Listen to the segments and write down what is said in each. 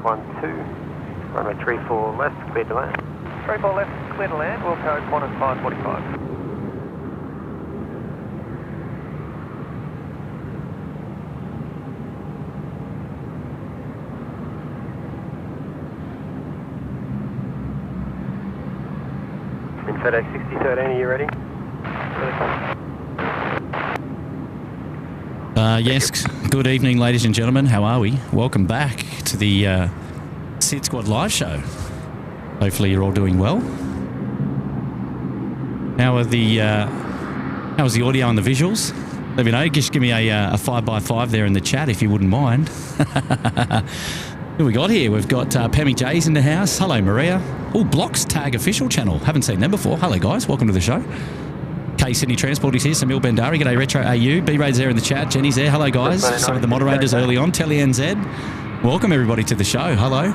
12, runway 34 left, clear to land. 34 left, clear to land, we'll code Qantas 545. In FedEx 6013, are you ready? Yes, good evening, ladies and gentlemen. How are we? Welcome back to the SydSquad live show. Hopefully you're all doing well. How's the audio and the visuals? Let me know. Just give me a 5x5 there in the chat if you wouldn't mind. Who we got here? We've got Pemmy J's in the house. Hello, Maria. Oh, Blocks Tag official channel. Haven't seen them before. Hello, guys. Welcome to the show. K Sydney Transport is here. Samil Bendari. G'day, Retro AU. B-Raid's there in the chat. Jenny's there. Hello, guys. Some of the moderators early on. Telly NZ. Welcome, everybody, to the show. Hello.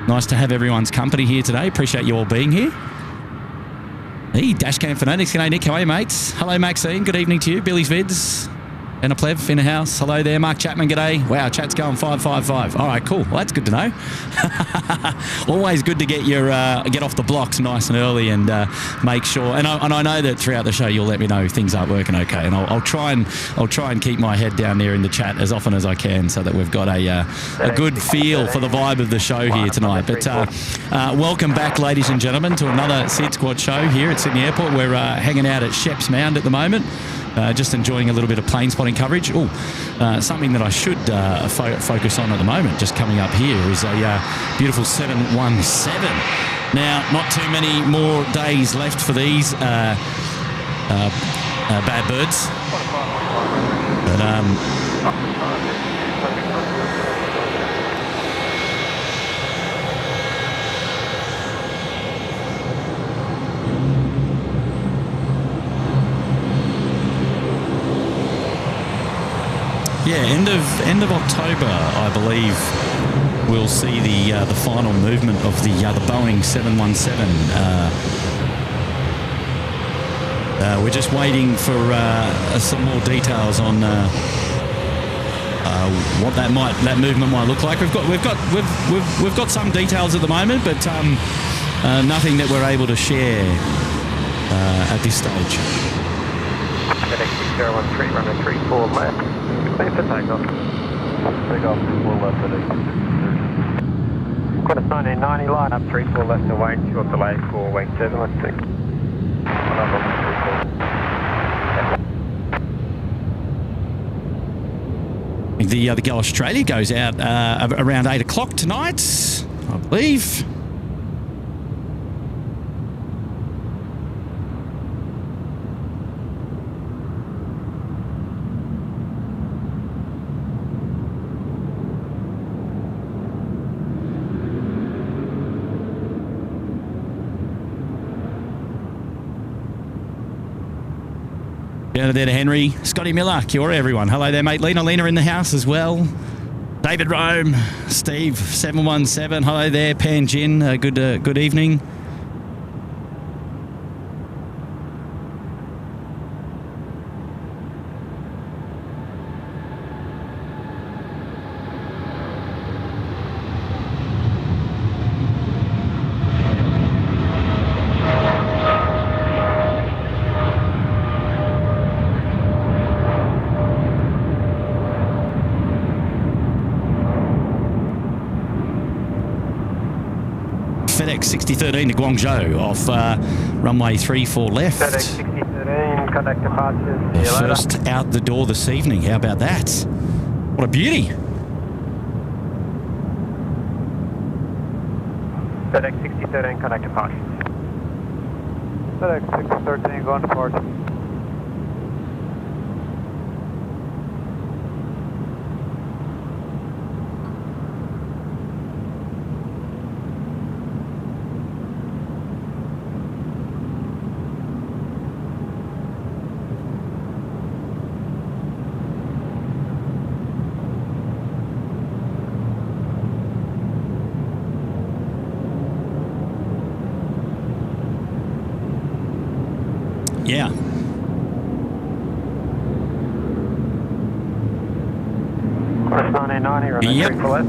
Nice to have everyone's company here today. Appreciate you all being here. Hey, Dashcam Fanatics. G'day, Nick. How are you, mates? Hello, Maxine. Good evening to you. Billy's Vids. And a pleb in the house. Hello there, Mark Chapman. G'day. Wow, chat's going 555. All right, cool. Well, that's good to know. Always good to get your get off the blocks nice and early and make sure. And I know that throughout the show you'll let me know if things aren't working okay. And I'll try and keep my head down there in the chat as often as I can, so that we've got a good feel for the vibe of the show here tonight. But welcome back, ladies and gentlemen, to another SydSquad show here at Sydney Airport. We're hanging out at Sheps Mound at the moment. Just enjoying a little bit of plane spotting coverage. Something that I should focus on at the moment, just coming up here, is a beautiful 717. Now, not too many more days left for these bad birds. But, yeah, end of October, I believe, we'll see the final movement of the Boeing 717. We're just waiting for some more details on what that movement might look like. We've got some details at the moment, but nothing that we're able to share at this stage. FedEx 6013, runway 34 left. Clear for takeoff. Takeoff 34 left FedEx 6013. Qantas 1990, line up 34 left and wait. Short delay for wing 7, let's see. The Go Australia goes out around 8 o'clock tonight, I believe. Down there to Henry. Scotty Miller. Kia ora, everyone. Hello there, mate. Lena in the house as well. David Rome. Steve 717. Hello there. Pan Jin. Good evening. FedEx 6013 to Guangzhou off runway 34 left. FedEx 6013, contact departures. See you later. First out the door this evening. How about that? What a beauty. FedEx 6013, contact departures. FedEx 6013, going to port. Yeah. Qantas 1990, runway 34 left.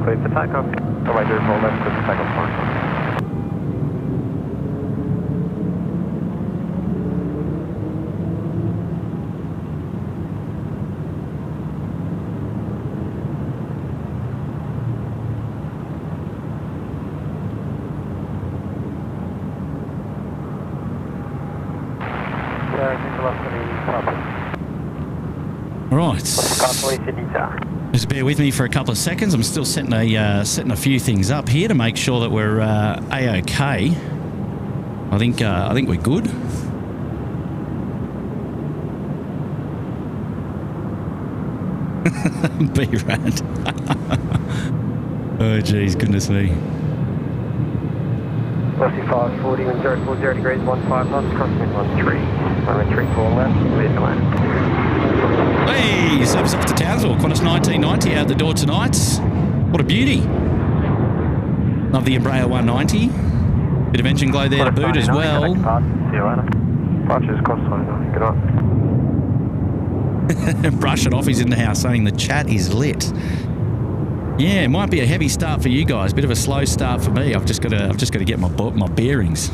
clear for takeoff. Runway 34 left, clear for takeoff point. Right. Just bear with me for a couple of seconds. I'm still setting a few things up here to make sure that we're a-okay. I think we're good. B-Rad. Oh, geez, goodness me. Velocity 540, wind 040 degrees, 15 knots, crossing 13. Runway 34 left, clear to land. Hey, service off to Townsville. Qantas 1990 out the door tonight. What a beauty. Love the Embraer 190. Bit of engine glow there to boot as well. See you later. Departures cross 29. Good night. Brush it off, he's in the house saying the chat is lit. Yeah, it might be a heavy start for you guys. Bit of a slow start for me. I've just got to get my bearings.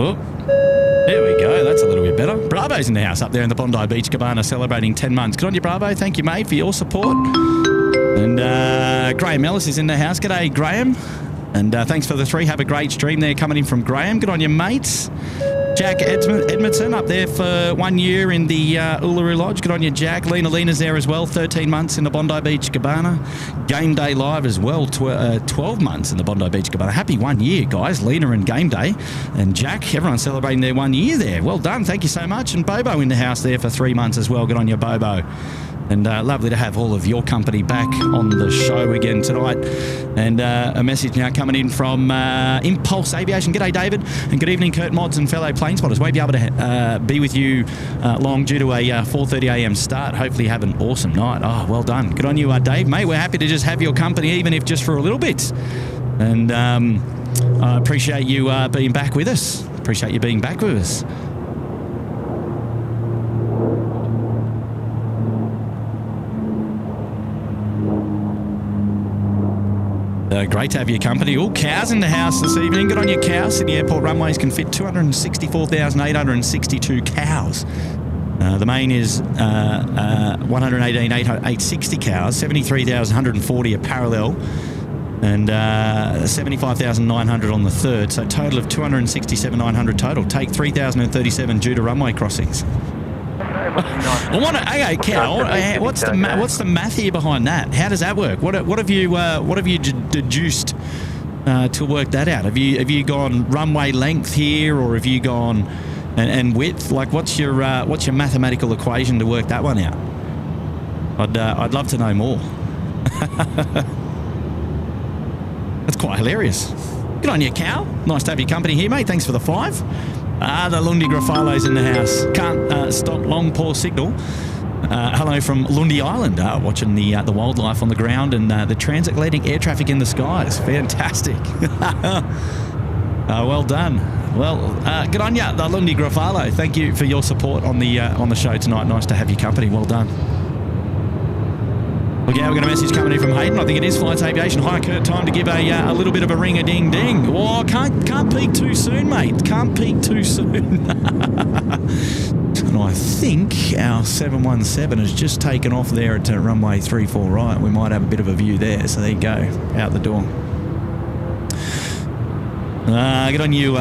Oh, there we go. That's a little bit better. Bravo's in the house up there in the Bondi Beach Cabana celebrating 10 months. Good on you, Bravo. Thank you, mate, for your support. And Graham Ellis is in the house. G'day, Graham. And thanks for the 3. Have a great stream there coming in from Graham. Good on you, mates. Jack Edmondson up there for 1 year in the Uluru Lodge. Good on you, Jack. Lena's there as well. 13 months in the Bondi Beach Cabana. Game Day Live as well. 12 months in the Bondi Beach Cabana. Happy 1 year, guys. Lena and Game Day. And Jack, everyone's celebrating their 1 year there. Well done. Thank you so much. And Bobo in the house there for 3 months as well. Good on you, Bobo. And lovely to have all of your company back on the show again tonight. And a message now coming in from Impulse Aviation. G'day, David. And good evening, Kurt Mods and fellow plane spotters. Won't be able to be with you long due to a 4:30 a.m. start. Hopefully you have an awesome night. Oh, well done. Good on you, Dave. Mate, we're happy to just have your company, even if just for a little bit. And I appreciate you being back with us. Appreciate you being back with us. Great to have your company. All cows in the house this evening. Good on your cows. Sydney Airport runways can fit 264,862 cows. The main is 118,860 cows, 73,140 a parallel, and 75,900 on the third. So total of 267,900 total. Take 3,037 due to runway crossings. Okay, Cal. What's the math here behind that? How does that work? What have you deduced to work that out? Have you gone runway length here, or have you gone and width? Like, what's your mathematical equation to work that one out? I'd love to know more. That's quite hilarious. Good on you, Cal. Nice to have your company here, mate. Thanks for the 5. The Lundi Grafalo's in the house. Can't stop long, poor signal. Hello from Lundi Island, watching the wildlife on the ground and the transatlantic air traffic in the skies. Fantastic. Well done. Well, good on you, the Lundi Grafalo. Thank you for your support on the show tonight. Nice to have your company. Well done. Okay, we've got a message coming in from Hayden. I think it is Flights Aviation. Hi, Kurt. Time to give a little bit of a ring-a-ding-ding. Oh, can't peak too soon, mate. Can't peak too soon. And I think our 717 has just taken off there at runway 34 right. We might have a bit of a view there. So there you go, out the door. Good on you,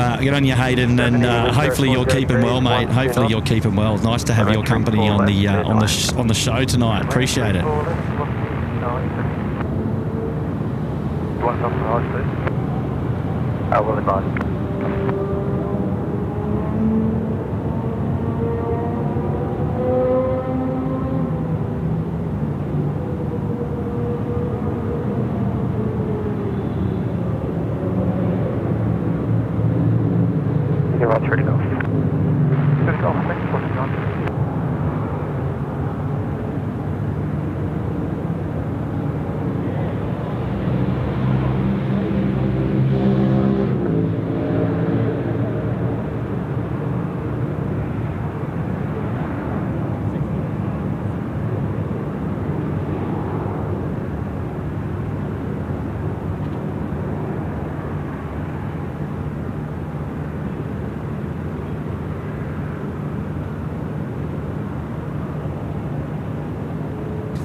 Hayden, and hopefully you're keeping well, mate. Hopefully you're keeping well. Nice to have your company on the show tonight. Appreciate it.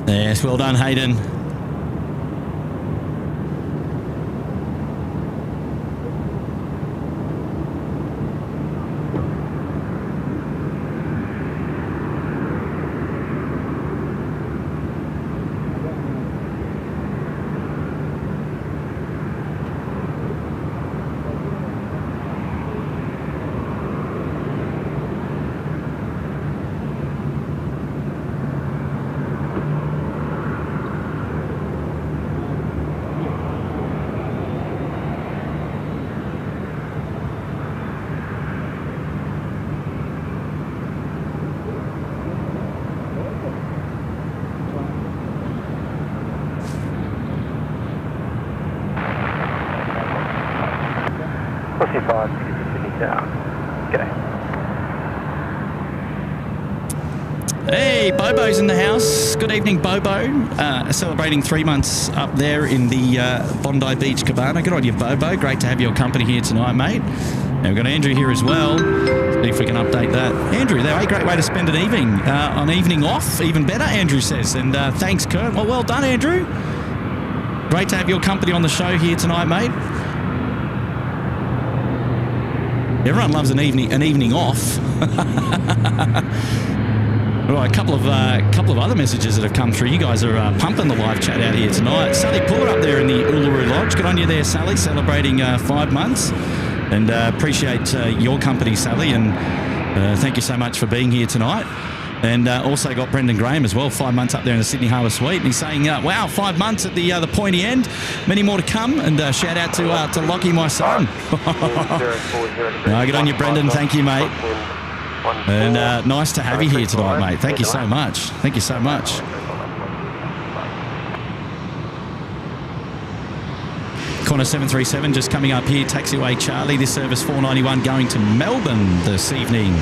Yes, well done, Hayden. Hey, Bobo's in the house. Good evening, Bobo. Celebrating 3 months up there in the Bondi Beach Cabana. Good on you, Bobo. Great to have your company here tonight, mate. Now we've got Andrew here as well. See if we can update that. Andrew, a great way to spend an evening. An evening off, even better, Andrew says. And thanks, Kurt. Well done, Andrew. Great to have your company on the show here tonight, mate. Everyone loves an evening off. Right, a couple of other messages that have come through. You guys are pumping the live chat out here tonight. Sally Port up there in the Uluru Lodge. Good on you there, Sally, celebrating 5 months. And appreciate your company, Sally, and thank you so much for being here tonight. And also got Brendan Graham as well, 5 months up there in the Sydney Harbour Suite. And he's saying, wow, 5 months at the pointy end. Many more to come. And shout out to Lockie, my son. Good on you, Brendan. Thank you, mate. And nice to have you here tonight, mate. Thank you so much. Thank you so much. Connor 737 just coming up here. Taxiway Charlie, this service 491 going to Melbourne this evening.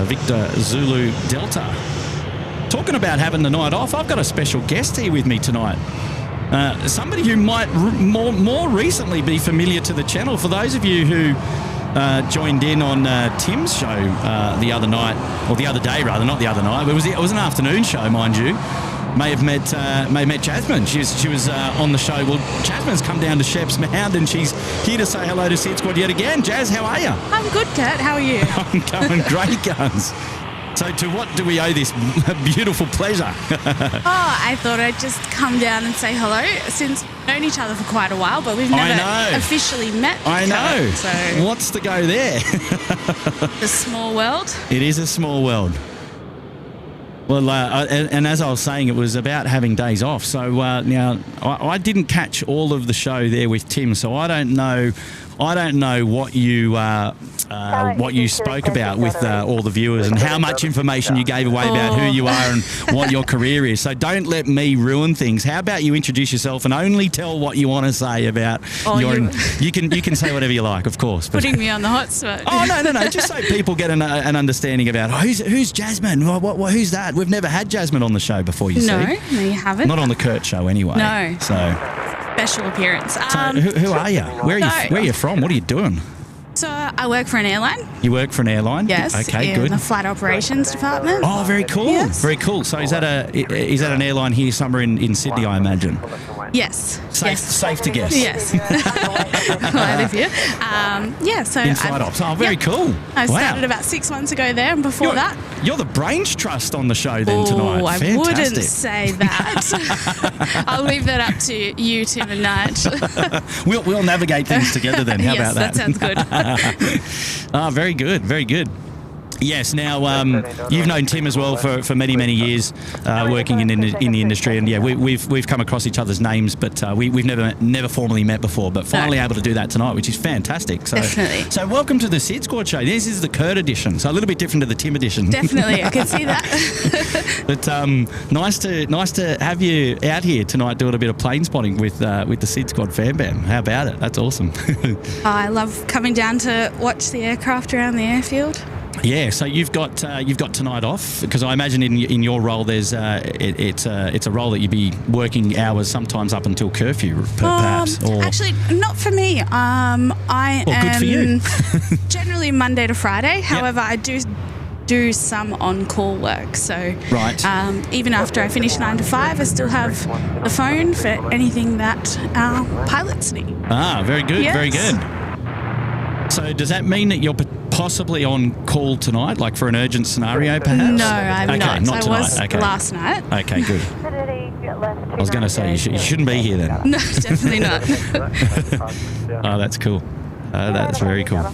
Victor Zulu Delta. Talking about having the night off, I've got a special guest here with me tonight. Somebody who might more recently be familiar to the channel. For those of you who joined in on Tim's show the other night, or the other day rather, not the other night. It was an afternoon show, mind you. May have met Jasmine. She was on the show. Well, Jasmine's come down to Sheps Mound and she's here to say hello to SydSquad yet again. Jazz, how are you? I'm good, Kurt. How are you? I'm going great, guns. So to what do we owe this beautiful pleasure? I thought I'd just come down and say hello, since we've known each other for quite a while, but we've never officially met. I know. Kurt, so what's the go there? a small world. It is a small world. Well, and as I was saying, it was about having days off. So now I didn't catch all of the show there with Tim, so I don't know what you spoke about with all the viewers and how much information you gave away about who you are and what your career is. So don't let me ruin things. How about you introduce yourself and only tell what you want to say about You can say whatever you like, of course. But putting me on the hot spot. Oh no! Just so people get an understanding about who's Jasmine. Who's that? We've never had Jasmine on the show before. You see? No, you haven't. Not on the Kurt show, anyway. No. So. Special appearance. So who are you? Where are you from? What are you doing? So I work for an airline. You work for an airline? Yes. Okay, in good. the flight operations department. Oh, very cool. Yes. Very cool. So is that an airline here somewhere in Sydney, I imagine? Yes. Safe to guess. Yes. I live here. So in flight ops. Oh, very cool. I started about 6 months ago there, and before that, you're the brains trust on the show then tonight. I Fantastic. wouldn't say that. I'll leave that up to you, Tim and Nige. We'll navigate things together then. How yes, about that? That sounds good. Very good. Very good. Yes. Now you've known Tim as well for many years, working in the industry, and we've come across each other's names, but we've never formally met before. But finally able to do that tonight, which is fantastic. So, definitely. So welcome to the SydSquad show. This is the Kurt edition, so a little bit different to the Tim edition. Definitely, I can see that. But nice to have you out here tonight doing a bit of plane spotting with the SydSquad fan bam. How about it? That's awesome. I love coming down to watch the aircraft around the airfield. Yeah, so you've got tonight off, because I imagine in your role there's it's a role that you'd be working hours sometimes up until curfew, perhaps. Or actually, not for me. I am good for you. generally Monday to Friday. However, I do do some on-call work. So Right. Even after I finish 9 to 5, I still have the phone for anything that our pilots need. Ah, very good, Yes. very good. So does that mean that you're possibly on call tonight, like for an urgent scenario, perhaps? No, I'm okay, not. not tonight. I was Okay. last night. Okay, good. I was going to say you shouldn't be here then. No, definitely not. Oh, that's cool. That's very cool.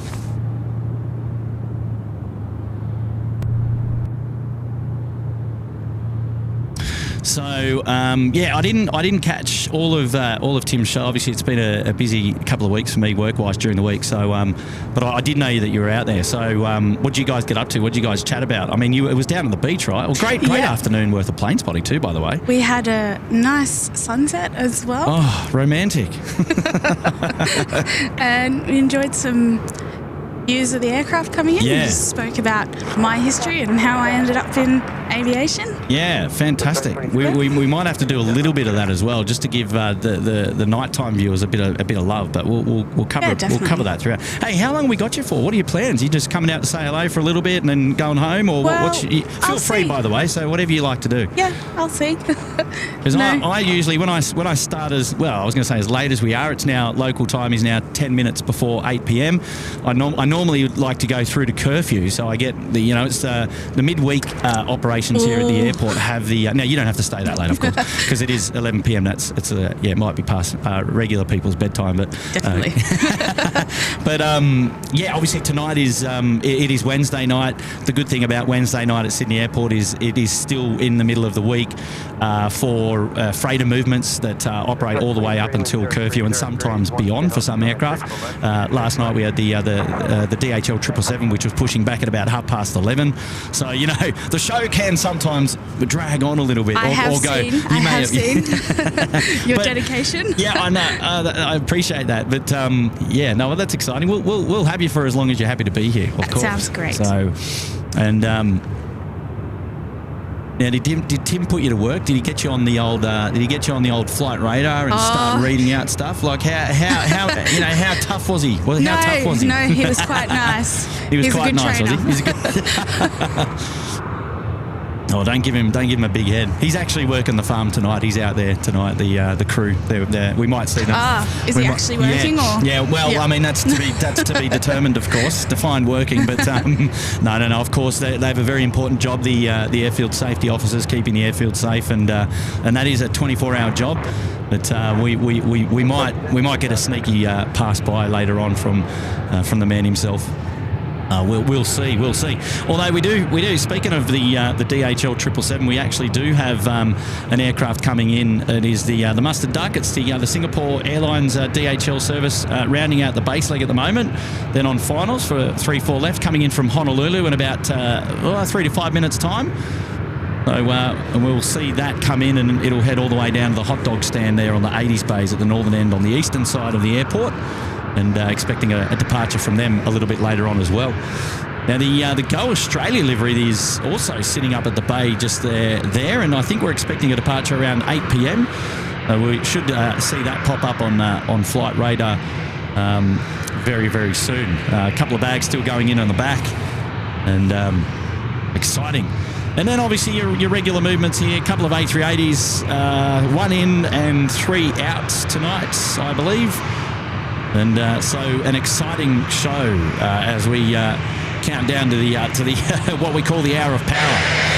So I didn't catch all of Tim's show. Obviously, it's been a busy couple of weeks for me work-wise during the week. So, but I did know that you were out there. So, what did you guys get up to? What did you guys chat about? I mean, it was down on the beach, right? Well, great afternoon worth of plane spotting too, by the way. We had a nice sunset as well. Oh, romantic. And we enjoyed some views of the aircraft coming in. Yeah. We spoke about my history and how I ended up in aviation. Yeah, fantastic. We might have to do a little bit of that as well, just to give the nighttime viewers a bit of love. But we'll cover that throughout. Hey, how long we got you for? What are your plans? You just coming out to say hello for a little bit and then going home, or feel free, by the way. So whatever you like to do. Yeah, I'll see. Because I usually when I start I was going to say as late as we are. It's now local time is now 10 minutes before 8 p.m. I normally like to go through to curfew, so I get it's the midweek operations here at the airport have the now you don't have to stay that late, of course, because it is 11 p.m. It might be past regular people's bedtime, but definitely. But obviously tonight is it is Wednesday night. The good thing about Wednesday night at Sydney Airport is it is still in the middle of the week for freighter movements that operate all the way up until curfew and sometimes beyond for some aircraft. Last night we had the DHL 777, which was pushing back at about 11:30. So the show can sometimes drag on a little bit. I have seen your dedication. Yeah, I know. I appreciate that. But that's exciting. We'll have you for as long as you're happy to be here. Of course. Sounds great. So, and now, did Tim put you to work? Did he get you on the old? Did he get you on the old flight radar and start reading out stuff? Like how tough was he? How tough was he? No, he was quite nice. He was quite a good nice, trainer. was he? He's a good. Oh, don't give him a big head. He's actually working the farm tonight. He's out there tonight. The crew, we might see them. Is he actually working? Yeah. Well, I mean that's to be determined, of course. Defined working, but no. Of course, they have a very important job. The airfield safety officers keeping the airfield safe, and that is a 24-hour job. But we might get a sneaky pass by later on from the man himself. We'll see. Although we do. Speaking of the DHL 777, we actually do have an aircraft coming in. It is the Mustard Duck. It's the Singapore Airlines DHL service rounding out the base leg at the moment. Then on finals for 3-4 left, coming in from Honolulu in about 3 to 5 minutes time. So and we'll see that come in, and it'll head all the way down to the hot dog stand there on the 80s bays at the northern end on the eastern side of the airport. And expecting a departure from them a little bit later on as well. Now, the Go Australia livery is also sitting up at the bay just there, and I think we're expecting a departure around 8 p.m. We should see that pop up on flight radar very, very soon. A couple of bags still going in on the back, and exciting. And then obviously your regular movements here, a couple of A380s, 1 in and 3 out tonight, I believe. And so an exciting show as we count down to the what we call the hour of power.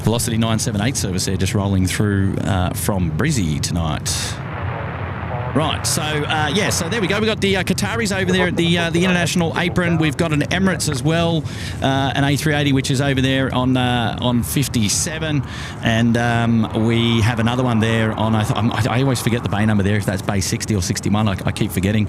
Velocity 978 service there, just rolling through from Brizzy tonight. Right, so so there we go. We've got the Qataris over there at the international apron. We've got an Emirates as well, an A380 which is over there on 57, and we have another one there on. I always forget the bay number there, if that's bay 60 or 61. I keep forgetting.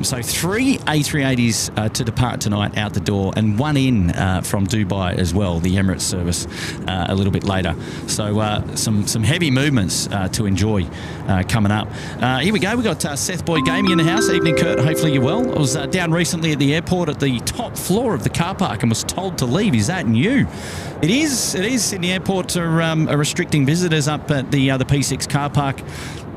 So 3 A380s to depart tonight out the door, and one in from Dubai as well, the Emirates service a little bit later. So some heavy movements to enjoy coming up. Here we go. We've got Seth Boy Gaming in the house. Evening, Kurt. Hopefully you're well. I was down recently at the airport at the top floor of the car park and was told to leave. Is that new? It is. Sydney Airport are restricting visitors up at the P6 car park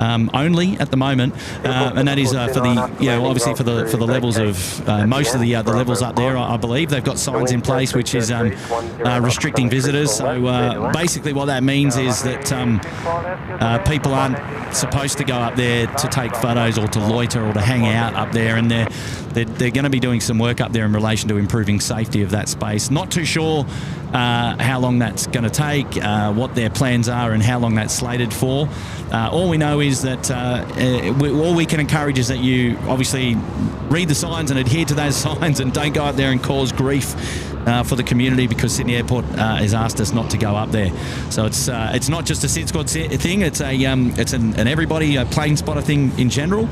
only at the moment, and that is for the obviously for the levels of most of the levels up there. I believe they've got signs in place which is restricting visitors. So basically, what that means is that people aren't supposed to go up there to take photos or to loiter or to hang out up there, and they're going to be doing some work up there in relation to improving safety of that space. Not too sure how long that's going to take, what their plans are, and how long that's slated for. All we know is that all we can encourage is that you obviously read the signs and adhere to those signs, and don't go out there and cause grief for the community, because Sydney Airport has asked us not to go up there. So it's not just a SydSquad thing; it's an everybody plane spotter thing in general.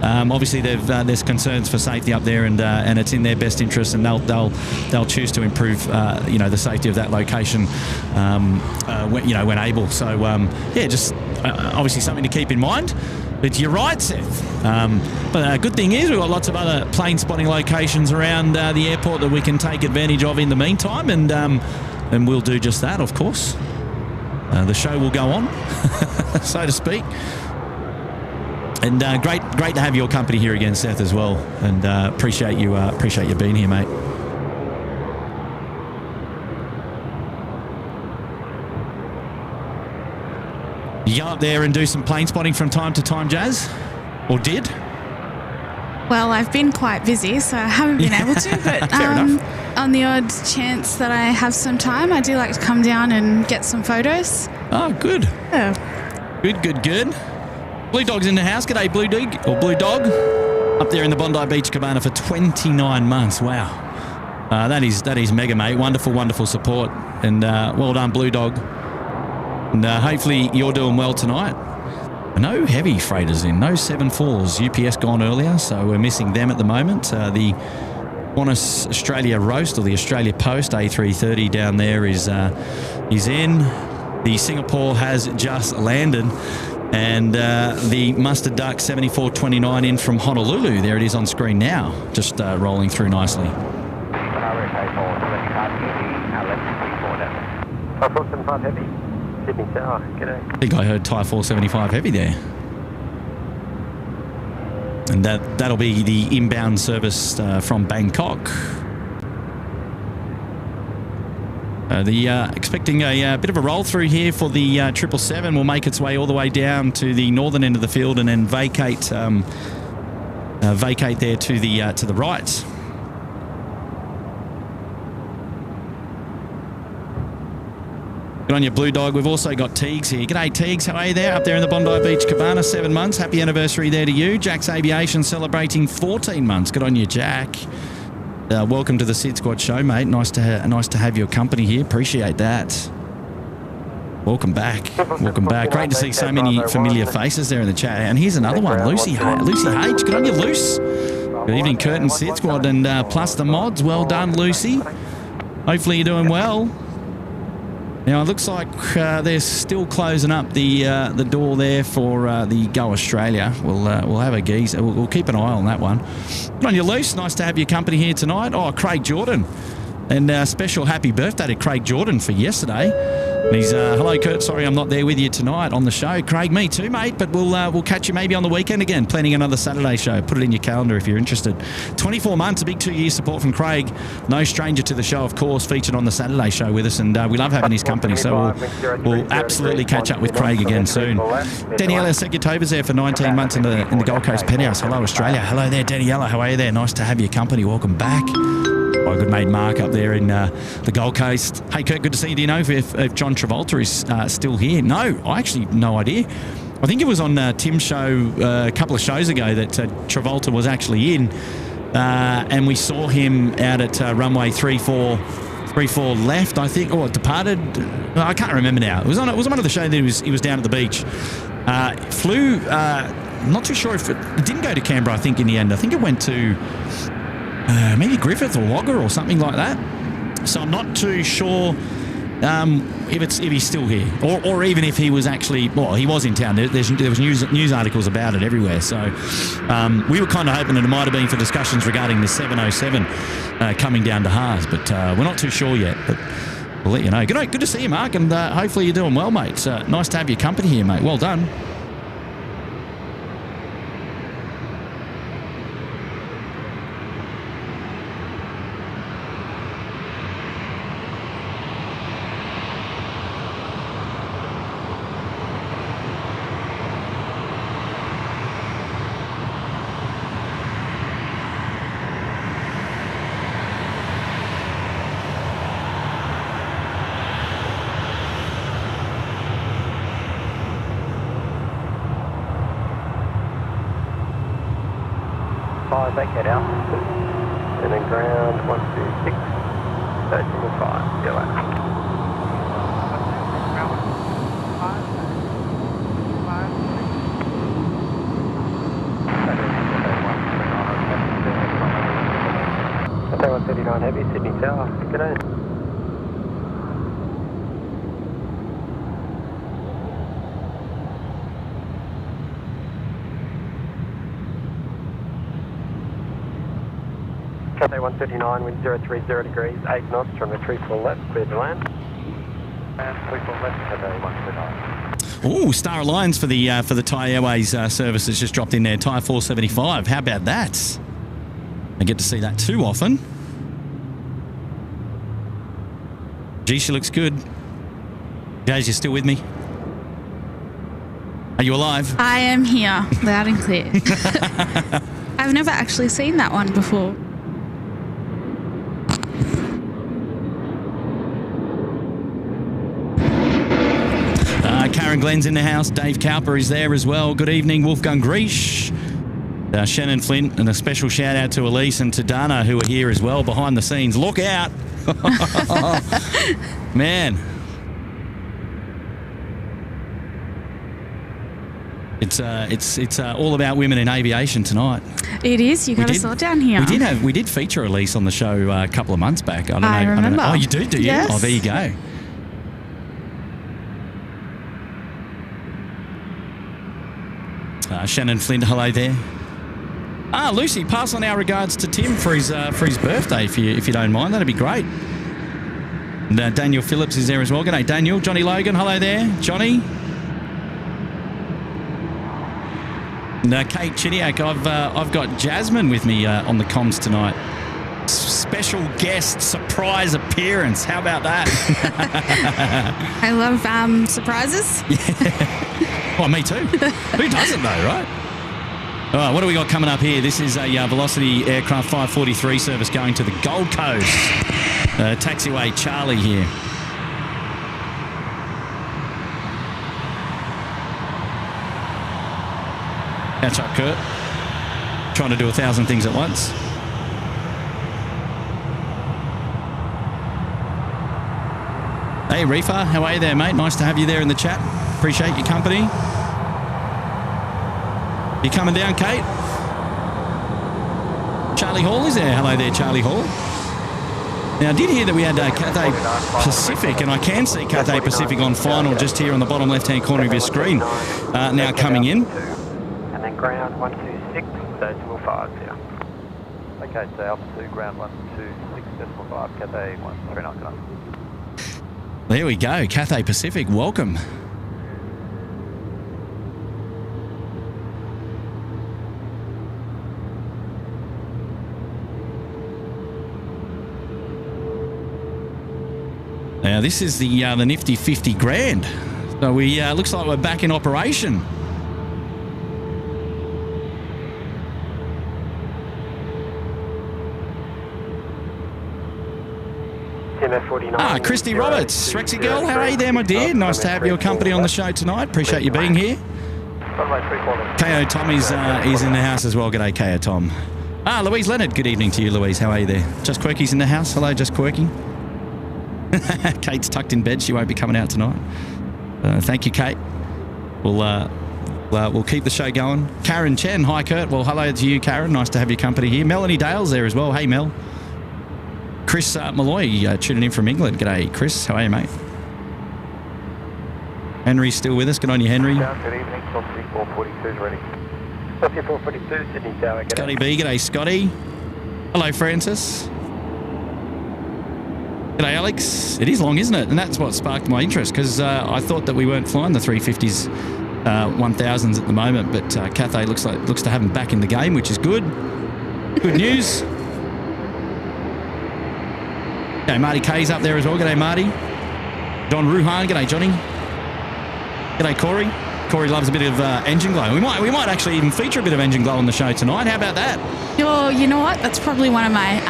Obviously, there's concerns for safety up there, and it's in their best interest, and they'll choose to improve the safety of that location when able. So just obviously something to keep in mind. But you're right, Seth. But a good thing is we've got lots of other plane spotting locations around the airport that we can take advantage of in the meantime, and we'll do just that, of course. The show will go on, so to speak. And great to have your company here again, Seth, as well. And appreciate you being here, mate. You go up there and do some plane spotting from time to time, Jazz? Or did? Well, I've been quite busy, so I haven't been able to. But on the odd chance that I have some time, I do like to come down and get some photos. Oh, good. Yeah. Good. Blue Dog's in the house. G'day, Blue Dog. Up there in the Bondi Beach Cabana for 29 months. Wow. That is mega, mate. Wonderful support. And well done, Blue Dog. And hopefully you're doing well tonight. No heavy freighters in, no 747s. UPS gone earlier, so we're missing them at the moment. The Qantas Australia Roast, or the Australia Post A330 down there is in. The Singapore has just landed. And the Mustard Duck 7429 in from Honolulu. There it is on screen now, just rolling through nicely. Sydney Tower, g'day. I think I heard Thai 475 heavy there. And that'll be the inbound service from Bangkok. Expecting a bit of a roll through here for the 777. Will make its way all the way down to the northern end of the field and then vacate there to the right. Good on you, Blue Dog. We've also got Teagues here. G'day, Teagues. How are you there? Up there in the Bondi Beach Cabana, 7 months. Happy anniversary there to you. Jack's Aviation celebrating 14 months. Good on you, Jack. Welcome to the SydSquad show, mate. Nice to have your company here. Appreciate that. Welcome back. Great to see so many familiar faces there in the chat. And here's another one, Lucy H. Good on you, Luce. Good evening, Kurt and SydSquad, and plus the mods. Well done, Lucy. Hopefully you're doing well. Now, it looks like they're still closing up the door there for the Go Australia. We'll have a geese. We'll keep an eye on that one. Good on you, Luce. Nice to have your company here tonight. Oh, Craig Jordan. And special happy birthday to Craig Jordan for yesterday. And he's, hello, Kurt. Sorry I'm not there with you tonight on the show. Craig, me too, mate. But we'll catch you maybe on the weekend again, planning another Saturday show. Put it in your calendar if you're interested. 24 months, a big 2-year support from Craig. No stranger to the show, of course, featured on the Saturday show with us. And we love having his company. So we'll absolutely catch up with Craig again soon. Daniela Segatova's there for 19 months in the Gold Coast penthouse. Hello, Australia. Hello there, Daniela. How are you there? Nice to have your company. Welcome back. My good mate Mark up there in the Gold Coast. Hey, Kurt, good to see you. Do you know if John Travolta is still here? No, I actually no idea. I think it was on Tim's show a couple of shows ago that Travolta was actually in, and we saw him out at runway 34 left, I think, or it departed. I can't remember now. It was on one of the shows that he was down at the beach. Flew. I'm not too sure if it didn't go to Canberra. I think in the end, I think it went to maybe Griffith or Wagga or something like that. So I'm not too sure if he's still here, or even if he was actually. Well, he was in town. There was news articles about it everywhere. So we were kind of hoping that it might have been for discussions regarding the 707 coming down to Haas, but we're not too sure yet. But we'll let you know. Good to see you, Mark, and hopefully you're doing well, mate. It's nice to have your company here, mate. Well done. Vacate altitude, and then ground 126, 5, go out. Cathay 139 Heavy, Sydney Tower, good day. Cathay 139, wind 030 degrees, 8 knots, from the 34 left, clear to land. And 34 left, Cathay 139. Oh, Star Alliance for the Thai Airways service that's just dropped in there, Thai 475. How about that? I get to see that too often. Gee, she looks good. Jay's, you still with me? Are you alive? I am here, loud and clear. I've never actually seen that one before. Karen Glenn's in the house. Dave Cowper is there as well. Good evening, Wolfgang Griesch, Shannon Flint, and a special shout out to Elise and to Dana, who are here as well behind the scenes. Look out. Man. It's all about women in aviation tonight. It is. You got us all down here. We did feature Elise on the show a couple of months back. I remember. Oh, you do you? Yes. Oh, there you go. Shannon Flint, hello there. Lucy, pass on our regards to Tim for his birthday, if you don't mind. That'd be great. And, Daniel Phillips is there as well. G'day, Daniel. Johnny Logan, hello there. Johnny. And, Kate Chiniak, I've got Jasmine with me on the comms tonight. Special guest surprise appearance. How about that? I love surprises. Yeah. Well, me too. Who doesn't though, right? All right, what do we got coming up here? This is a Velocity Aircraft 543 service going to the Gold Coast. Taxiway Charlie here. Catch up, Kurt. Trying to do 1,000 things at once. Hey, Reefer, how are you there, mate? Nice to have you there in the chat. Appreciate your company. You coming down, Kate? Charlie Hall is there. Hello there, Charlie Hall. Now, I did hear that we had Cathay Pacific, and I can see Cathay Pacific on final just here on the bottom left-hand corner of your screen now coming in. And then ground 126.5, yeah. Okay, so altitude ground 126.5, Cathay 139. There we go, Cathay Pacific, welcome. Now this is the nifty 50 grand. So we looks like we're back in operation. MF49. Christy Roberts, Rexy girl, how are you there, my dear? Nice to have your company on the show tonight. Appreciate you being here. KO Tom is in the house as well. G'day, KO Tom. Louise Leonard, good evening to you, Louise. How are you there? Just Quirky's in the house. Hello, Just Quirky. Kate's tucked in bed. She won't be coming out tonight. Thank you, Kate. We'll keep the show going. Karen Chen, hi, Kurt. Well, hello to you, Karen. Nice to have your company here. Melanie Dale's there as well. Hey, Mel. Chris Malloy, tuning in from England. G'day, Chris. How are you, mate? Henry's still with us. Good on you, Henry. Good evening. 442's ready. 442, Sydney Tower. Scotty B. G'day, Scotty. Hello, Francis. G'day, Alex. It is long, isn't it? And that's what sparked my interest, because I thought that we weren't flying the 350s, 1000s at the moment, but Cathay looks to have them back in the game, which is good. Good news. G'day, Marty K's up there as well. G'day, Marty. John Ruhan. G'day, Johnny. G'day, Corey. Corey loves a bit of engine glow. We might actually even feature a bit of engine glow on the show tonight. How about that? Oh, you know what? That's probably one of my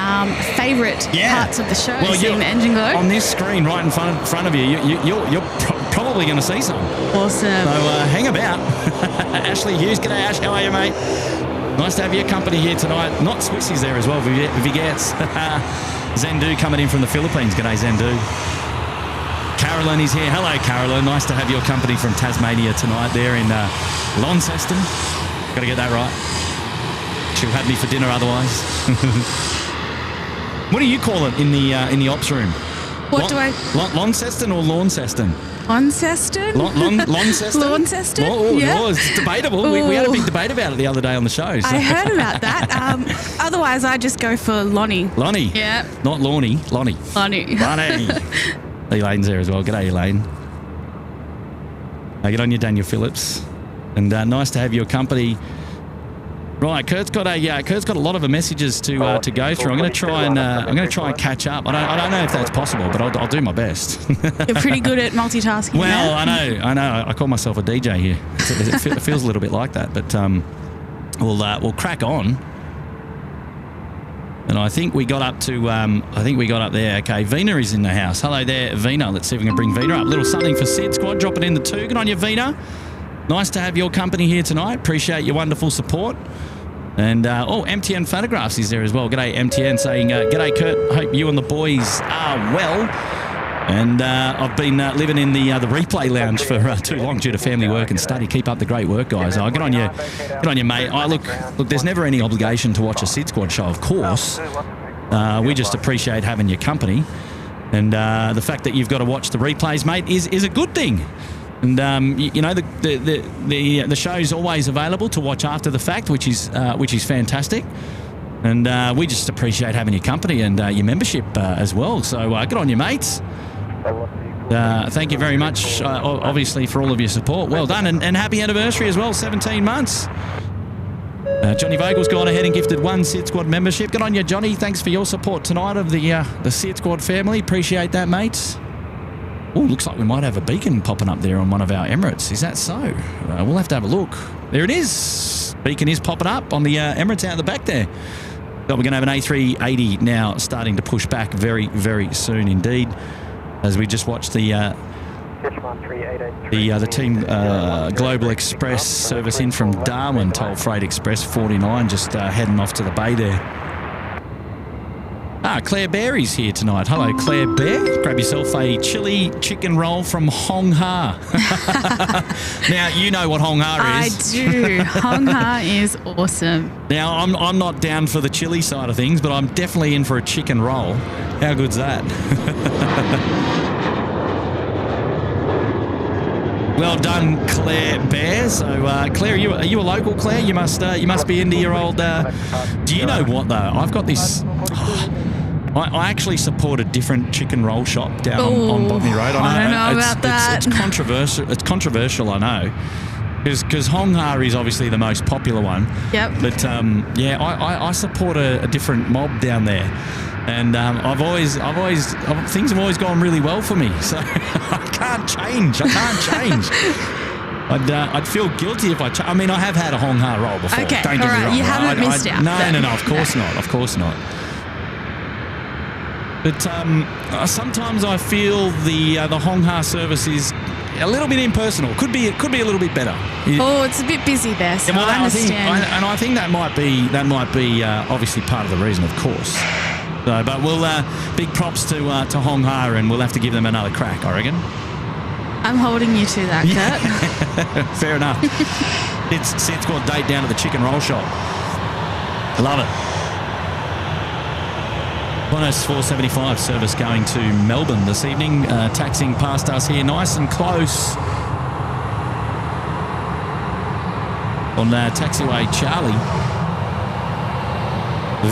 favourite parts of the show, seeing the engine glow. On this screen right in front of you, you're probably going to see some. Awesome. So hang about. Ashley Hughes. G'day, Ash. How are you, mate? Nice to have your company here tonight. Not Swissy's there as well, if he gets. Zendu coming in from the Philippines. G'day, Zendu. Carolyn is here. Hello, Carolyn. Nice to have your company from Tasmania tonight there in Launceston. Got to get that right. She'll have me for dinner otherwise. What do you call it in the ops room? What do I... Launceston or Launceston? Launceston? Launceston? Launceston? Oh, it's debatable. We had a big debate about it the other day on the show. So. I heard about that. Otherwise, I just go for Lonnie. Lonnie? Yeah. Not Lornie. Lonnie. Lonnie. Lonnie. Elaine's there as well. G'day, Elaine. Get on you, Daniel Phillips. And nice to have your company. Right, Kurt's got a lot of messages to go through. I'm going to try and catch up. I don't know if that's possible, but I'll do my best. You're pretty good at multitasking. Well, I know. I call myself a DJ here. It feels a little bit like that, but we'll crack on. And I think we got up to, there. Okay, Vina is in the house. Hello there, Vina. Let's see if we can bring Vina up. A little something for SydSquad. Drop it in the 2. Good on you, Vina. Nice to have your company here tonight. Appreciate your wonderful support. And, MTN Photographs is there as well. G'day, MTN, saying, g'day, Kurt. Hope you and the boys are well. And I've been living in the replay lounge for too long due to family work and study. Keep up the great work, guys. Good on you, mate. Look, there's never any obligation to watch a SydSquad show, of course. We just appreciate having your company. And the fact that you've got to watch the replays, mate, is a good thing. And the show's always available to watch after the fact, which is fantastic. And we just appreciate having your company and your membership as well. So good on you, mates. Thank you very much, obviously, for all of your support. Well done, and happy anniversary as well, 17 months. Johnny Vogel's gone ahead and gifted 1 SydSquad membership. Good on you, Johnny. Thanks for your support tonight of the SydSquad family. Appreciate that, mates. Oh, looks like we might have a beacon popping up there on one of our Emirates. Is that so? We'll have to have a look. There it is. Beacon is popping up on the Emirates out the back there. But we're going to have an A380 now starting to push back very, very soon indeed. As we just watched the team Global Express service in from Darwin, Toll Freight Express 49, just heading off to the bay there. Claire Bear is here tonight. Hello, Claire Bear. Grab yourself a chili chicken roll from Hong Ha. Now, you know what Hong Ha is. I do. Hong Ha is awesome. Now, I'm not down for the chili side of things, but I'm definitely in for a chicken roll. How good's that? Well done, Claire Bear. So, Claire, are you a local, Claire? You must be into your old... do you know what, though? I've got this... I actually support a different chicken roll shop down on Botany Road. I don't know about that. It's controversial. It's controversial, I know. Because Hong Ha is obviously the most popular one. Yep. But, I support a different mob down there. And things have always gone really well for me. So I can't change. I'd feel guilty if I mean, I have had a Hong Ha roll before. Okay, don't get me wrong. You haven't missed out. No, of course not. Of course not. But sometimes I feel the Hong Ha service is a little bit impersonal. Could be a little bit better. Oh, it's a bit busy there, so I understand. I think that might be obviously part of the reason, of course. So, but we'll big props to Hong Ha, and we'll have to give them another crack, I reckon. I'm holding you to that, Kurt. Fair enough. It's SydSquad date down to the chicken roll shop. Love it. Qantas 475 service going to Melbourne this evening, taxiing past us here nice and close on taxiway Charlie,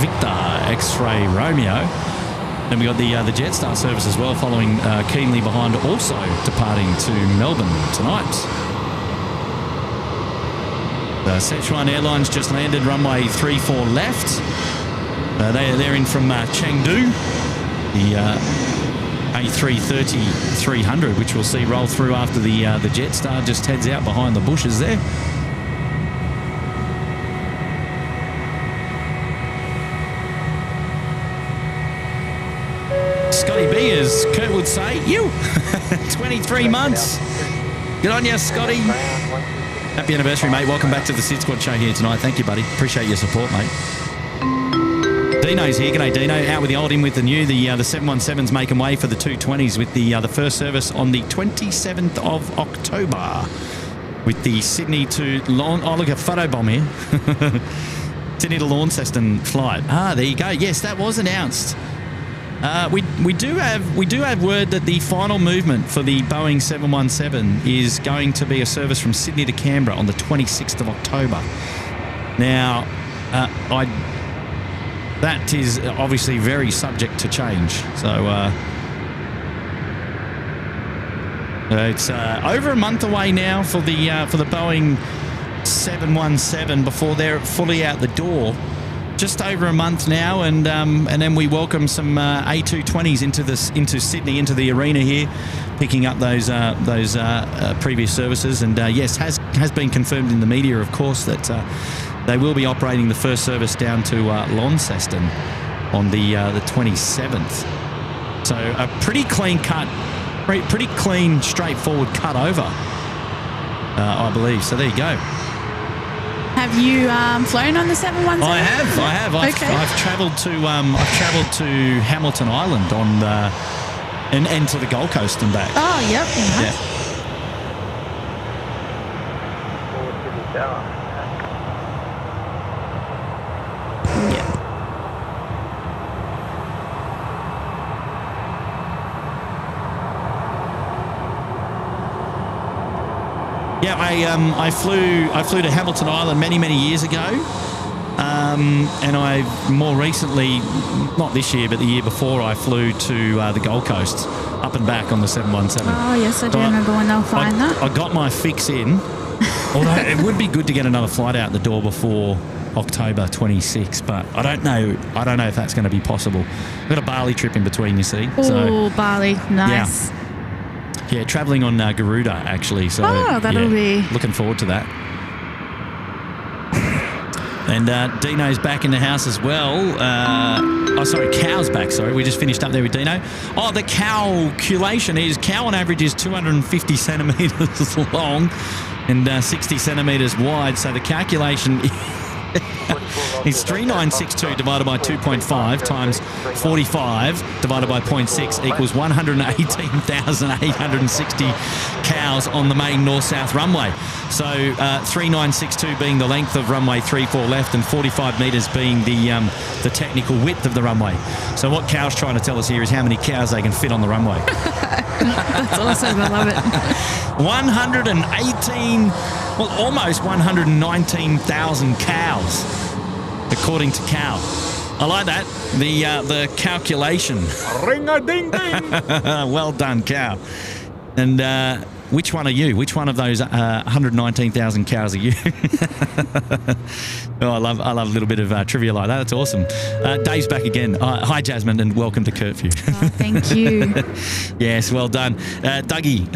Victor X-Ray Romeo. Then we got the Jetstar service as well, following keenly behind, also departing to Melbourne tonight. Sichuan Airlines just landed, runway 34 left. They're in from Chengdu, the A330-300, which we'll see roll through after the Jetstar just heads out behind the bushes there. Scotty B, as Kurt would say, 23 months. Good on you, Scotty. Happy anniversary, mate. Welcome back to the SydSquad show here tonight. Thank you, buddy. Appreciate your support, mate. Dino's here. G'day, Dino. Out with the old, in with the new. The 717's making way for the 220s with the first service on the 27th of October with the Sydney to Oh, look, a photobomb here. Sydney to Launceston flight. There you go. Yes, that was announced. We do have word that the final movement for the Boeing 717 is going to be a service from Sydney to Canberra on the 26th of October. Now, that is obviously very subject to change. So it's over a month away now for the Boeing 717 before they're fully out the door. Just over a month now, and then we welcome some A220s into Sydney, into the arena here, picking up those previous services. And yes, has been confirmed in the media, of course, that they will be operating the first service down to Launceston on the 27th. So a pretty clean cut, pretty clean, straightforward cut over, I believe. So there you go. Have you flown on the 717? I have. Okay. I've travelled to Hamilton Island on and to the Gold Coast and back. Oh, yep. Yeah. Yeah, I flew to Hamilton Island many years ago, and I more recently, not this year but the year before, I flew to the Gold Coast, up and back on the 717. Oh yes, I do remember when they were flying that. I got my fix in, although it would be good to get another flight out the door before October 26, but I don't know if that's going to be possible. I've got a Bali trip in between, you see. Oh, Bali, nice. Yeah, travelling on Garuda, actually. So, that'll be... Looking forward to that. And Dino's back in the house as well. Cow's back, sorry. We just finished up there with Dino. Oh, the calculation is cow on average is 250 centimetres long and 60 centimetres wide. So the calculation is 3962 divided by 2.5 times 45 divided by 0.6 equals 118,860 cows on the main north-south runway. So 3962 being the length of runway 34 left and 45 metres being the technical width of the runway. So what Cow's trying to tell us here is how many cows they can fit on the runway. That's awesome. I love it. almost 119,000 cows, according to Cow. I like that. The calculation. Ring-a-ding-ding. Well done, Cow. And which one are you? Which one of those 119,000 cows are you? Oh, I love a little bit of trivia like that. That's awesome. Dave's back again. Hi, Jasmine, and welcome to Curfew. Oh, thank you. Yes, well done. Dougie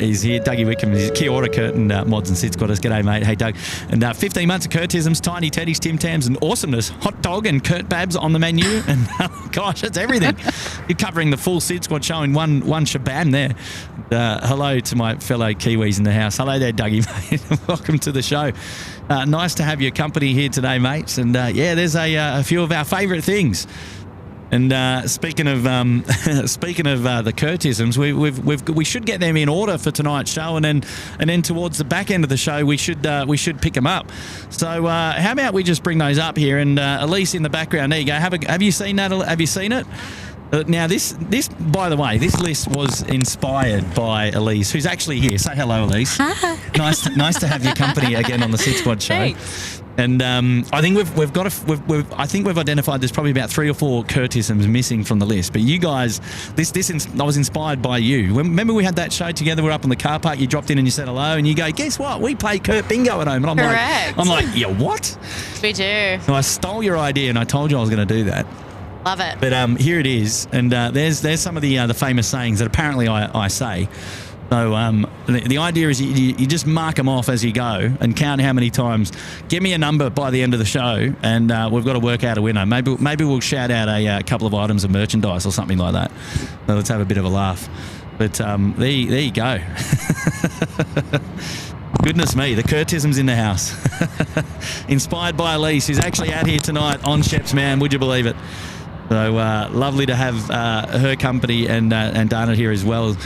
is here. Dougie Wickham is Kia ora, Kurt, and Mods and SydSquadders. G'day, mate. Hey, Doug. And 15 months of Kurtisms, Tiny Teddies, Tim Tams, and awesomeness. Hot dog and Kurt Babs on the menu. And gosh, that's everything. You're covering the full SydSquad show in one shabam there. Hello to my fellow Kiwis in the house. Hello there, Dougie, mate. Welcome to the show. Nice to have your company here today, mates. And there's a few of our favourite things. And speaking of the Kurtisms, we should get them in order for tonight's show, and then towards the back end of the show we should pick them up. So how about we just bring those up here? And Elise in the background, there you go. Have you seen that? Have you seen it? Now, this, by the way, this list was inspired by Elise, who's actually here. Say hello, Elise. Hi. Nice to have your company again on the SydSquad show. Thanks. And I think we've identified there's probably about 3 or 4 Kurtisms missing from the list. But you guys, I was inspired by you. Remember we had that show together? We were up in the car park. You dropped in and you said hello, and you go, "Guess what? We play Kurt Bingo at home." And I'm like, "Yeah, what?" We do. So I stole your idea, and I told you I was going to do that. Love it. But here it is, and there's some of the famous sayings that apparently I say. So the idea is you just mark them off as you go and count how many times. Give me a number by the end of the show, and we've got to work out a winner. Maybe we'll shout out a couple of items of merchandise or something like that. So let's have a bit of a laugh. But there you go. Goodness me, the Kurtisms in the house. Inspired by Elise, who's actually out here tonight on Shep's Man. Would you believe it? So lovely to have her company and Dana here as well.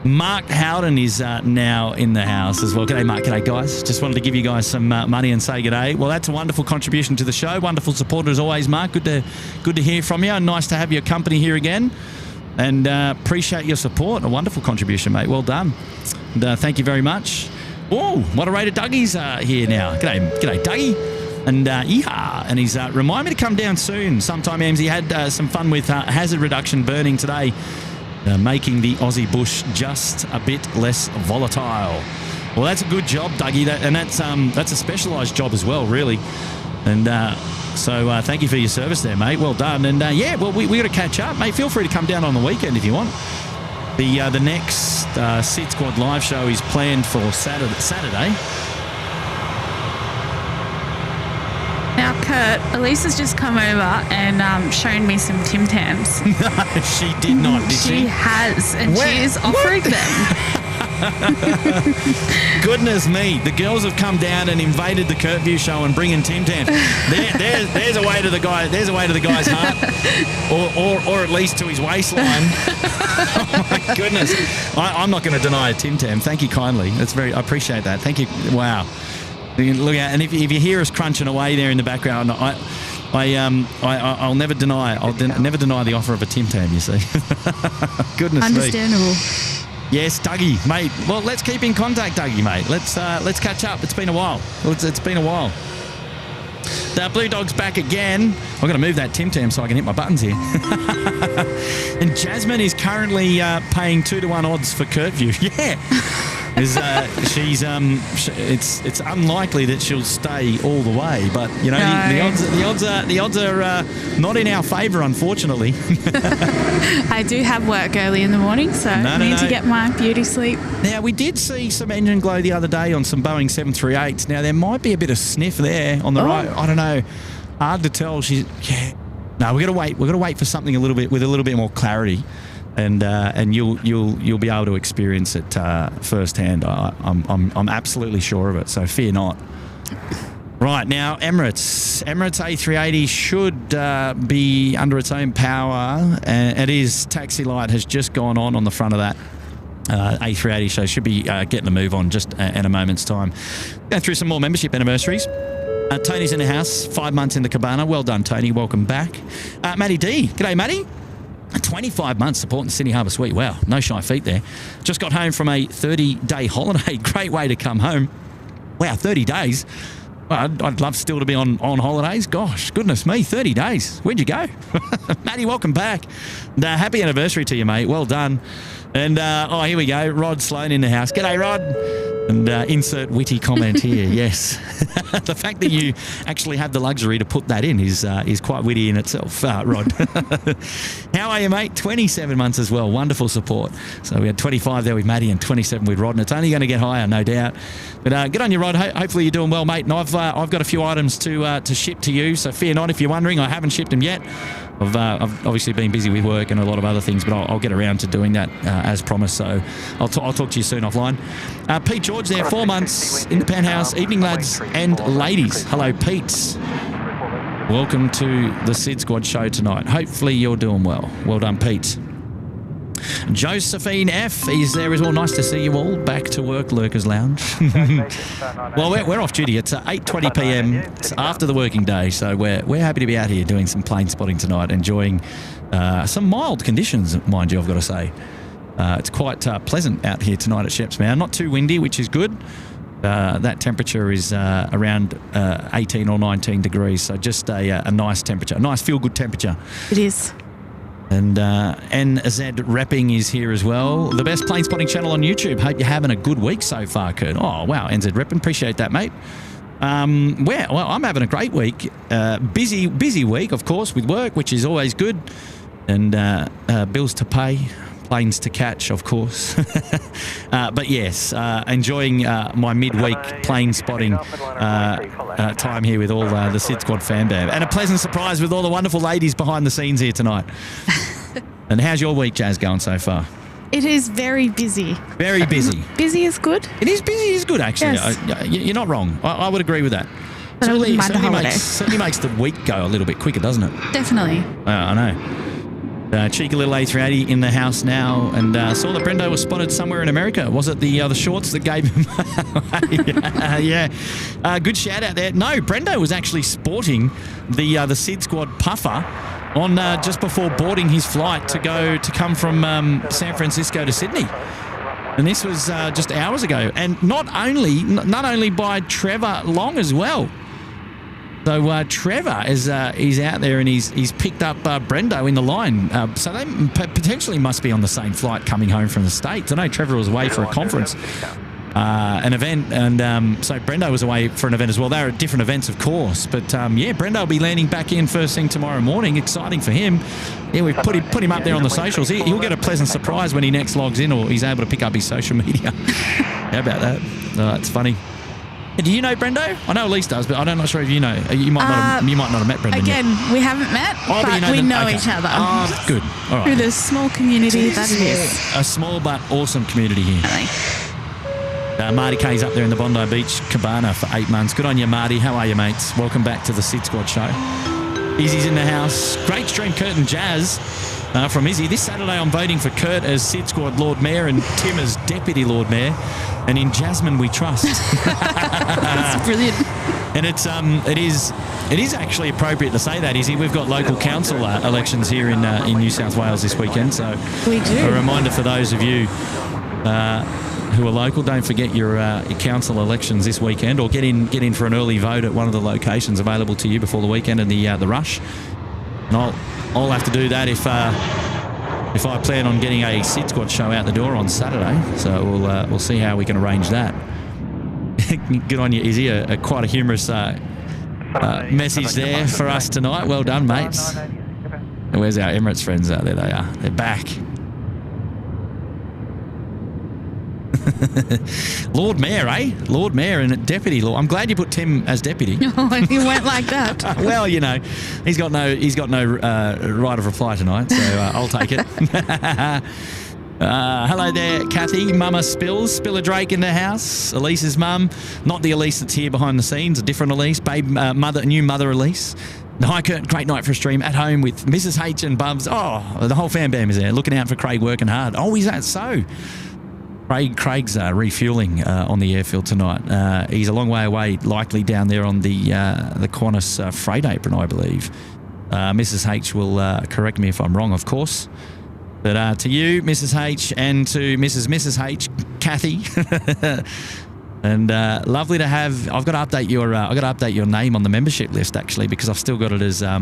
Mark Howden is now in the house as well. G'day, Mark. G'day, guys. Just wanted to give you guys some money and say g'day. Well, that's a wonderful contribution to the show. Wonderful supporter as always, Mark. Good to hear from you. And nice to have your company here again. And appreciate your support. A wonderful contribution, mate. Well done. And thank you very much. Oh, moderator Dougie's here now. G'day, Dougie. And and he's remind me to come down soon sometime, Ems. He had some fun with hazard reduction burning today, making the Aussie bush just a bit less volatile. Well, that's a good job, Dougie, and that's a specialised job as well, really. And so thank you for your service there, mate. Well done. And we got to catch up, mate. Feel free to come down on the weekend if you want. The next SydSquad live show is planned for Saturday. Now, Kurt, Elise has just come over and shown me some Tim Tams. No, she did not, did she? She has, and she is offering them. Goodness me, the girls have come down and invaded the Curfew show and bringing Tim Tams. There's a way to the guy. There's a way to the guy's heart, or at least to his waistline. Oh my goodness, I'm not going to deny a Tim Tam. Thank you kindly. I appreciate that. Thank you. Wow. Look out, and if you hear us crunching away there in the background, I'll never deny. Never deny the offer of a Tim Tam. You see, goodness Understandable. me. Yes, Dougie, mate. Well, let's keep in contact, Dougie, mate. Let's catch up. It's been a while. It's been a while. The Blue Dog's back again. I've got to move that Tim Tam so I can hit my buttons here. And Jasmine is currently paying 2-to-1 odds for Curfew. Yeah. It's unlikely that she'll stay all the way, but you know the odds are not in our favour, unfortunately. I do have work early in the morning, so I need to get my beauty sleep. Now, we did see some engine glow the other day on some Boeing 738s. Now there might be a bit of sniff there on the right. I don't know. Hard to tell. No, we're gonna wait for something with a little bit more clarity. And you'll be able to experience it firsthand. I'm absolutely sure of it. So fear not. Right now, Emirates A380 should be under its own power. It is taxi light has just gone on the front of that A380, so should be getting a move on just in a moment's time. Going through some more membership anniversaries. Tony's in the house, 5 months in the cabana. Well done, Tony. Welcome back. Matty D. G'day, Matty. 25 months supporting the Sydney Harbour Suite. Wow, no shy feet there. Just got home from a 30-day holiday. Great way to come home. Wow, 30 days. I'd love still to be on holidays. Gosh, goodness me, 30 days. Where'd you go? Matty, welcome back. And, happy anniversary to you, mate. Well done. And, here we go. Rod Sloan in the house. G'day, Rod. And insert witty comment here, yes. The fact that you actually have the luxury to put that in is quite witty in itself, Rod. How are you, mate? 27 months as well. Wonderful support. So we had 25 there with Matty and 27 with Rod, and it's only going to get higher, no doubt. But good on you, Rod. Hopefully you're doing well, mate. And I've got a few items to ship to you, so fear not if you're wondering. I haven't shipped them yet. I've obviously been busy with work and a lot of other things, but I'll get around to doing that as promised. So I'll talk to you soon offline. Pete George there, 4 months in the penthouse. Evening, lads and ladies. Hello, Pete. Welcome to the Sid Squad show tonight. Hopefully you're doing well. Well done, Pete. Josephine F is there as well. Nice to see you all. Back to work, Lurkers Lounge. Well, we're off duty. It's 8:20 p.m. It's after the working day, so we're happy to be out here doing some plane spotting tonight, enjoying some mild conditions, mind you, I've got to say. It's quite pleasant out here tonight at Sheps, man. Not too windy, which is good. That temperature is around 18 or 19 degrees, so just a nice temperature, a nice feel-good temperature. It is. And NZ Rapping is here as well. The best plane spotting channel on YouTube. Hope you're having a good week so far, Kurt. Oh, wow, NZ Rapping. Appreciate that, mate. Well, I'm having a great week. Busy week, of course, with work, which is always good. And bills to pay, planes to catch, of course. But yes, enjoying my midweek plane spotting time here with all the Sid Squad fan band. And a pleasant surprise with all the wonderful ladies behind the scenes here tonight. And how's your week, Jazz, going so far? It is very busy. Very busy. Busy is good. It is busy is good, actually. Yes. You're not wrong. I would agree with that. But certainly makes the week go a little bit quicker, doesn't it? Definitely. I know. Cheeky little A380 in the house now, and saw that Brendo was spotted somewhere in America. Was it the shorts that gave him? Yeah. Good shout out there. No, Brendo was actually sporting the Sid Squad puffer on just before boarding his flight to come from San Francisco to Sydney. And this was just hours ago, and not only by Trevor Long as well. So Trevor is he's out there and he's picked up Brendo in the line. So they potentially must be on the same flight coming home from the States. I know Trevor was away for a conference, an event, and so Brendo was away for an event as well. They're at different events, of course. But Brendo will be landing back in first thing tomorrow morning. Exciting for him. Yeah, we've put him up there on the socials. He'll get a pleasant surprise when he next logs in, or he's able to pick up his social media. How about that? It's funny. Do you know Brendo? I know Elise does, but I'm not sure if you know. You might not have met Brendo again, yet. We haven't met, but we know each other. Oh, good. All right. Through the small community that it is. A small but awesome community here. Marty K's up there in the Bondi Beach Cabana for 8 months. Good on you, Marty. How are you, mates? Welcome back to the Sid Squad show. Izzy's in the house. Great stream, Kurt and Jazz. From Izzy. This Saturday I'm voting for Kurt as Sid Squad Lord Mayor and Tim as Deputy Lord Mayor. And in Jasmine we trust. That's brilliant. And it is actually appropriate to say that, Izzy. We've got local council elections here in New South Wales this weekend. So we do. A reminder for those of you who are local, don't forget your council elections this weekend, or get in for an early vote at one of the locations available to you before the weekend and the rush. And I'll have to do that if I plan on getting a Sid Squad show out the door on Saturday. So we'll see how we can arrange that. Good on you, Izzy. Quite a humorous message there for us tonight. Well done, mates. Where's our Emirates friends out there? They are. They're back. Lord Mayor, eh? Lord Mayor and Deputy Lord. I'm glad you put Tim as Deputy. Oh, he went like that. Well, you know, he's got no right of reply tonight, so I'll take it. Hello there, Kathy. Mama Spiller Drake in the house. Elise's mum. Not the Elise that's here behind the scenes, a different Elise. New mother Elise. Hi, Kurt. Great night for a stream at home with Mrs. H and Bubs. Oh, the whole fan bam is there, looking out for Craig, working hard. Oh, is that so? Craig's refuelling on the airfield tonight. He's a long way away, likely down there on the Qantas freight apron, I believe. Mrs. H will correct me if I'm wrong, of course. But to you, Mrs. H, and to Mrs. H, Kathy, And lovely to have. I've got to update your name on the membership list actually, because I've still got it as I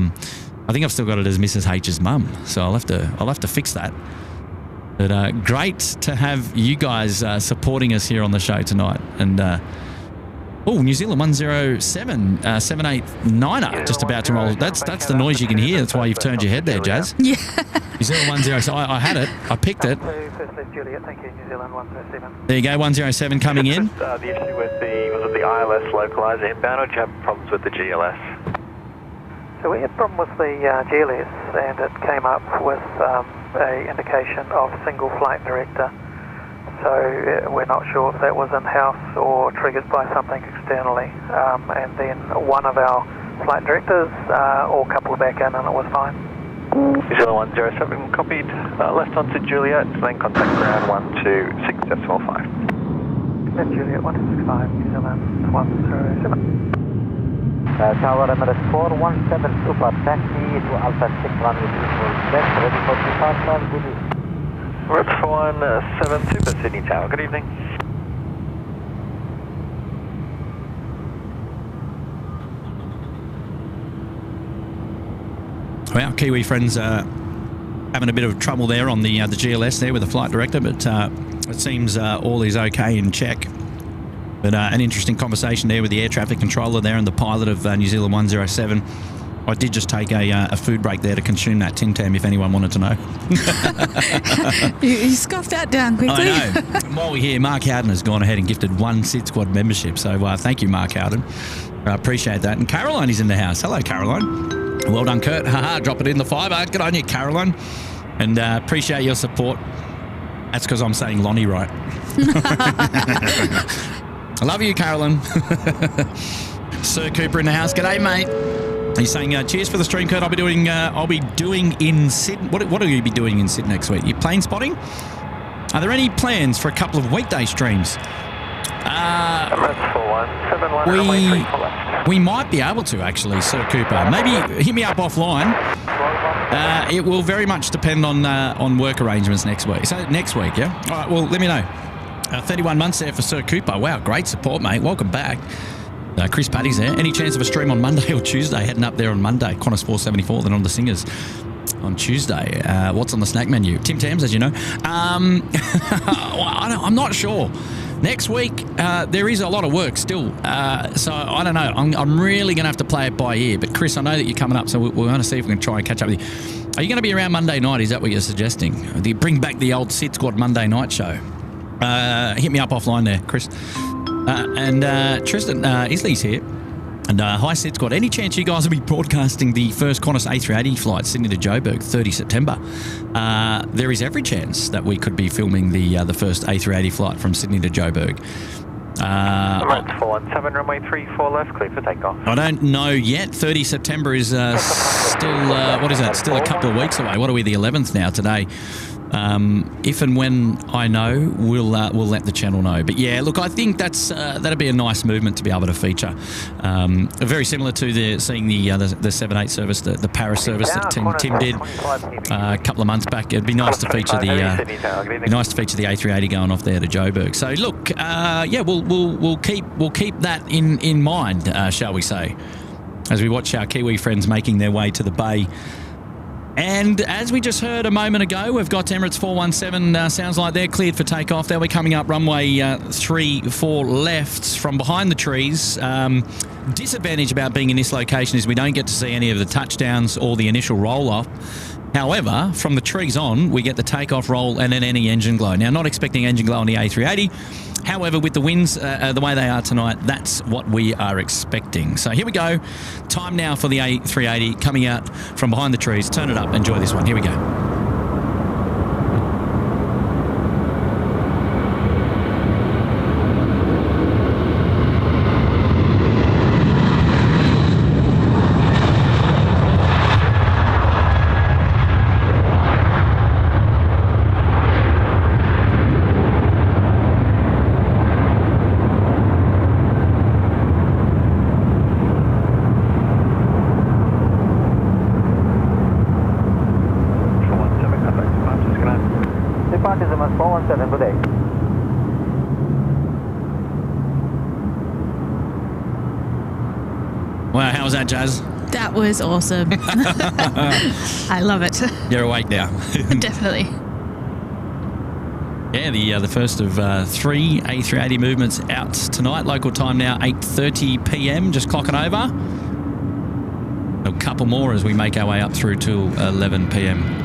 think I've still got it as Mrs. H's mum. So I'll have to fix that. But great to have you guys supporting us here on the show tonight. And New Zealand 107 789er just about to roll. That's the noise you can hear. That's why you've turned your head there, Jazz. Yeah. New Zealand 107. So I had it. I picked it. Juliet, thank you. New Zealand 107. There you go. 107 coming in. The issue with was it the ILS localizer inbound, or did you have problems with the GLS? So we had a problem with the GLS, and it came up with a indication of single flight director. So we're not sure if that was in-house or triggered by something externally. And then one of our flight directors all coupled back in, and it was fine. New Zealand 107 copied. Left onto Juliet, then contact ground 126.5. Juliet 165, New Zealand 107. Tower Emirates 417 super taxi to Alpha 6 runway 24 left, ready for departure. Good evening. Emirates 417 super Sydney Tower. Good evening. Well, Kiwi friends having a bit of trouble there on the GLS there with the flight director, but it seems all is okay in check. But an interesting conversation there with the air traffic controller there and the pilot of New Zealand 107. I did just take a food break there to consume that Tim Tam, if anyone wanted to know. You scoffed that down quickly. I know. And while we're here, Mark Howden has gone ahead and gifted 1 SydSquad membership. So thank you, Mark Howden. I appreciate that. And Caroline is in the house. Hello, Caroline. Well done, Kurt. Haha, drop it in the fiver. Good on you, Caroline. And appreciate your support. That's because I'm saying Lonnie right. I love you, Caroline. Sir Cooper in the house. G'day, mate. He's saying, cheers for the stream, Kurt. I'll be doing in Sydney. What will you be doing in Sydney next week? You plane spotting? Are there any plans for a couple of weekday streams? We might be able to, actually, Sir Cooper. Maybe hit me up offline. It will very much depend on work arrangements next week. So next week, yeah? All right, well, let me know. 31 months there for Sir Cooper. Wow, great support, mate. Welcome back. Chris Paddy's there. Any chance of a stream on Monday or Tuesday? Heading up there on Monday. Qantas 474, then on the Singers on Tuesday. What's on the snack menu? Tim Tams, as you know. I'm not sure. Next week, there is a lot of work still. So I don't know. I'm really going to have to play it by ear. But Chris, I know that you're coming up, so we're going to see if we can try and catch up with you. Are you going to be around Monday night? Is that what you're suggesting? Do you bring back the old SydSquad Monday night show? Hit me up offline there, Chris. And Tristan Isley's here. And hi, SydSquad. Any chance you guys will be broadcasting the first Qantas A380 flight, Sydney to Joburg, 30 September? There is every chance that we could be filming the first A380 flight from Sydney to Joburg. Emirates 417, runway 34 left, clear for takeoff. I don't know yet. 30 September is still, what is that? Still a couple of weeks away. What are we, the 11th now today? If and when I know, we'll let the channel know. But yeah, look, I think that'd be a nice movement to be able to feature. Very similar to seeing the 78 service, the Paris service that Tim did a couple of months back. It'd be nice to feature the A380 going off there to Joburg. So look, yeah, we'll keep that in mind, shall we say, as we watch our Kiwi friends making their way to the bay. And as we just heard a moment ago, we've got Emirates 417, sounds like they're cleared for takeoff. They'll be coming up runway 34 left from behind the trees. Disadvantage about being in this location is we don't get to see any of the touchdowns or the initial roll-off. However, from the trees on, we get the takeoff roll and then any engine glow. Now, not expecting engine glow on the A380. However, with the winds the way they are tonight, that's what we are expecting. So here we go. Time now for the A380 coming out from behind the trees. Turn it up. Enjoy this one. Here we go. was that, Jazz? That was awesome. I love it. You're awake now. Definitely. Yeah, the first of 3 A380 movements out tonight. Local time now, 8:30 p.m. Just clocking over. A couple more as we make our way up through till 11 p.m.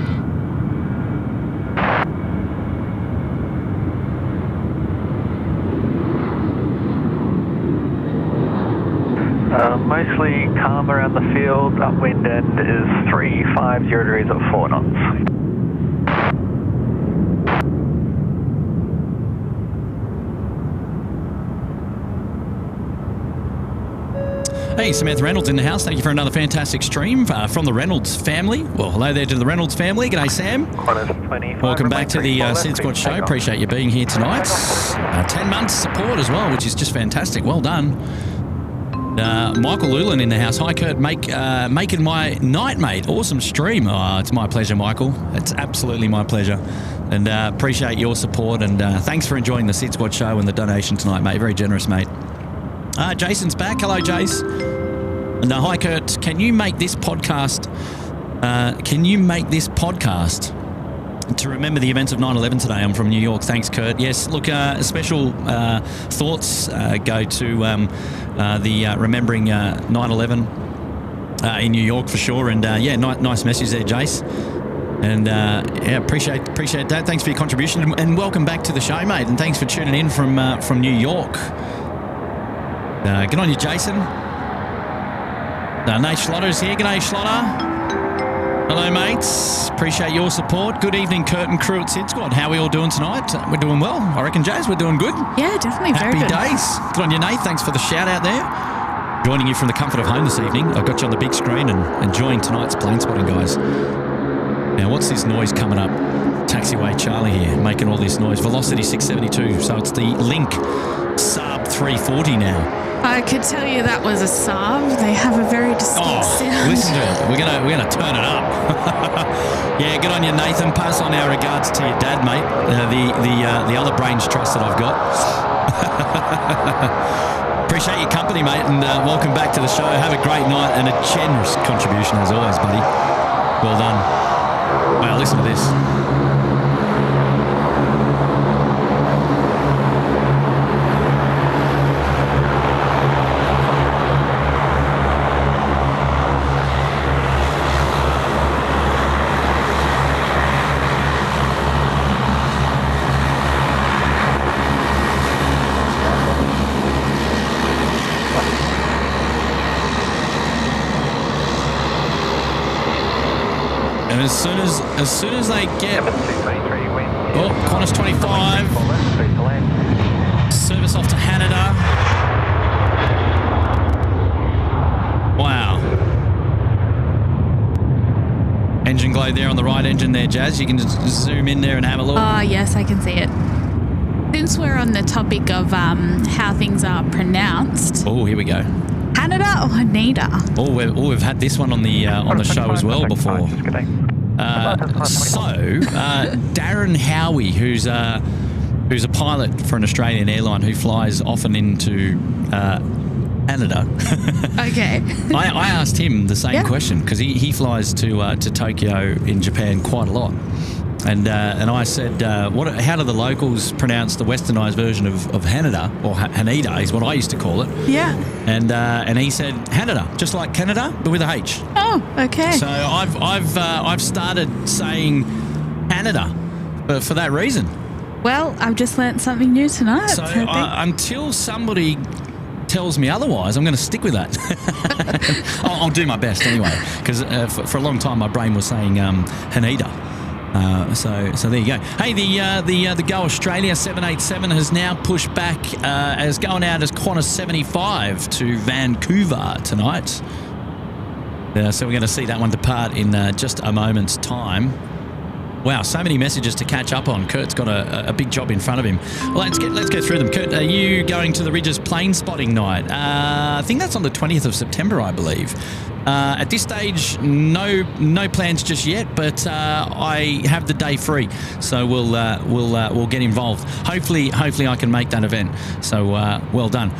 Mostly calm around the field. Upwind end is 350 degrees at 4 knots. Hey, Samantha Reynolds in the house. Thank you for another fantastic stream from the Reynolds family. Well, hello there to the Reynolds family. G'day, Sam. Welcome back to the SydSquad show. Appreciate you being here tonight. 10 months support as well, which is just fantastic. Well done. Michael Lulin in the house. Hi, Kurt. Making my night, mate. Awesome stream. Oh, it's my pleasure, Michael. It's absolutely my pleasure. And appreciate your support. And thanks for enjoying the SydSquad show and the donation tonight, mate. Very generous, mate. Jason's back. Hello, Jace. And hi, Kurt. Can you make this podcast to remember the events of 9/11 today? I'm from New York. Thanks, Kurt. Yes, look, special thoughts go to the remembering 9/11 in New York for sure. And nice message there, Jace. And appreciate that. Thanks for your contribution, and welcome back to the show, mate. And thanks for tuning in from New York. Good on you, Jason. Nate Schlotter's here. G'day, Schlotter. Hello, mates. Appreciate your support. Good evening, Kurt and crew at SydSquad. How are we all doing tonight? We're doing well. I reckon, Jazz, we're doing good. Yeah, definitely. Very good. Happy days. Good on you, Nate. Thanks for the shout out there. Joining you from the comfort of home this evening. I've got you on the big screen and enjoying tonight's plane spotting, guys. Now, what's this noise coming up? Taxiway Charlie here, making all this noise. Velocity 672. So it's the Link Saab 340 now. I could tell you that was a Saab. They have a very distinct sound. Listen to it. We're gonna turn it up. Yeah, good on you, Nathan. Pass on our regards to your dad, mate. The other brains trust that I've got. Appreciate your company, mate, and welcome back to the show. Have a great night and a generous contribution as always, buddy. Well done. Wow, listen to this. As soon as they get Qantas 25 service off to Haneda. Wow. Engine glow there on the right engine there, Jazz. You can just zoom in there and have a look. Oh, yes, I can see it. Since we're on the topic of how things are pronounced. Oh, here we go. Haneda or Haneda? Oh, we've had this one on the show as well before. Darren Howie, who's a pilot for an Australian airline who flies often into Canada. Okay. I asked him the same question because he flies to Tokyo in Japan quite a lot. And I said, how do the locals pronounce the westernised version of Haneda, or Haneda is what I used to call it. Yeah. And he said Haneda, just like Canada, but with a H. Oh, okay. So I've started saying Canada for that reason. Well, I've just learnt something new tonight. So until somebody tells me otherwise, I'm going to stick with that. I'll do my best anyway, because for a long time my brain was saying Haneda. So there you go. Hey, the Go Australia 787 has now pushed back as going out as Qantas 75 to Vancouver tonight. So we're going to see that one depart in just a moment's time. Wow, so many messages to catch up on. Kurt's got a big job in front of him. Well, let's go through them. Kurt, are you going to the Ridges plane spotting night? I think that's on the 20th of September, I believe. At this stage, no plans just yet, but I have the day free, so we'll get involved. Hopefully I can make that event. So well done.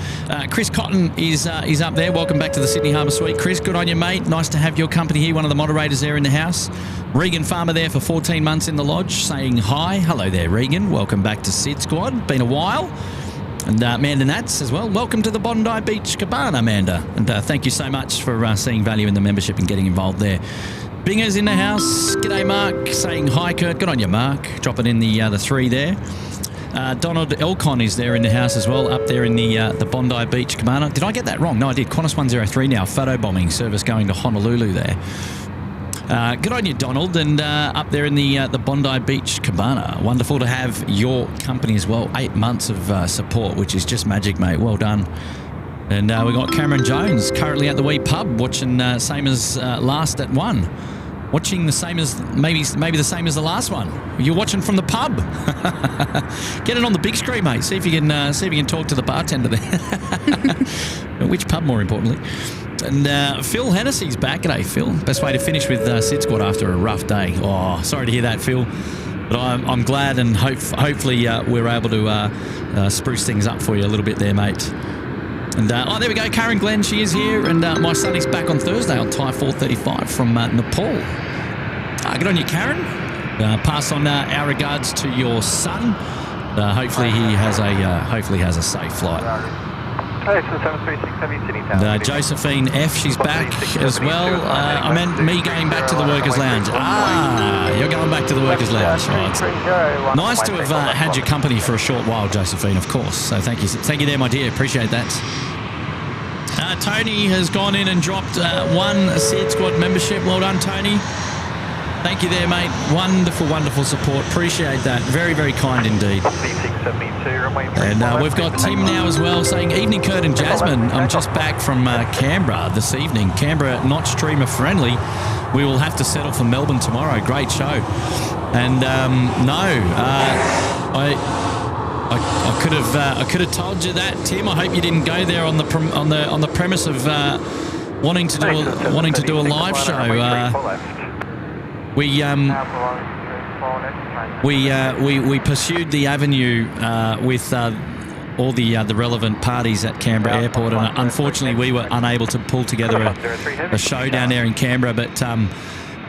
Chris Cotton is up there. Welcome back to the Sydney Harbour Suite, Chris. Good on you, mate. Nice to have your company here. One of the moderators there in the house. Regan Farmer there for 14 months in the lodge, saying hi. Hello there, Regan. Welcome back to SydSquad. Been a while. And Amanda Nats as well. Welcome to the Bondi Beach Cabana, Amanda. And thank you so much for seeing value in the membership and getting involved there. Binger's in the house. G'day, Mark. Saying hi, Kurt. Good on you, Mark. Dropping in the 3 there. Donald Elcon is there in the house as well, up there in the Bondi Beach Cabana. Did I get that wrong? No, I did. Qantas 103 now. Photobombing service going to Honolulu there. Good on you, Donald, and up there in the Bondi Beach Cabana. Wonderful to have your company as well. 8 months of support, which is just magic, mate. Well done. And we got Cameron Jones currently at the wee pub, watching same as last at 1. Watching the same as maybe the same as the last one. You're watching from the pub. Get it on the big screen, mate. See if you can talk to the bartender there. Which pub, more importantly. And Phil Hennessy's back. G'day, Phil. Best way to finish with SydSquad after a rough day. Oh, sorry to hear that, Phil. But I'm glad, and hopefully we're able to spruce things up for you a little bit there, mate. And there we go. Karen Glenn, she is here. And my son is back on Thursday on Thai 435 from Nepal. Good on you, Karen. Pass on our regards to your son. Hopefully he has a safe flight. Josephine F, she's back as well. I meant me going back to the Workers' Lounge. You're going back to the Workers' Lounge. Oh, nice to have had your company for a short while, Josephine, of course. So thank you there, my dear. Appreciate that. Tony has gone in and dropped 1 SydSquad membership. Well done, Tony. Thank you there, mate. Wonderful, wonderful support. Appreciate that. Very, very kind indeed. And we've got Tim now as well saying, evening, Kurt and Jasmine. I'm just back from Canberra this evening. Canberra not streamer friendly. We will have to settle for Melbourne tomorrow. Great show. And I could have told you that, Tim. I hope you didn't go there on the premise of wanting to do a live show. We pursued the avenue with all the relevant parties at Canberra Airport, and unfortunately we were unable to pull together a show down there in Canberra. But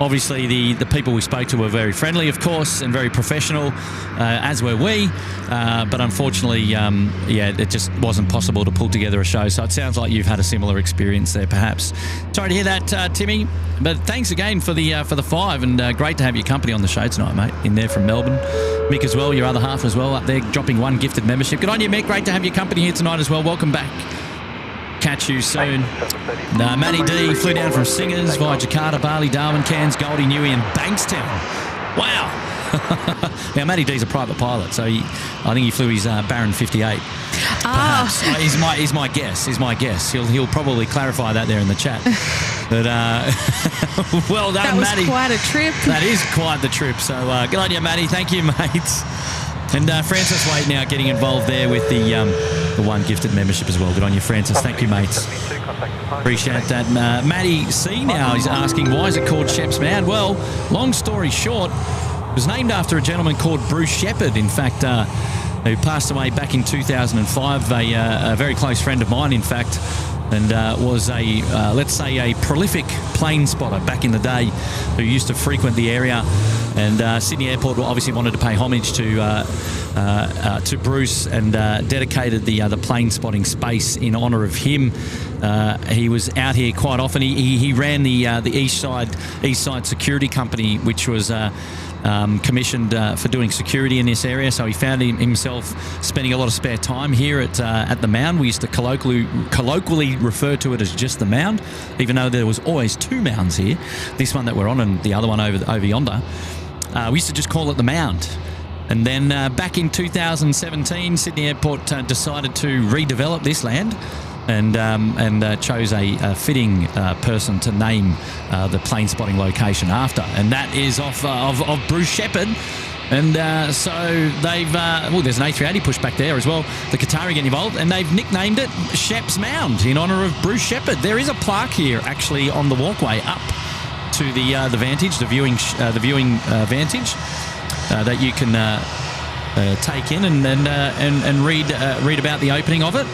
obviously the people we spoke to were very friendly, of course, and very professional, as were we. But unfortunately, it just wasn't possible to pull together a show. So it sounds like you've had a similar experience there, perhaps. Sorry to hear that, Timmy. But thanks again for the 5, and great to have your company on the show tonight, mate. In there from Melbourne, Mick as well, your other half as well, up there dropping 1 gifted membership. Good on you, Mick. Great to have your company here tonight as well. Welcome back. Catch you soon. Matty D flew down from Singers via Jakarta, Bali, Darwin, Cairns, Goldie, Newey and Bankstown. Wow. Now, Matty D's a private pilot, so I think he flew his Baron 58. Perhaps. He's my guess. He'll probably clarify that there in the chat. But well done, Matty. That was quite a trip. That is quite the trip. So good on you, Matty. Thank you, mates. And Francis Wade now getting involved there with the 1 gifted membership as well. Good on you, Francis. Thank you, mates. Appreciate that. Matty C now is asking, why is it called Shep's Mound? Well, long story short, it was named after a gentleman called Bruce Shepherd, in fact, who passed away back in 2005, a very close friend of mine, in fact, and was a prolific plane spotter back in the day who used to frequent the area. And Sydney Airport obviously wanted to pay homage to Bruce and dedicated the plane spotting space in honour of him. He was out here quite often. He ran the East Side Security Company, which was commissioned for doing security in this area. So he found himself spending a lot of spare time here at the Mound. We used to colloquially refer to it as just the Mound, even though there was always 2 mounds here. This one that we're on and the other one over yonder. We used to just call it the Mound. And then back in 2017, Sydney Airport decided to redevelop this land and chose a fitting person to name the plane spotting location after. And that is of Bruce Shepherd, And so they've, there's an A380 pushback there as well. The Qatari getting involved, and they've nicknamed it Shep's Mound in honour of Bruce Shepherd. There is a plaque here actually on the walkway up to the Vantage, the viewing Vantage that you can take in and read about the opening of it.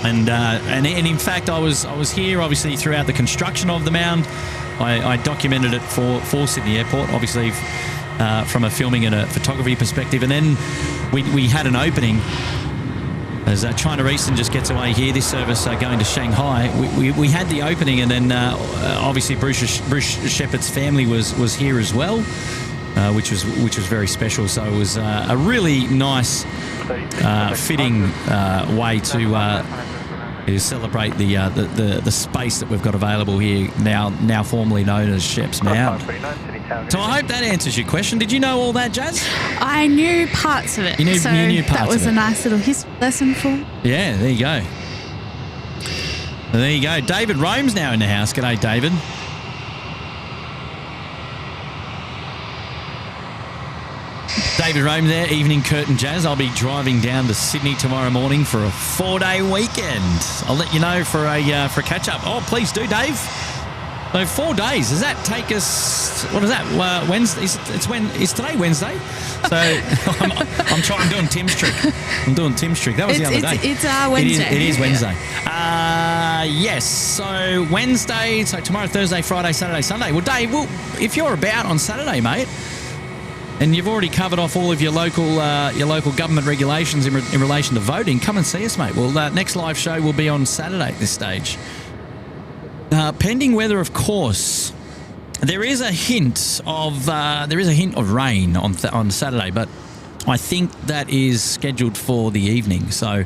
And in fact, I was here obviously throughout the construction of the mound. I documented it for Sydney Airport, obviously. From a filming and a photography perspective, and then we had an opening as China Eastern just gets away here. This service going to Shanghai. We had the opening, and then obviously Bruce Shepherd's family was here as well, which was very special. So it was a really nice, fitting way to celebrate the space that we've got available here now formerly known as Shep's Mound. So I hope that answers your question. Did you know all that, Jazz? I knew parts of it. You knew parts of it. That was a nice little history lesson for. Yeah, there you go. There you go. David Rome's now in the house. G'day, David. David Rome there, evening Kurt and Jazz. I'll be driving down to Sydney tomorrow morning for a 4-day weekend. I'll let you know for a catch-up. Oh, please do, Dave. So 4 days. Does that take us? What is that? Wednesday? Is today Wednesday? So I'm doing Tim's trick. That was the other day. It's Wednesday. It is Wednesday. Yes. So Wednesday. So tomorrow, Thursday, Friday, Saturday, Sunday. Well, Dave. Well, if you're about on Saturday, mate, and you've already covered off all of your local government regulations in relation to voting, come and see us, mate. Well, next live show will be on Saturday at this stage. Pending weather, of course. There is a hint of rain on Saturday, but I think that is scheduled for the evening. So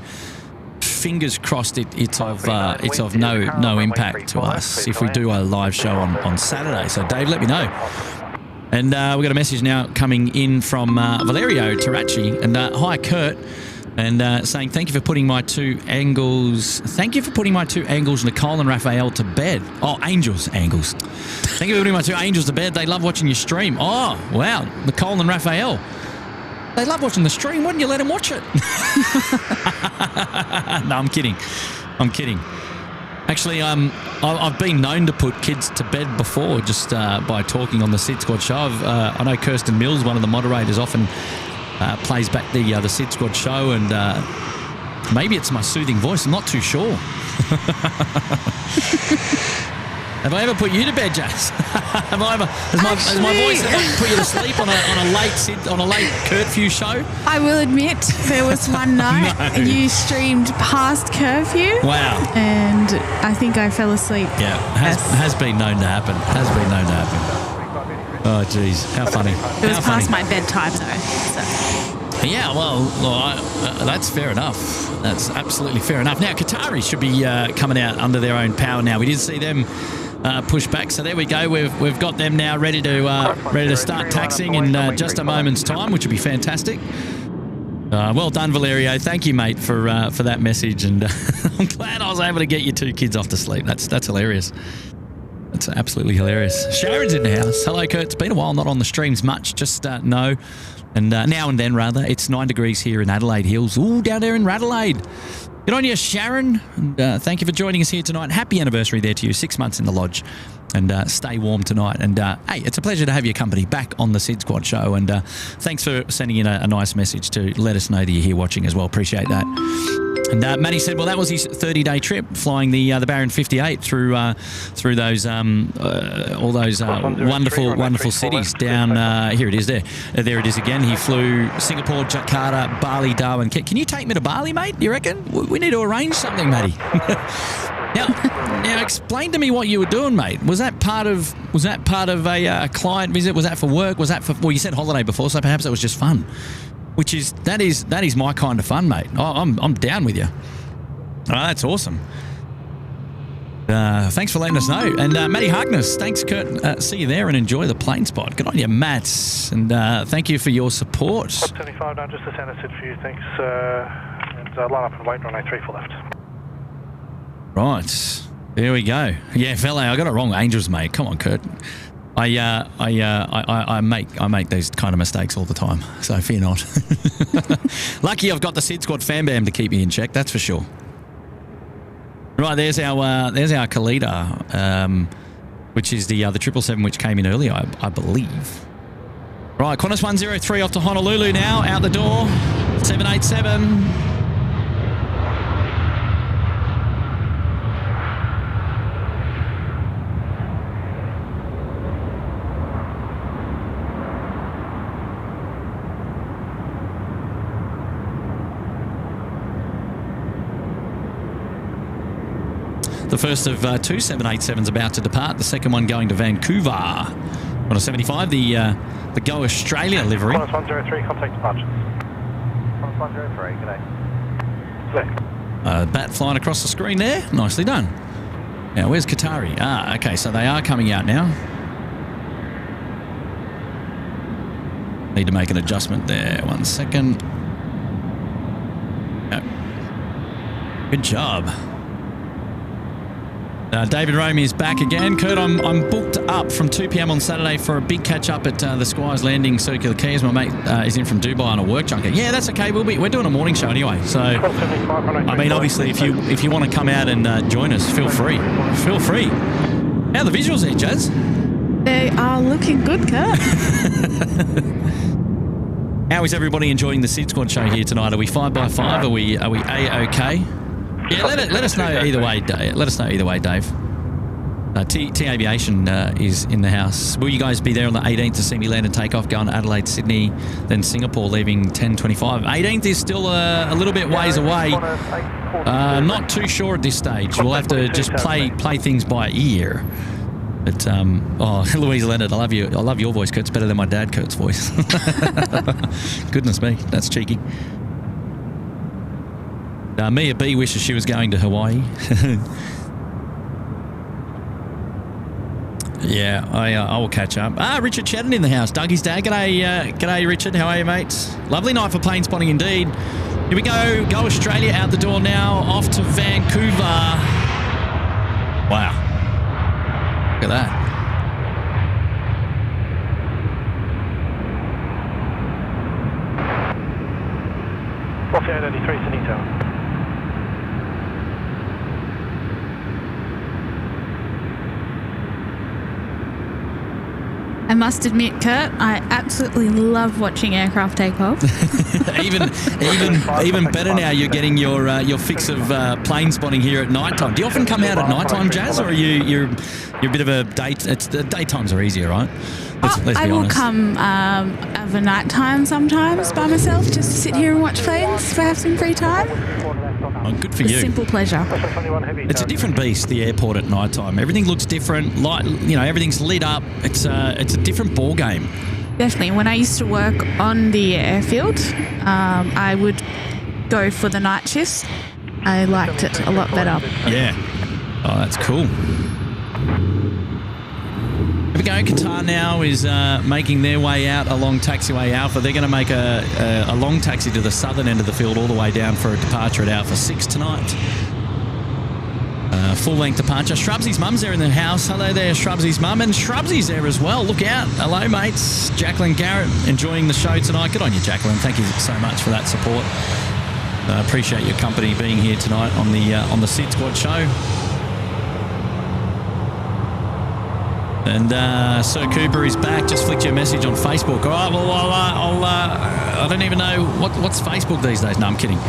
fingers crossed it's of no impact to us if we do a live show on Saturday. So Dave, let me know. And we've got a message now coming in from Valerio Tarachi. And hi, Kurt. And saying, thank you for putting my two angles, Nicole and Raphael, to bed. Oh, angels. Thank you for putting my two angels to bed. They love watching your stream. Oh, wow. Nicole and Raphael. They love watching the stream. Why didn't you let them watch it? No, I'm kidding. Actually, I've been known to put kids to bed before just by talking on the SydSquad show. I know Kirsten Mills, one of the moderators, often plays back the SydSquad show, and maybe it's my soothing voice. I'm not too sure. Have I ever put you to bed, Jazz? Has my voice ever put you to sleep on a late Curfew show? I will admit there was one night you streamed past Curfew. Wow. And I think I fell asleep. Yeah, has been known to happen. Oh, geez, how funny. It was past my bedtime, though. So. Yeah, well, that's fair enough. That's absolutely fair enough. Now, Qataris should be coming out under their own power now. We did see them push back, so there we go. We've got them now ready to start taxiing in just a moment's time, which would be fantastic. Well done, Valerio. Thank you, mate, for that message, and I'm glad I was able to get your two kids off to sleep. That's hilarious. That's absolutely hilarious. Sharon's in the house. Hello, Kurt. It's been a while, not on the streams much. Just no. And now and then, rather. It's 9 degrees here in Adelaide Hills. Ooh, down there in Radelaide. Good on you, Sharon. And thank you for joining us here tonight. Happy anniversary there to you. 6 months in the lodge. And stay warm tonight. And hey, it's a pleasure to have your company back on the SydSquad show. And thanks for sending in a nice message to let us know that you're here watching as well. Appreciate that. And Matty said, well, that was his 30-day trip, flying the Baron 58 through those all those wonderful cities down. Here it is. There it is again. He flew Singapore, Jakarta, Bali, Darwin. Can you take me to Bali, mate? You reckon? We need to arrange something, Matty. Now, explain to me what you were doing, mate. Was that part of a client visit? Was that for work? Was that for? Well, you said holiday before, so perhaps that was just fun. That is my kind of fun, mate. I'm down with you. Oh, that's awesome. Thanks for letting us know. And Matty Harkness, thanks, Kurt. See you there and enjoy the plane spot. Good on you, Mats. And thank you for your support. 75 down, just to send a sit for you. Thanks. And line up and wait on A3 for left. Right. There we go. Yeah, fella, I got it wrong. Angels, mate. Come on, Kurt. I make these kind of mistakes all the time, so fear not. Lucky I've got the SydSquad fan bam to keep me in check, that's for sure. Right, there's our Kalita, which is the 777 which came in earlier, I believe. Right, Qantas 103 off to Honolulu now, out the door, 787. The first of two 787s about to depart. The second one going to Vancouver. On a 75, the Go Australia livery. Qantas 103, contact departure. Qantas 103, g'day. Bat flying across the screen there. Nicely done. Now, where's Qatari? Ah, okay, so they are coming out now. Need to make an adjustment there. 1 second. Yep. Good job. David Romey is back again. Kurt, I'm booked up from 2 p.m. on Saturday for a big catch-up at the Squires Landing Circular Quays. My mate is in from Dubai on a work junket. Yeah, that's okay. We're doing a morning show anyway. So, I mean, obviously, if you want to come out and join us, feel free. Feel free. How are the visuals there, Jazz? They are looking good, Kurt. How is everybody enjoying the SydSquad show here tonight? Are we 5x5? Are we A-okay? Yeah, let us know either way, Dave. Let us know either way, Dave. T Aviation is in the house. Will you guys be there on the 18th to see me land and take off, going to Adelaide, Sydney, then Singapore, leaving 10:25? 18th is still a little bit ways away. Not too sure at this stage. We'll have to just play things by ear. But Louise Leonard, I love you. I love your voice, Kurt. It's better than my dad Kurt's voice. Goodness me, that's cheeky. Mia B wishes she was going to Hawaii. Yeah, I will catch up. Richard Cheddon in the house. Dougie's dad. G'day, Richard. How are you, mates? Lovely night for plane spotting indeed. Here we go. Go Australia out the door now. Off to Vancouver. Wow. Look at that. Off the 883, Sydney Tower. I must admit, Kurt, I absolutely love watching aircraft take off. even better now. You're getting your fix of plane spotting here at night time. Do you often come out at night time, Jazz, or you're a bit of a date? Daytimes are easier, right? Let's be honest. I will come of a night time sometimes by myself, just to sit here and watch planes if I have some free time. Oh, good for you. Simple pleasure. It's a different beast, the airport at night time. Everything looks different. Light, everything's lit up. It's a different ball game. Definitely. When I used to work on the airfield, I would go for the night shifts. I liked it a lot better. Yeah. Oh, that's cool. Here we go. Qatar now is making their way out along taxiway Alpha. They're going to make a long taxi to the southern end of the field all the way down for a departure at Alpha 6 tonight. Full-length departure. Shrubsy's mum's there in the house. Hello there, Shrubsy's mum. And Shrubsy's there as well. Look out. Hello, mates. Jacqueline Garrett enjoying the show tonight. Good on you, Jacqueline. Thank you so much for that support. Appreciate your company being here tonight on the SydSquad show. And Sir Cooper is back. Just flicked you a message on Facebook. All right, well, I don't even know what's Facebook these days. No, I'm kidding.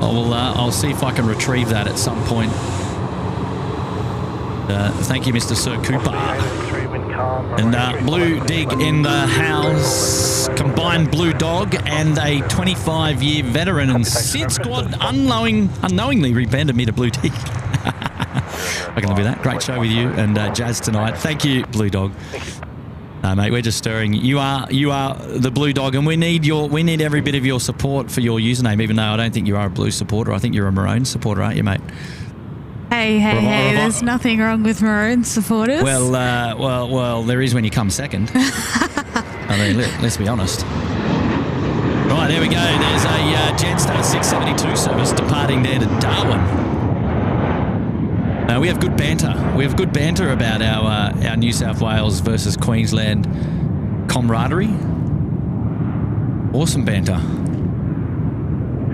I'll see if I can retrieve that at some point. Thank you, Mr. Sir Cooper. And Blue Dig in the house. Combined Blue Dog and a 25-year veteran. And SydSquad unknowingly rebranded me to Blue Dig. I can live with that. Great show with you and Jazz tonight. Thank you, Blue Dog. No, mate, we're just stirring. You are the Blue Dog, and we need every bit of your support for your username. Even though I don't think you are a Blue supporter, I think you're a Maroon supporter, aren't you, mate? Hey, there's nothing wrong with Maroon supporters. Well, there is when you come second. I mean, let's be honest. Right, there we go. There's a Jetstar 672 service departing there to Darwin. We have good banter. We have good banter about our New South Wales versus Queensland camaraderie. Awesome banter.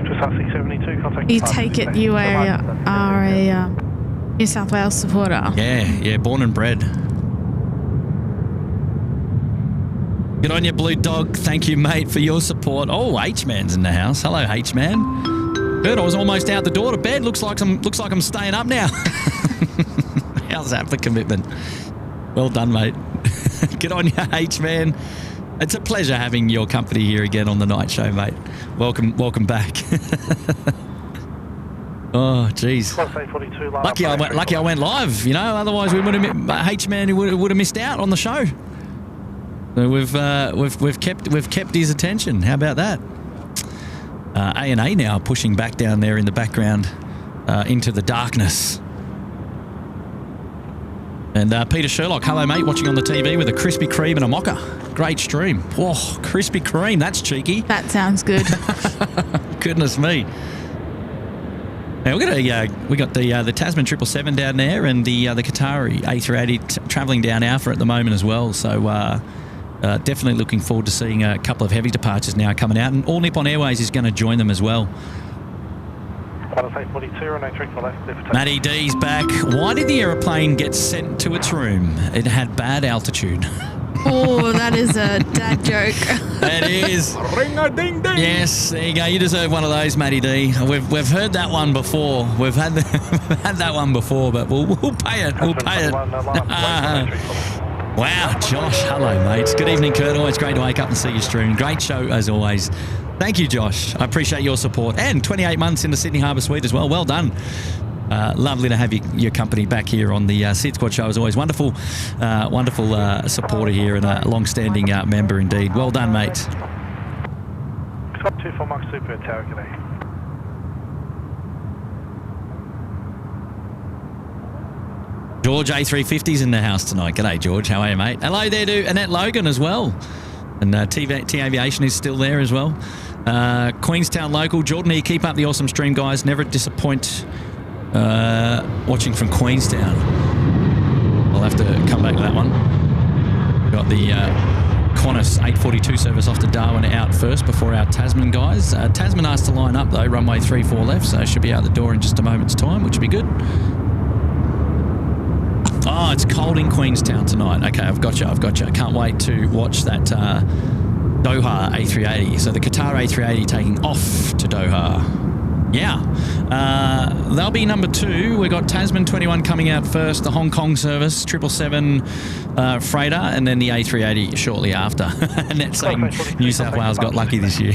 Just RC72, contact. You take it you are a New South Wales supporter. Yeah, born and bred. Good on you, Blue Dog. Thank you, mate, for your support. Oh, H-Man's in the house. Hello, H-Man. Good, I was almost out the door to bed. Looks like I'm staying up now. How's that for commitment? Well done, mate. Good on you, H-Man. It's a pleasure having your company here again on the night show, mate. Welcome back. Oh, jeez. Lucky I went live, you know. Otherwise, we would have H-Man would have missed out on the show. So we've kept his attention. How about that? A&A now pushing back down there in the background into the darkness. And Peter Sherlock, hello mate, watching on the TV with a Krispy Kreme and a mocha. Great stream. Whoa, Krispy Kreme, that's cheeky. That sounds good. Goodness me. Now we got the Tasman 777 down there and the Qatari A380 travelling down Alpha at the moment as well. So definitely looking forward to seeing a couple of heavy departures now coming out, and All Nippon Airways is going to join them as well. Matty D's back. Why did the aeroplane get sent to its room? It had bad altitude. Oh, that is a dad joke. That is. Ring-a-ding-ding. Yes, there you go. You deserve one of those, Matty D. We've heard that one before. We've had that one before, but we'll pay it. We'll pay it. Wow, Josh. Hello, mates. Good evening, Kurt. Always great to wake up and see you streaming. Great show as always. Thank you, Josh. I appreciate your support. And 28 months in the Sydney Harbour Suite as well. Well done. Lovely to have your company back here on the SydSquad show as always. Wonderful supporter here and a long-standing member indeed. Well done, mate. Scott 24 Mark Super Tower, g'day. George A350's in the house tonight. G'day, George. How are you, mate? Hello there to Annette Logan as well. And T Aviation is still there as well. Queenstown local. Jordan here, keep up the awesome stream, guys. Never disappoint watching from Queenstown. I'll have to come back to that one. Got the Qantas 842 service off to Darwin out first before our Tasman guys. Tasman asked to line up though, runway 34 left, so should be out the door in just a moment's time, which would be good. Oh, it's cold in Queenstown tonight. Okay, I've got you. I can't wait to watch that Doha A380. So the Qatar A380 taking off to Doha. Yeah. They'll be number 2. We've got Tasman 21 coming out first, the Hong Kong service, 777 freighter, and then the A380 shortly after. And that's saying New South Wales got lucky this year.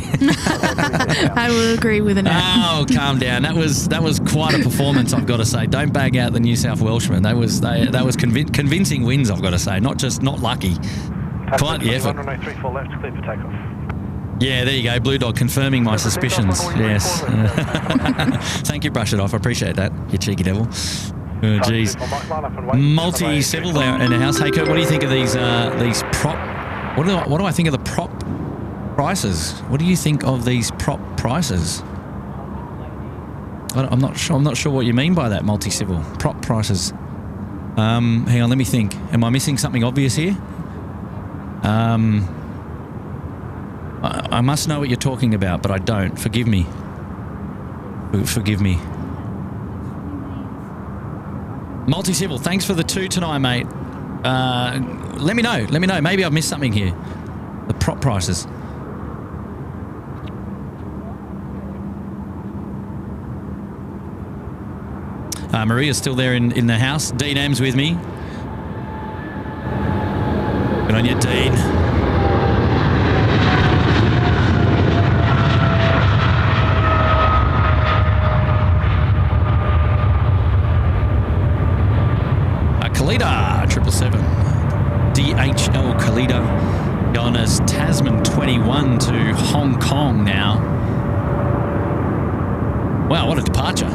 I will agree with Annette. Oh, calm down. That was quite a performance, I've got to say. Don't bag out the New South Welshmen. That was convincing wins, I've got to say. Not lucky. Quite the effort. Runway 34 left, clear for takeoff. Yeah, there you go. Blue Dog confirming my suspicions. Yes. Thank you, Brush It Off. I appreciate that, you cheeky devil. Oh, jeez. Multi-civil there in the house. Hey, Kurt, what do you think of these prop... What do I think of the prop prices? What do you think of these prop prices? I'm not sure what you mean by that, multi-civil. Prop prices. Hang on, let me think. Am I missing something obvious here? I must know what you're talking about, but I don't. Forgive me. Forgive me. Multi-civil, thanks for the 2 tonight, mate. Let me know. Maybe I've missed something here. The prop prices. Maria's still there in the house. Dean M's with me. Good on you, Dean. Kalida 777 DHL Kalida going as Tasman 21 to Hong Kong now. Wow, what a departure.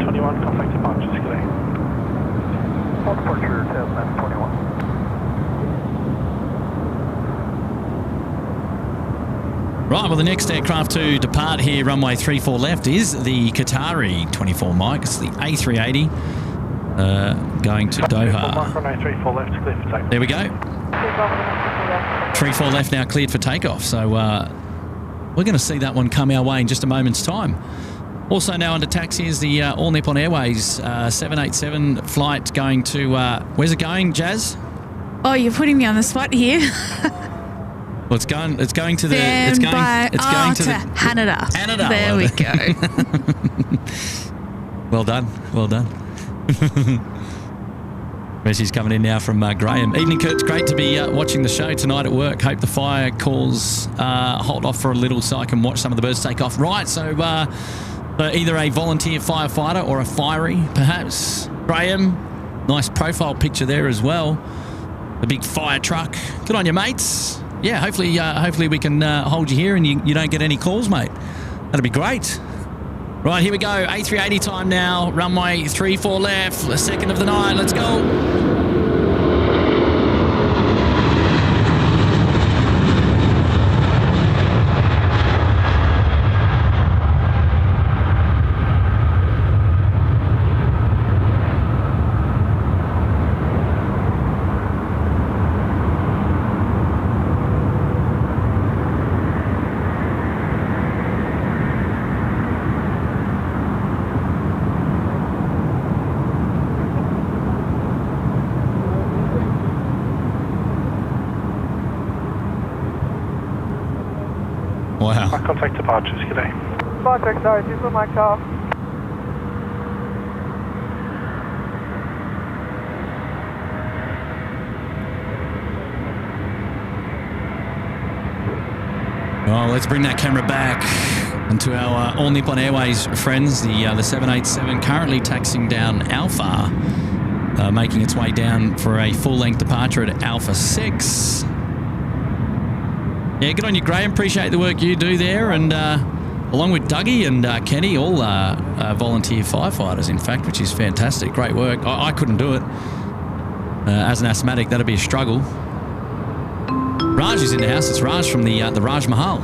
21, contact departures, today. All departure, Tasman 21. Right, well, the next aircraft to depart here, runway 34 left, is the Qatari 24 Mike. It's the A380 going to Doha. Runway 34 left, clear for takeoff. There we go. 34 left now cleared for takeoff. So we're going to see that one come our way in just a moment's time. Also now under taxi is the All Nippon Airways 787 flight going to... where's it going, Jazz? Oh, you're putting me on the spot here. Well, it's going to the... to Canada. Canada. There we go. Well done. Well done. Message coming in now from Graham. Evening, Kurt. It's great to be watching the show tonight at work. Hope the fire calls hold off for a little so I can watch some of the birds take off. Right, so either a volunteer firefighter or a fiery, perhaps. Graham, nice profile picture there as well. The big fire truck. Good on you, mates. Yeah, hopefully we can hold you here and you don't get any calls, mate. That'd be great. Right, here we go. A380 time now. Runway 34 left. The second of the night. Let's go. Wow. My contact departures, g'day. Contact, sorry, just for my car. Well, let's bring that camera back into our All Nippon Airways friends. The 787 currently taxiing down Alpha, making its way down for a full-length departure at Alpha 6. Yeah, good on you, Graham. Appreciate the work you do there. And along with Dougie and Kenny, all volunteer firefighters, in fact, which is fantastic. Great work. I couldn't do it. As an asthmatic, that'd be a struggle. Raj is in the house. It's Raj from the Raj Mahal.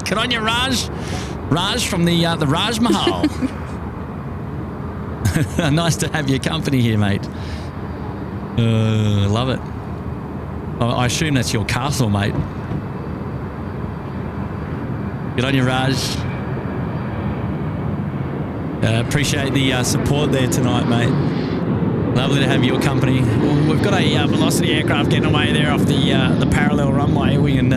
Good on you, Raj. Raj from the Raj Mahal. Nice to have your company here, mate. Love it. I assume that's your castle, mate. Good on you, Raj. Appreciate the support there tonight, mate. Lovely to have your company. We've got a Velocity aircraft getting away there off the parallel runway. We can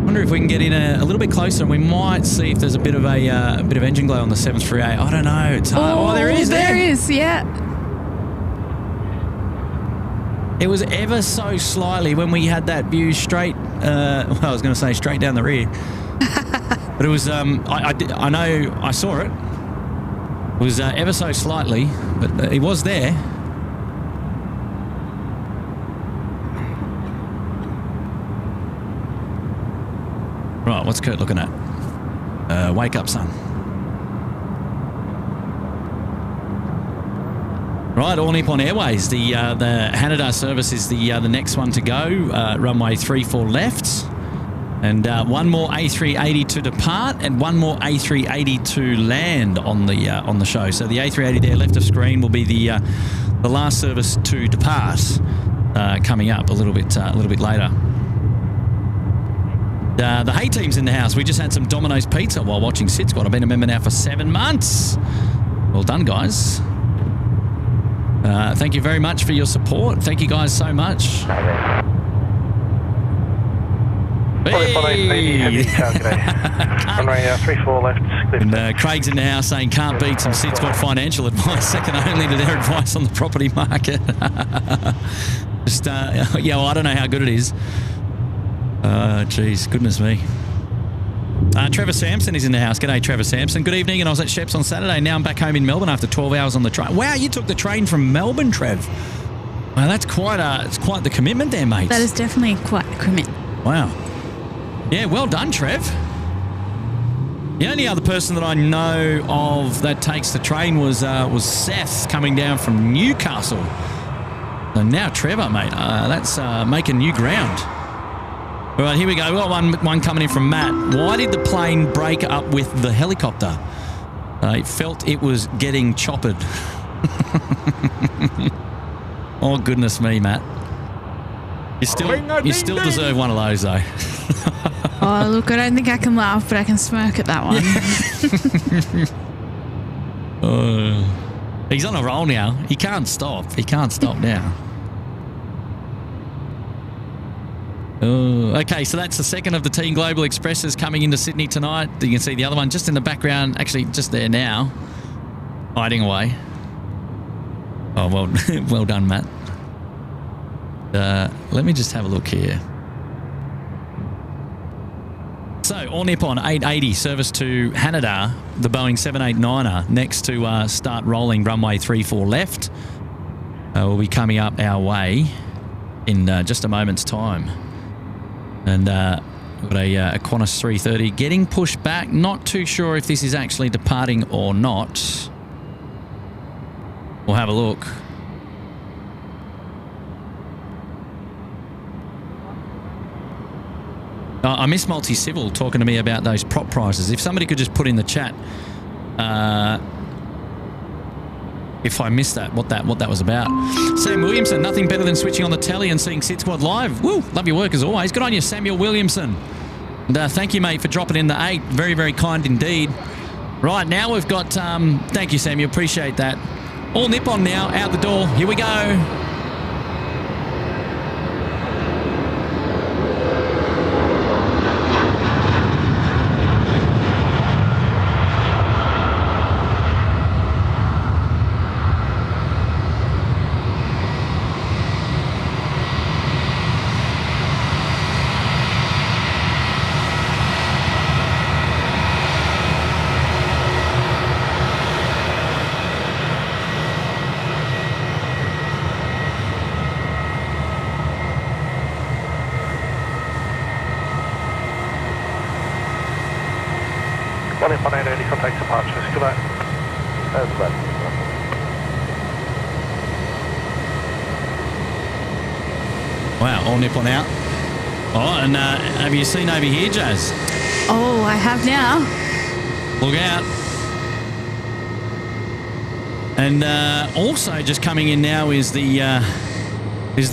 wonder if we can get in a little bit closer, and we might see if there's a bit of engine glow on the 738. I don't know. It's hard. Oh, there is. There is. Yeah. It was ever so slightly when we had that view straight. Well, I was going to say straight down the rear, but it was. I know I saw it. It was ever so slightly, but it was there. Right, what's Kurt looking at? Wake up, son. Right, All Nippon Airways. The Haneda service is the next one to go. Runway 34 left. And one more A380 to depart and one more A380 to land on the show. So the A380 there left of screen will be the last service to depart coming up a little bit later. The Hay team's in the house. We just had some Domino's pizza while watching SydSquad. I've been a member now for 7 months. Well done, guys. Thank you very much for your support. Thank you guys so much. Hey! Runway 34 left. And Craig's in the house saying can't beat some SydSquad financial advice, second only to their advice on the property market. Just, yeah, well, I don't know how good it is. Geez, goodness me. Trevor Sampson is in the house. G'day, Trevor Sampson. Good evening, and I was at Sheps on Saturday. Now I'm back home in Melbourne after 12 hours on the train. Wow, you took the train from Melbourne, Trev. Wow, that's quite the commitment there, mate. That is definitely quite a commitment. Wow. Yeah, well done, Trev. The only other person that I know of that takes the train was Seth coming down from Newcastle. So now Trevor, mate, that's making new ground. All right, here we go. We've got one coming in from Matt. Why did the plane break up with the helicopter? It felt it was getting choppered. Oh, goodness me, Matt. You still deserve one of those, though. Oh, look, I don't think I can laugh, but I can smirk at that one. He's on a roll now. He can't stop. He can't stop now. Okay, so that's the second of the Team Global Expresses coming into Sydney tonight. You can see the other one just in the background, actually just there now, hiding away. Oh, well, well done, Matt. Let me just have a look here. So, All Nippon 880 service to Haneda, the Boeing 789er, next to start rolling runway 34 left. Will be coming up our way in just a moment's time. And we've got a Qantas 330 getting pushed back. Not too sure if this is actually departing or not. We'll have a look. I miss Multi-Civil talking to me about those prop prices. If somebody could just put in the chat if I missed that, what that was about. Sam Williamson, nothing better than switching on the telly and seeing SydSquad live. Woo, love your work as always. Good on you, Samuel Williamson. And thank you, mate, for dropping in the 8. Very, very kind indeed. Right, now we've got... thank you, Samuel. Appreciate that. All Nippon now, out the door. Here we go. Nippon 880, contact departures. Goodbye. That's bad. Wow, All Nippon out. Oh, and have you seen over here, Jazz? Oh, I have now. Look out. And also just coming in now is the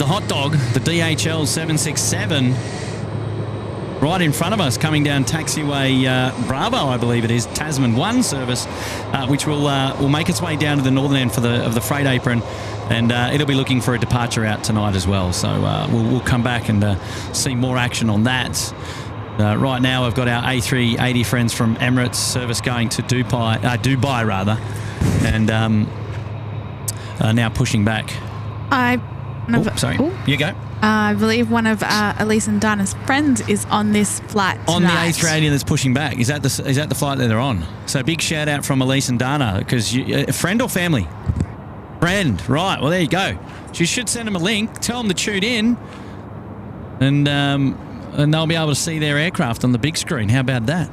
hot dog, the DHL 767. Right in front of us, coming down taxiway Bravo, I believe it is, Tasman 1 service, which will make its way down to the northern end of the freight apron, and it'll be looking for a departure out tonight as well. So we'll come back and see more action on that. Right now, I've got our A380 friends from Emirates service going to Dubai rather, and now pushing back. Sorry, you go. I believe one of Elise and Dana's friends is on this flight tonight. On the A380 that's pushing back. Is that the flight that they're on? So big shout out from Elise and Dana, because friend or family? Friend, right. Well, there you go. You should send them a link. Tell them to tune in, and they'll be able to see their aircraft on the big screen. How about that?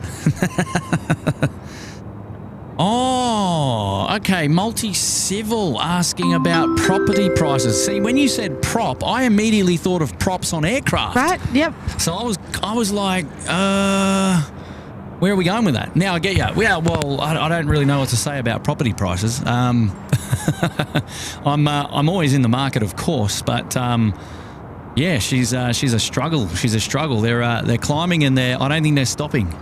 Oh, okay. Multi-Civil asking about property prices. See, when you said prop, I immediately thought of props on aircraft. Right, yep. So I was like, where are we going with that? Now I get you. Yeah, well, I don't really know what to say about property prices. I'm always in the market, of course, but yeah, she's a struggle. She's a struggle. They're climbing, and I don't think they're stopping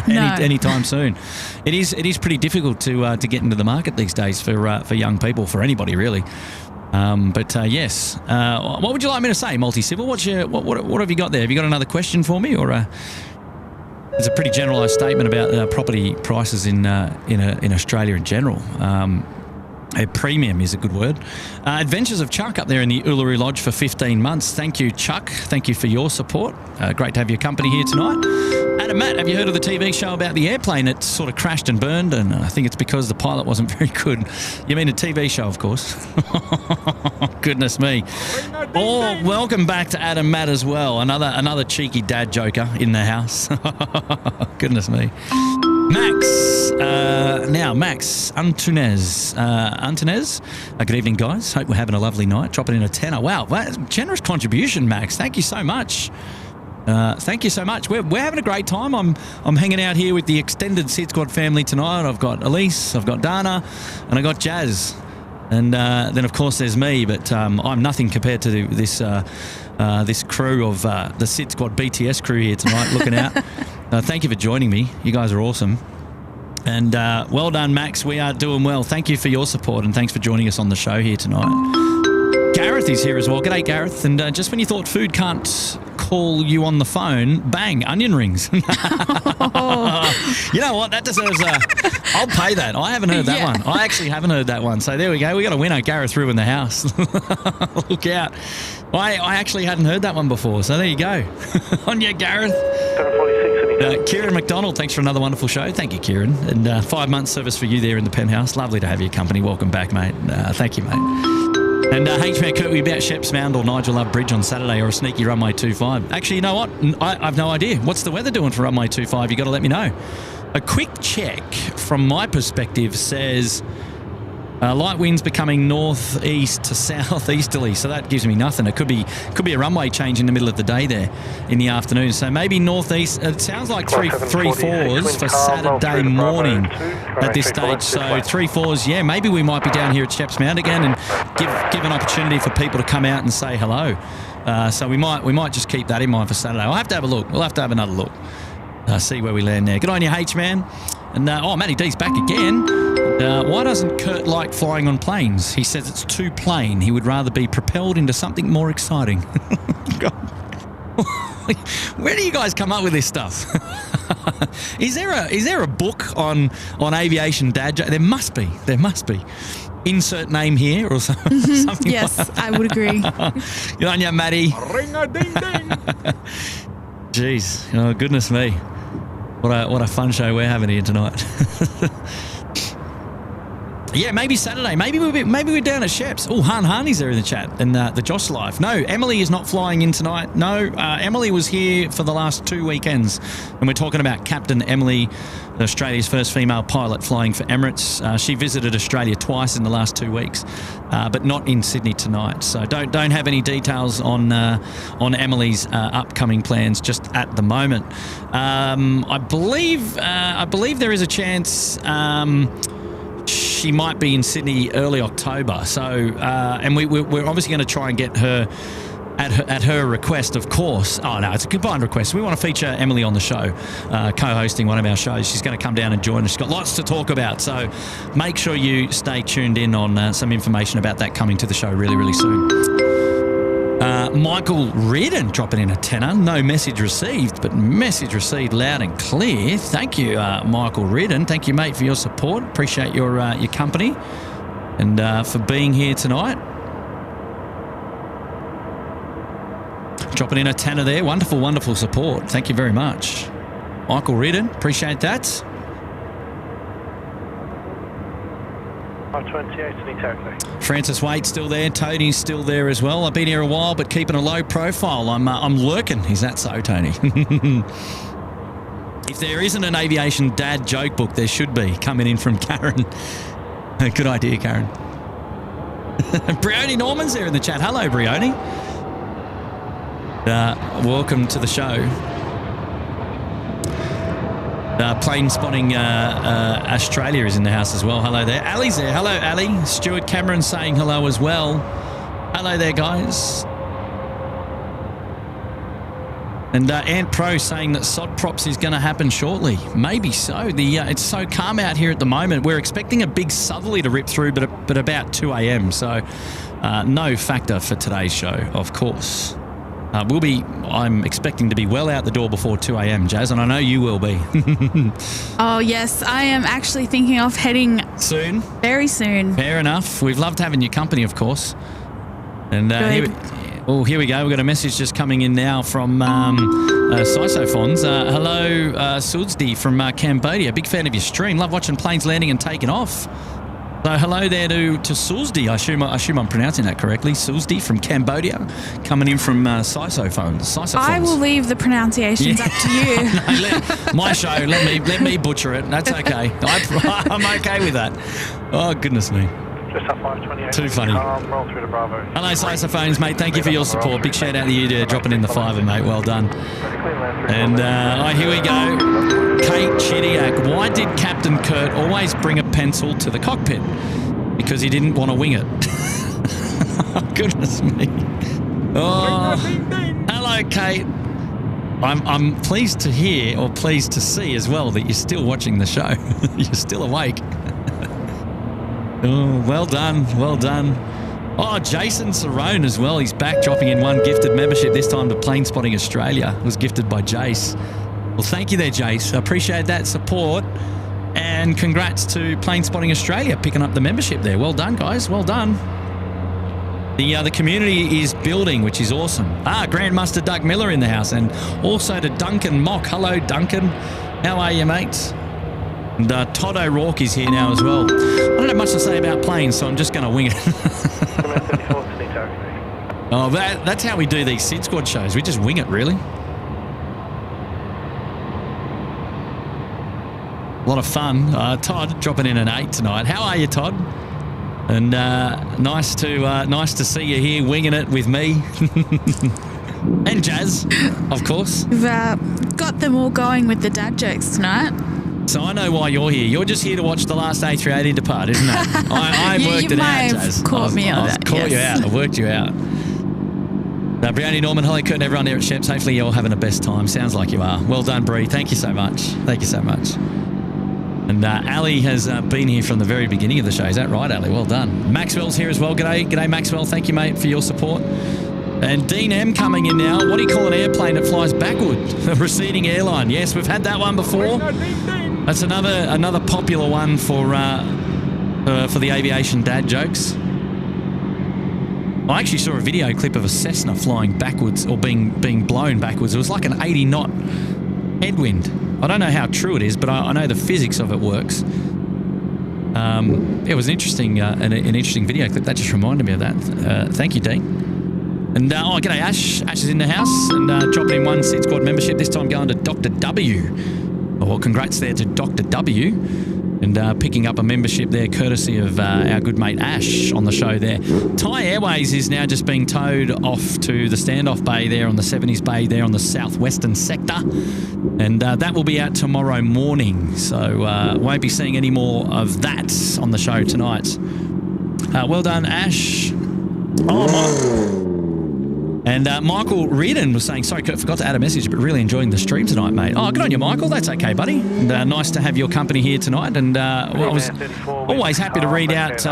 anytime soon. It is pretty difficult to get into the market these days for young people, for anybody really. But yes, what would you like me to say, Multi-Civil? What have you got there? Have you got another question for me, or it's a pretty generalised statement about property prices in Australia in general? A premium is a good word. Adventures of Chuck up there in the Uluru Lodge for 15 months. Thank you, Chuck. Thank you for your support. Great to have your company here tonight. Adam, Matt, have you heard of the TV show about the airplane that sort of crashed and burned? And I think it's because the pilot wasn't very good. You mean a TV show, of course. Goodness me. Oh, welcome back to Adam, Matt as well. Another cheeky dad joker in the house. Goodness me. Max Antunes. Good evening, guys. Hope we're having a lovely night. Dropping in a tenner. Wow, generous contribution, Max. Thank you so much. Thank you so much. We're having a great time. I'm hanging out here with the extended SydSquad family tonight. I've got Elise, I've got Dana, and I got Jazz. And then, of course, there's me, but I'm nothing compared to this crew of the SydSquad BTS crew here tonight looking out. Thank you for joining me. You guys are awesome. And well done, Max. We are doing well. Thank you for your support, and thanks for joining us on the show here tonight. Gareth is here as well. G'day, Gareth. And just when you thought food can't call you on the phone, bang, onion rings. You know what? That deserves I'll pay that. I haven't heard that one. I actually haven't heard that one. So there we go. We got a winner. Gareth ruined the house. Look out. I actually hadn't heard that one before. So there you go. On you, Gareth. 746. Kieran McDonald, thanks for another wonderful show. Thank you, Kieran. And 5 months service for you there in the penthouse. Lovely to have your company. Welcome back, mate. Thank you, mate. And H-Man Kurt, we about Sheps Mound or Nigel Love Bridge on Saturday or a sneaky Runway 25. Actually, you know what? I've no idea. What's the weather doing for Runway 25? You got to let me know. A quick check from my perspective says light winds becoming northeast to southeasterly, so that gives me nothing. It could be a runway change in the middle of the day there in the afternoon. So maybe northeast. It sounds like 3-4s for Saturday morning at this stage. So 3-4s, yeah. Maybe we might be down here at Sheps Mound again and give an opportunity for people to come out and say hello. So we might just keep that in mind for Saturday. I'll have to have a look. We'll have to have another look. See where we land there. Good on you, H-Man. And Matty D's back again. Why doesn't Kurt like flying on planes? He says it's too plain. He would rather be propelled into something more exciting. Where do you guys come up with this stuff? Is there a book on aviation dad joke? There must be. Insert name here or something. Yes, like I would agree. Good on you, Matty. Ring-a-ding-ding. Jeez, oh goodness me. What a fun show we're having here tonight. Yeah, maybe Saturday. Maybe we're down at Sheps. Oh, Harney's there in the chat. And the Josh Life. No, Emily is not flying in tonight. No, Emily was here for the last 2 weekends. And we're talking about Captain Emily, Australia's first female pilot flying for Emirates. She visited Australia twice in the last 2 weeks, but not in Sydney tonight. So don't have any details on Emily's upcoming plans just at the moment. I believe there is a chance she might be in Sydney early October. So and we're obviously going to try and get her. At her request, of course. Oh, no, it's a combined request. We want to feature Emily on the show, co-hosting one of our shows. She's going to come down and join us. She's got lots to talk about, so make sure you stay tuned in on some information about that coming to the show really, really soon. Michael Reardon dropping in a tenner. No message received, but message received loud and clear. Thank you, Michael Reardon. Thank you, mate, for your support. Appreciate your company and for being here tonight. Dropping in a tenner there. Wonderful, wonderful support. Thank you very much. Michael Reardon, appreciate that. 528 Sydney taxi. Francis Waite still there. Tony's still there as well. I've been here a while, but keeping a low profile. I'm lurking. Is that so, Tony? If there isn't an aviation dad joke book, there should be. Coming in from Karen. Good idea, Karen. Brioni Norman's there in the chat. Hello, Brioni. Welcome to the show. Plane Spotting Australia is in the house as well. Hello there. Ali's there. Hello, Ali. Stuart Cameron saying hello as well. Hello there, guys. And Ant Pro saying that sod props is going to happen shortly. Maybe so. It's so calm out here at the moment. We're expecting a big southerly to rip through, but about 2 a.m. So no factor for today's show, of course. I'm expecting to be well out the door before 2 a.m, Jazz, and I know you will be. Oh, yes. I am actually thinking of heading... Soon? Very soon. Fair enough. We've loved having your company, of course. And here we go. We've got a message just coming in now from Sysofons. Hello, SydSquad from Cambodia. Big fan of your stream. Love watching planes landing and taking off. So hello there to SydSquad. I assume I'm pronouncing that correctly. SydSquad from Cambodia, coming in from Sysofons. I will leave the pronunciations up to you. No, my show. Let me butcher it. That's okay. I'm okay with that. Oh goodness me. Just up 528. Too funny. Roll through to Bravo. Hello, Sisophones, mate. Thank you for your support. Big shout out to you dropping in the fiver, mate. Well done. And here we go. Kate Chidiak. Why did Captain Kurt always bring a pencil to the cockpit? Because he didn't want to wing it. Oh, goodness me. Oh, hello, Kate. I'm pleased to hear, or pleased to see as well, that you're still watching the show. You're still awake. Oh, well done, well done. Oh, Jason Cerrone as well. He's back, dropping in one gifted membership, this time to Plane Spotting Australia. It was gifted by Jace. Well, thank you there, Jace. I appreciate that support. And congrats to Plane Spotting Australia picking up the membership there. Well done, guys. Well done. The community is building, which is awesome. Grandmaster Doug Miller in the house, and also to Duncan Mock. Hello, Duncan. How are you, mates? And Todd O'Rourke is here now as well. I don't have much to say about planes, so I'm just going to wing it. Oh, that's how we do these SydSquad shows. We just wing it, really. A lot of fun. Todd dropping in an 8 tonight. How are you, Todd? And nice to see you here winging it with me. And Jazz, of course. We've got them all going with the dad jokes tonight. So I know why you're here. You're just here to watch the last A380 depart, isn't it? I worked it out, Jazz. Caught me on that. Caught you out. I worked you out. Brianny, Norman, hello, Kurt, and everyone there at Sheps. Hopefully you're all having the best time. Sounds like you are. Well done, Bree. Thank you so much. Thank you so much. And Ali has been here from the very beginning of the show. Is that right, Ali? Well done. Maxwell's here as well. G'day, Maxwell. Thank you, mate, for your support. And Dean M coming in now. What do you call an airplane that flies backward? A receding airline. Yes, we've had that one before. That's another popular one for the aviation dad jokes. I actually saw a video clip of a Cessna flying backwards, or being blown backwards. It was like an 80 knot headwind. I don't know how true it is, but I know the physics of it works. It was an interesting video clip. That just reminded me of that. Thank you, Dean. And g'day, Ash. Ash is in the house and dropping in one SydSquad membership. This time going to Dr. W. Well, congrats there to Dr. W. And picking up a membership there, courtesy of our good mate Ash on the show there. Thai Airways is now just being towed off to the standoff bay there on the 70s bay there on the southwestern sector. And that will be out tomorrow morning. So won't be seeing any more of that on the show tonight. Well done, Ash. And Michael Reardon was saying, sorry, Kurt, forgot to add a message, but really enjoying the stream tonight, mate. Oh, good on you, Michael. That's okay, buddy. And nice to have your company here tonight. And I was always happy to read out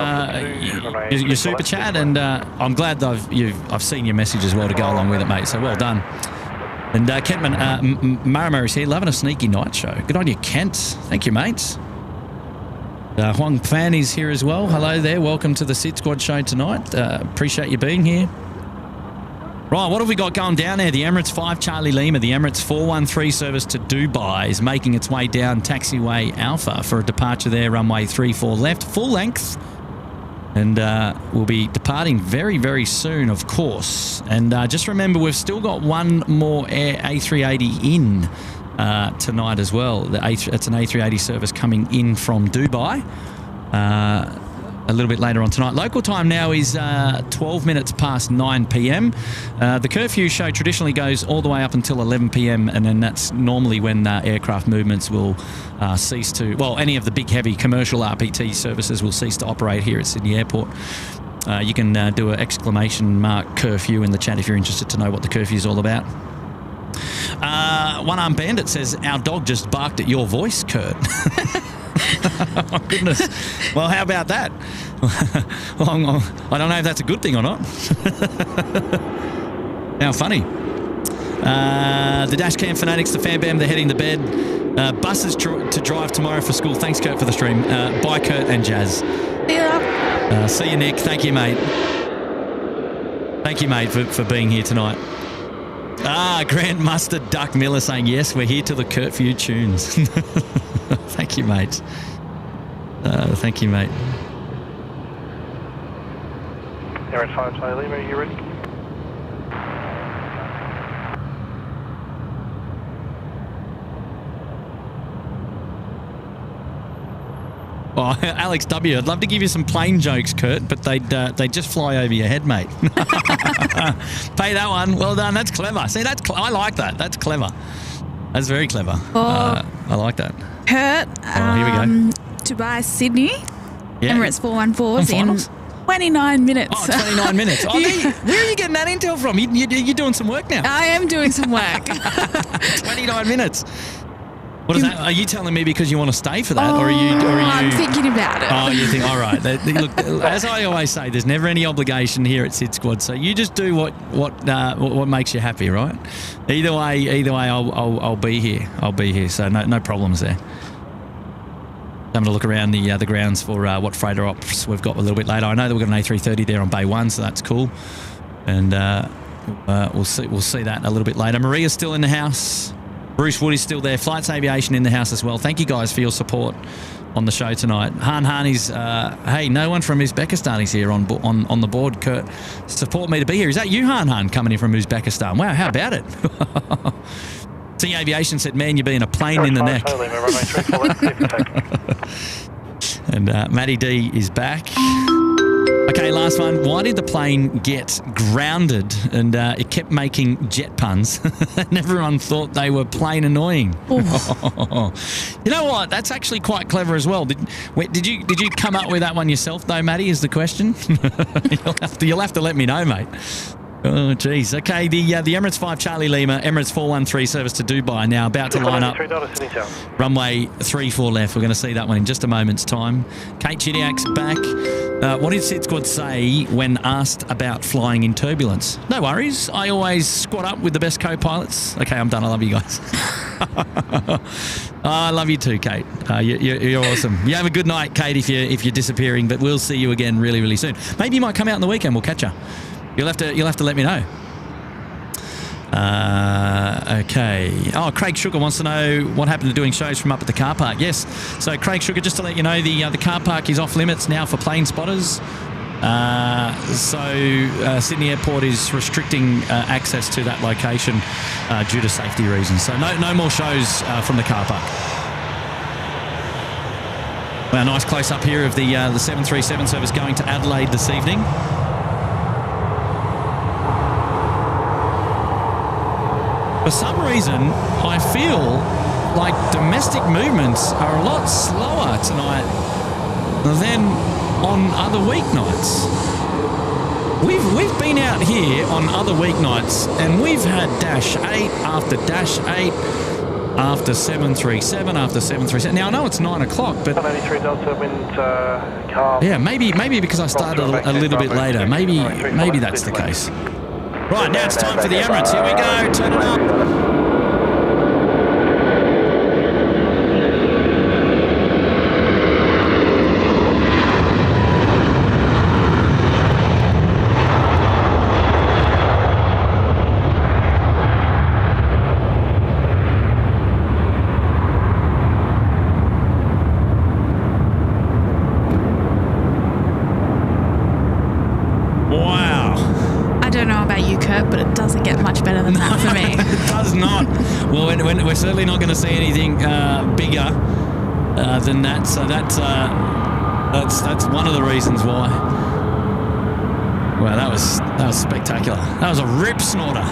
your super chat. And I'm glad that I've seen your message as well to go along with it, mate. So well done. And Kentman Marimar here, loving a sneaky night show. Good on you, Kent. Thank you, mate. Huang Fan is here as well. Hello there. Welcome to the SydSquad show tonight. Appreciate you being here. Right, what have we got going down there? The Emirates 5 Charlie Lima, the Emirates 413 service to Dubai is making its way down taxiway Alpha for a departure there, runway 34 left, full length. And we'll be departing very, very soon, of course. And just remember, we've still got one more A380 in tonight as well. It's an A380 service coming in from Dubai. A little bit later on tonight. Local time now is 12 minutes past 9 p.m. The Curfew show traditionally goes all the way up until 11 p.m. and then that's normally when aircraft movements will cease to, well, any of the big heavy commercial RPT services will cease to operate here at Sydney Airport. You can do an exclamation mark curfew in the chat if you're interested to know what the curfew is all about. One Arm Bandit says, our dog just barked at your voice, Kurt. Oh, goodness. Well, how about that? Well, I don't know if that's a good thing or not. How funny. The Dashcam Fanatics, the Fan Bam, they're heading to bed. Buses to drive tomorrow for school. Thanks, Kurt, for the stream. Bye, Kurt and Jazz. Yeah. See you, Nick. Thank you, mate. Thank you, mate, for being here tonight. Grandmaster Duck Miller saying, yes, we're here to the Curfew tunes. Thank you, mate. Thank you, mate. Air at 5 Charlie Lima, are you ready? Oh, Alex W. I'd love to give you some plane jokes, Kurt, but they'd just fly over your head, mate. Pay that one. Well done. That's clever. See, I like that. That's clever. That's very clever. I like that. Kurt, here we go. Dubai, Sydney, Yeah. Emirates 414s in finals? 29 minutes. Oh, 29 minutes. Oh, where are you getting that intel from? You're doing some work now. I am doing some work. 29 minutes. What is that? Are you telling me because you want to stay for that, or are you? I'm thinking about it. Oh, you think? All right. Look, as I always say, there's never any obligation here at SydSquad, so you just do what makes you happy, right? Either way, I'll be here. I'll be here. So no problems there. Having a look around the grounds for what freighter ops we've got a little bit later. I know that we've got an A330 there on Bay 1, so that's cool. And we'll see that a little bit later. Maria's still in the house. Bruce Wood is still there. Flights Aviation in the house as well. Thank you guys for your support on the show tonight. Han is, hey, no one from Uzbekistan is here on the board. Kurt, support me to be here. Is that you, Han, coming in from Uzbekistan? Wow, how about it? Sydney Aviation said, man, you're being a plane in the neck. And Matty D is back. Okay, last one. Why did the plane get grounded and it kept making jet puns and everyone thought they were plain annoying? You know what? That's actually quite clever as well. Did you come up with that one yourself though, Matty, is the question? You'll have to let me know, mate. Oh, geez. Okay, the Emirates 5 Charlie Lima, Emirates 413 service to Dubai now about to line up. Runway 34 left. We're going to see that one in just a moment's time. Kate Chidiak's back. What did SydSquad say when asked about flying in turbulence? No worries. I always squad up with the best co-pilots. Okay, I'm done. I love you guys. I love you too, Kate. You're awesome. You have a good night, Kate, if you're disappearing, but we'll see you again really, really soon. Maybe you might come out on the weekend. We'll catch you. You'll have to let me know. Okay. Oh, Craig Sugar wants to know what happened to doing shows from up at the car park. Yes. So, Craig Sugar, just to let you know, the car park is off limits now for plane spotters. Sydney Airport is restricting access to that location due to safety reasons. So, no more shows from the car park. Well, a nice close up here of the 737 service going to Adelaide this evening. For some reason, I feel like domestic movements are a lot slower tonight than on other weeknights. We've been out here on other weeknights and we've had Dash 8 after Dash 8 after 737 after 737. Now I know it's 9 o'clock, but 183 Delta wind calm. Yeah, maybe because I started a little bit later. Maybe that's the case. Right, now it's time for the Emirates. Here we go. Turn it up. We're certainly not going to see anything bigger than that. So that's one of the reasons why. Wow, that was spectacular. That was a rip snorter.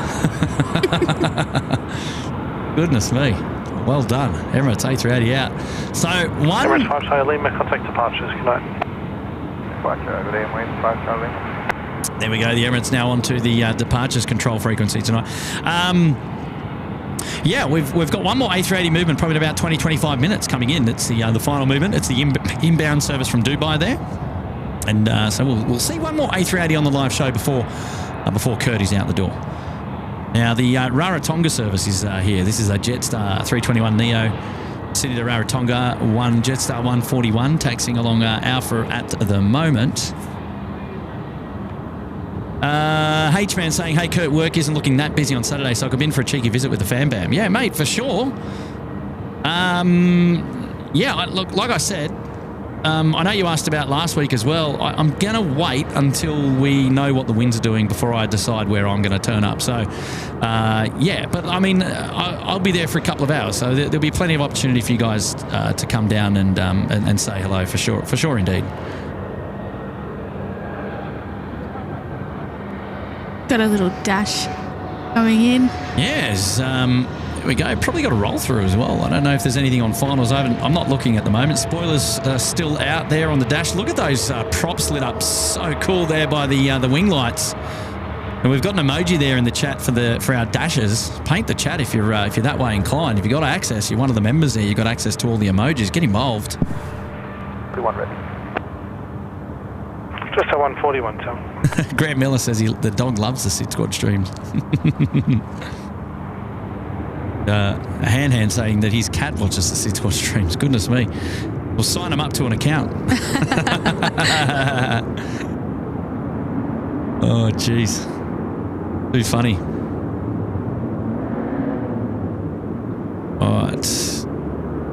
Goodness me. Well done. Emirates A380 out. So one. Emirates 5 Charlie Lima, contact departures. Good night. 5 Charlie Lima, 5 Charlie Lima. There we go. The Emirates now onto the departures control frequency tonight. Yeah, we've got one more A380 movement, probably in about 20-25 minutes coming in. It's the final movement. It's the inbound service from Dubai there. And so we'll see one more A380 on the live show before Kurt is out the door. Now, the Rarotonga service is here. This is a Jetstar 321neo, Sydney to Rarotonga, one Jetstar 141, taxiing along Alpha at the moment. H-Man saying, hey, Kurt, work isn't looking that busy on Saturday, so I could be in for a cheeky visit with the Fan Bam. Yeah, mate, for sure. Yeah, look, like I said, I know you asked about last week as well. I'm going to wait until we know what the winds are doing before I decide where I'm going to turn up. So, yeah, but I mean, I'll be there for a couple of hours, so there'll be plenty of opportunity for you guys to come down and say hello for sure indeed. Got a little dash coming in. Yes, here we go. Probably got a roll through as well. I don't know if there's anything on finals. I'm not looking at the moment. Spoilers are still out there on the dash. Look at those props lit up. So cool there by the wing lights. And we've got an emoji there in the chat for our dashes. Paint the chat if you're that way inclined. If you've got access, you're one of the members there. You've got access to all the emojis. Get involved. 31 ready. Just a 141, Tom. Grant Miller says the dog loves the SydSquad streams. Han saying that his cat watches the SydSquad streams. Goodness me. We'll sign him up to an account. Oh, jeez. Too funny. All right.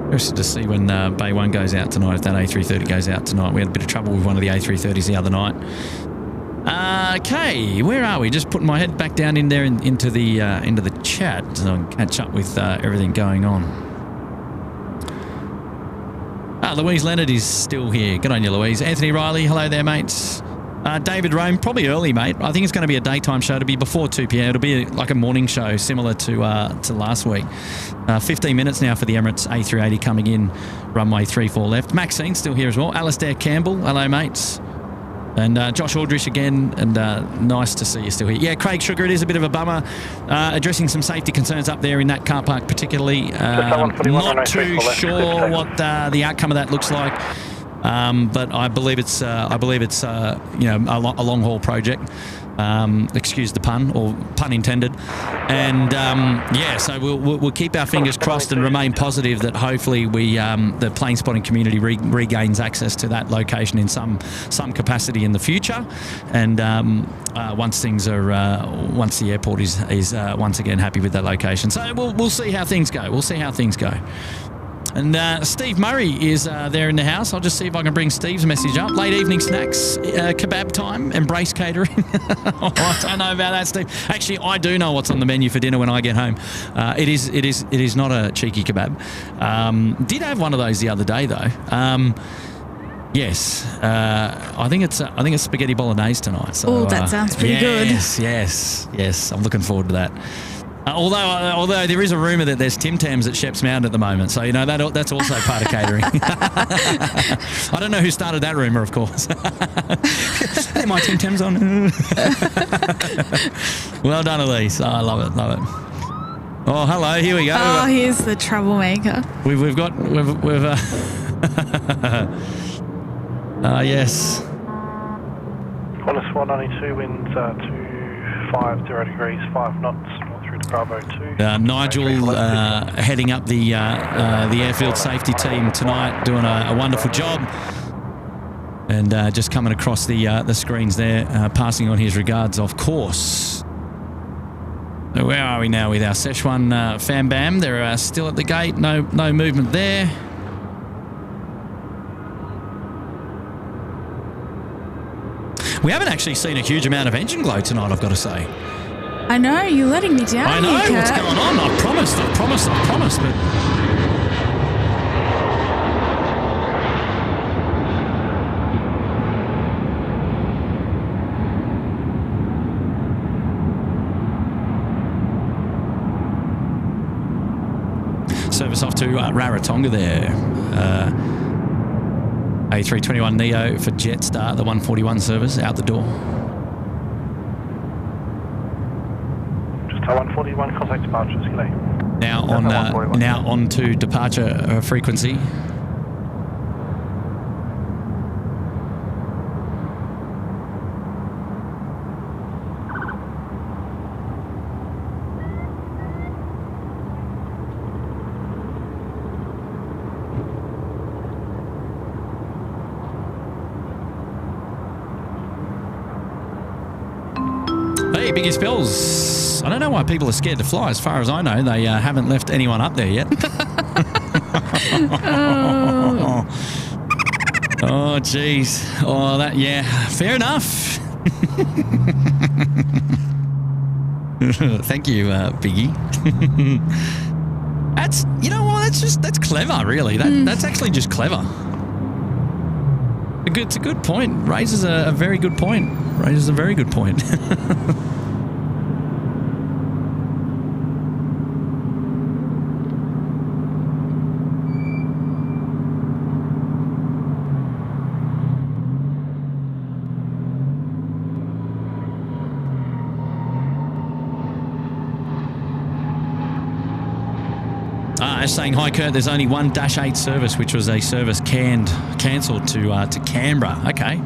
Interested to see when Bay 1 goes out tonight, if that A330 goes out tonight. We had a bit of trouble with one of the A330s the other night. Okay, where are we? Just putting my head back down in there into the chat so I can catch up with everything going on. Louise Leonard is still here. Good on you, Louise. Anthony Riley, hello there, mates. David Rome, probably early, mate. I think it's going to be a daytime show. It'll be before 2 p.m. It'll be like a morning show, similar to last week. 15 minutes now for the Emirates A380 coming in, runway 34 left. Maxine's still here as well. Alistair Campbell, hello, mates. And Josh Aldrich again, and nice to see you still here. Yeah, Craig Sugar, it is a bit of a bummer. Addressing some safety concerns up there in that car park particularly. Not too sure what the outcome of that looks like. But I believe it's a long haul project. Excuse the pun, or pun intended. And yeah, so we'll keep our fingers crossed and remain positive that hopefully the plane spotting community regains access to that location in some capacity in the future. And once the airport is once again happy with that location, so we'll see how things go. And Steve Murray is there in the house. I'll just see if I can bring Steve's message up. Late evening snacks, kebab time, Embrace Catering. Oh, I don't know about that, Steve. Actually, I do know what's on the menu for dinner when I get home. It is not a cheeky kebab. Did have one of those the other day though. Yes, I think it's spaghetti bolognese tonight. So, that sounds pretty good. Yes. I'm looking forward to that. Although there is a rumour that there's Tim Tams at Shep's Mound at the moment, so that's also part of catering. I don't know who started that rumour, of course. Hey, my Tim Tams on. Well done, Elise. Oh, I love it. Oh, hello. Here we go. Oh, here's the troublemaker. We've yes. Qantas 192 winds 250 degrees, 5 knots. Bravo 2. Nigel heading up the airfield safety team tonight, doing a wonderful job, and just coming across the screens there, passing on his regards, of course. So where are we now with our Szechuan Fam Bam? They're still at the gate. No movement there. We haven't actually seen a huge amount of engine glow tonight, I've got to say. I know, you're letting me down. I know what's going on. I promised, but... Service off to Rarotonga there. A321 Neo for Jetstar, the 141 service, out the door. 141 contact departures, Now on to departure frequency. Hey, Biggie Spells. I don't know why people are scared to fly. As far as I know, they haven't left anyone up there yet. Oh, geez. Oh, that, yeah. Fair enough. Thank you, Biggie. That's, you know what? That's clever, really. That's actually just clever. It's a good point. Raises a very good point. Raises a very good point. Saying, hi Kurt, there's only one Dash 8 service, which was a service cancelled to Canberra. Okay.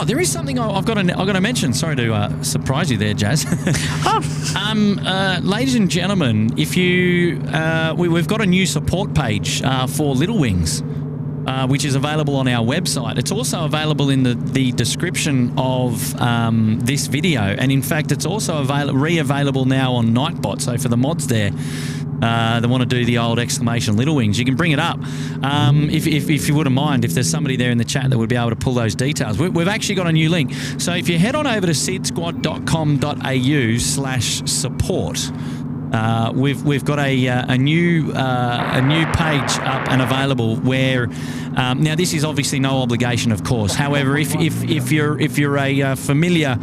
There is something I've got to mention. Sorry to surprise you there, Jazz. Ladies and gentlemen, if you we've got a new support page for Little Wings, which is available on our website. It's also available in the description of this video, and in fact, it's also re-available now on Nightbot. So for the mods there, they want to do the old exclamation Little Wings, you can bring it up. If you wouldn't mind, if there's somebody there in the chat that would be able to pull those details. We've actually got a new link. So if you head on over to sydsquad.com.au/support, we've got a new page up and available where now this is obviously no obligation, of course. However, if you're a familiar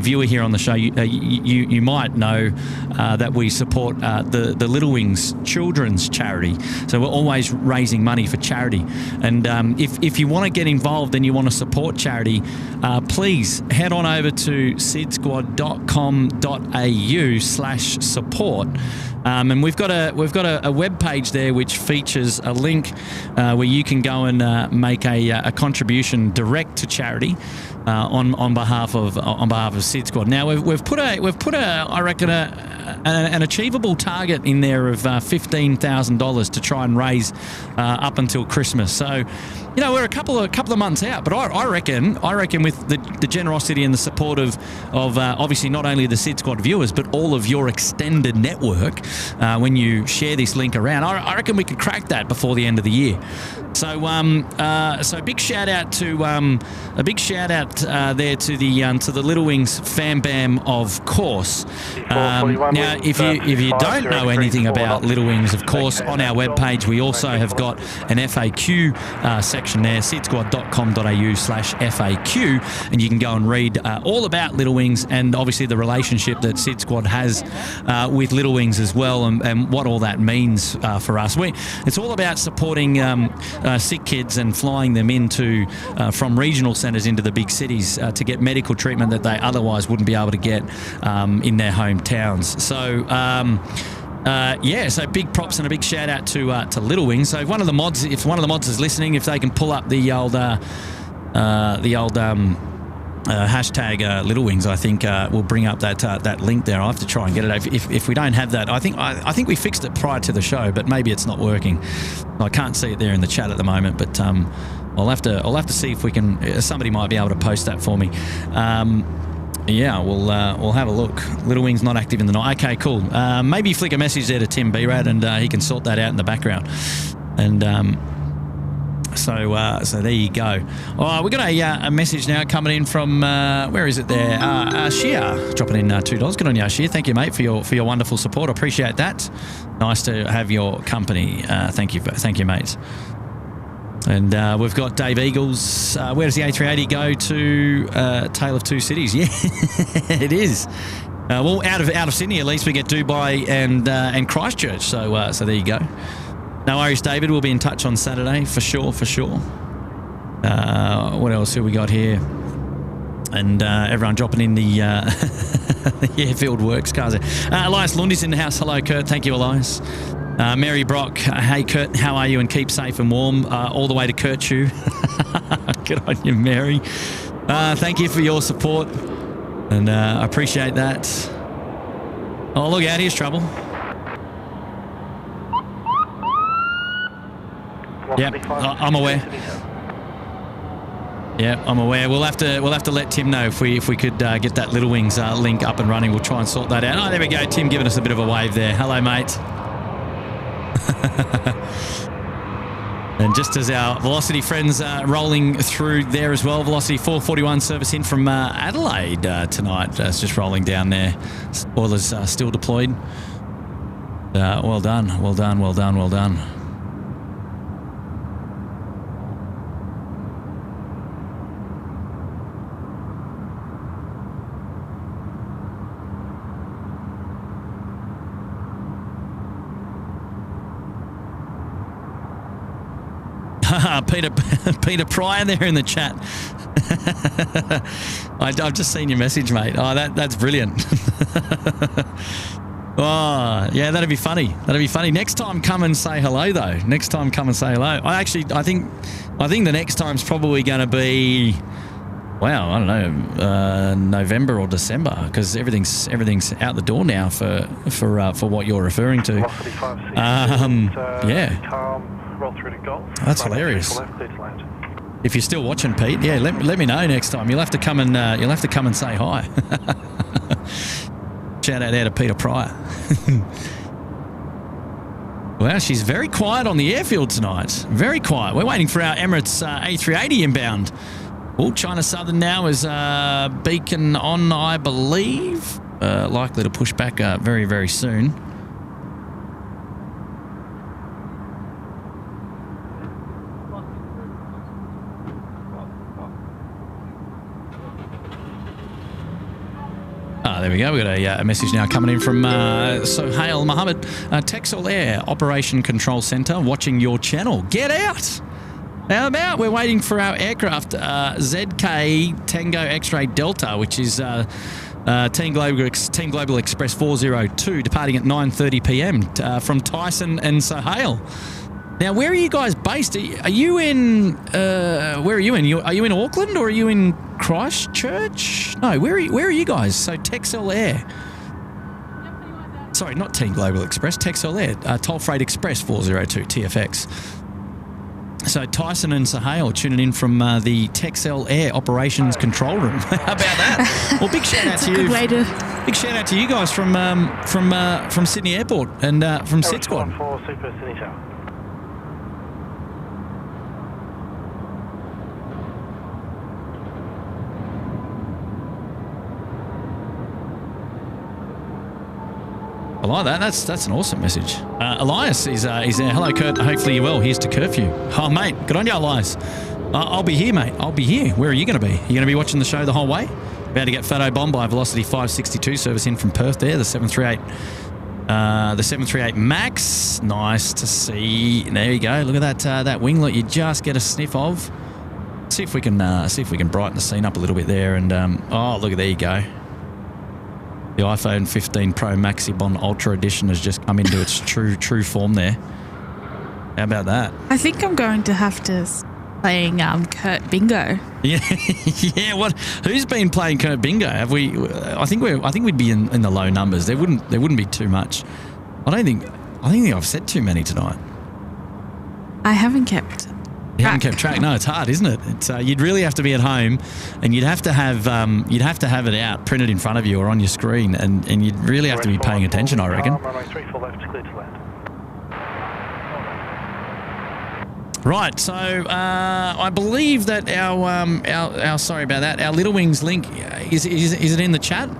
viewer here on the show, you might know that we support the Little Wings Children's Charity. So we're always raising money for charity. And if you want to get involved and you want to support charity, please head on over to sydsquad.com.au/support. And we've got a web page there which features a link where you can go and make a contribution direct to charity on behalf of SydSquad. Now we've put a I reckon an achievable target in there of $15,000 to try and raise up until Christmas. So, you know, we're a couple of months out, but I reckon with the generosity and the support of obviously not only the SydSquad viewers but all of your extended network, when you share this link around, I reckon we could crack that before the end of the year. So big shout out to there to the Little Wings Fam Bam, of course. Now, if you don't know anything about Little Wings, of course, on our webpage we also have got an FAQ section there, sydsquad.com.au/FAQ, and you can go and read all about Little Wings and obviously the relationship that SydSquad has with Little Wings as well, and what all that means for us. It's all about supporting sick kids and flying them into from regional centres into the big cities to get medical treatment that they otherwise wouldn't be able to get in their hometowns. So so big props and a big shout out to Little Wings. So if one of the mods is listening, if they can pull up the old hashtag Little Wings, I think we'll bring up that link there. I'll have to try and get it. If we don't have that, I think we fixed it prior to the show, but maybe it's not working. I can't see it there in the chat at the moment, but I'll have to see if we can. Somebody might be able to post that for me. We'll have a look. Little Wings not active in the night. Okay, cool. Maybe flick a message there to Tim B-Rad and he can sort that out in the background. And so there you go. We got a message now coming in from where is it there? Shia dropping in $2. Good on you, Shia. Thank you, mate, for your wonderful support. I appreciate that. Nice to have your company. Thank you, mate. And we've got Dave Eagles. Where does the A380 go to? Tale of Two Cities. Yeah, it is. Well, out of Sydney, at least we get Dubai and Christchurch. So there you go. No worries, David. We'll be in touch on Saturday for sure. What else have we got here? And everyone dropping in the airfield works cars. Elias Lundy's in the house. Hello, Kurt. Thank you, Elias. Mary Brock, hey Kurt, how are you? And keep safe and warm all the way to Kurfew. Good on you, Mary. Thank you for your support, and I appreciate that. Oh, look out, here's trouble. Yep, I'm aware. Yeah, I'm aware. We'll have to let Tim know if we could get that Little Wings link up and running. We'll try and sort that out. Oh, there we go. Tim giving us a bit of a wave there. Hello, mate. And just as our Velocity friends are rolling through there as well, Velocity 441 service in from Adelaide tonight. It's just rolling down there. Spoilers still deployed. Well done, well done, well done, well done. Peter Pryor there in the chat. I've just seen your message, mate. Oh, that's brilliant. Oh, yeah, that'd be funny. That'd be funny. Next time, come and say hello, though. Next time, come and say hello. I think the next time's probably going to be, wow, I don't know, November or December, because everything's out the door now for what you're referring to. Velocity 560, yeah. Calm, roll through to Golf. That's Runway hilarious. 34 left, clear to land. If you're still watching, Pete, yeah, let me know next time. You'll have to come and say hi. Shout out there to Peter Pryor. Well, she's very quiet on the airfield tonight. Very quiet. We're waiting for our Emirates A380 inbound. Oh, China Southern now is beacon on, I believe. Likely to push back very, very soon. There we go. We've got a message now coming in from Sohail Mohammed. Texel Air Operation Control Centre watching your channel. Get out! How about we're waiting for our aircraft ZK Tango X-Ray Delta, which is Team Global Express 402, departing at 9:30 p.m. From Tyson and Sohail. Now, where are you guys based? Are you in? Where are you in? Are you in Auckland or are you in Christchurch? No, where are you guys? So Texel Air. Sorry, not Team Global Express. Texel Air, Toll Freight Express 402 TFX. So Tyson and Sohail tuning in from the Texel Air Operations Control Room. How about that? Well, big shout out to you. Big shout out to you guys from Sydney Airport and from SydSquad. For Super Sydney Tower. I like that. That's an awesome message. Elias is there. Hello, Kurt. Hopefully you're well. Here's to Curfew. Oh, mate. Good on you, Elias. I'll be here, mate. I'll be here. Where are you going to be? Are you going to be watching the show the whole way? About to get photo bombed by Velocity 562 service in from Perth there, the 738. The 738 Max. Nice to see. There you go. Look at that winglet you just get a sniff of. See if we can brighten the scene up a little bit there. And oh, look, there you go. The iPhone 15 Pro Maxibon Ultra Edition has just come into its true form there. How about that? I think I'm going to have to playing Kurt Bingo. Yeah, yeah. What? Who's been playing Kurt Bingo? Have we? I think we'd be in the low numbers. There wouldn't be too much. I don't think I've said too many tonight. I haven't kept. You haven't kept track. No, it's hard, isn't it? It's you'd really have to be at home, and you'd have to have it out, printed in front of you or on your screen, and you'd really have to be paying attention, I reckon. Runway 34 left, clear to land. Right, so I believe that our sorry about that. Our Little Wings link is it in the chat?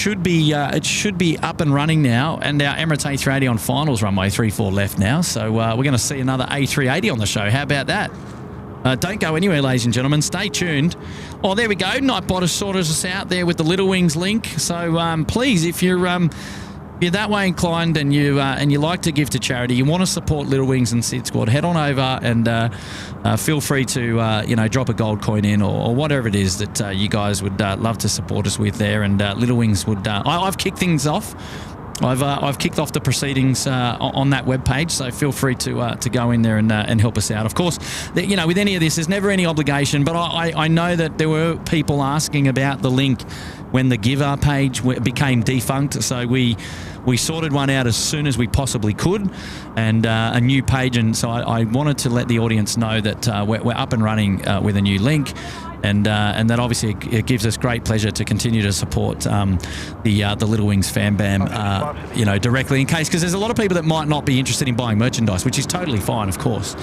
It should be up and running now, and our Emirates A380 on finals runway 34 left now. So we're going to see another A380 on the show. How about that? Don't go anywhere, ladies and gentlemen. Stay tuned. Oh, there we go. Nightbot sorted us out there with the Little Wings link. So please, if you're that way inclined and you like to give to charity, you want to support Little Wings and SydSquad, head on over and feel free to drop a gold coin in or whatever it is that you guys would love to support us with there. And Little Wings would. I've kicked things off. I've kicked off the proceedings on that webpage, so feel free to go in there and help us out. Of course, with any of this, there's never any obligation, but I know that there were people asking about the link when the giver page became defunct, so we sorted one out as soon as we possibly could, and a new page. And so I wanted to let the audience know that we're up and running with a new link. And that obviously it gives us great pleasure to continue to support the Little Wings fan bam, directly in case, because there's a lot of people that might not be interested in buying merchandise, which is totally fine, of course.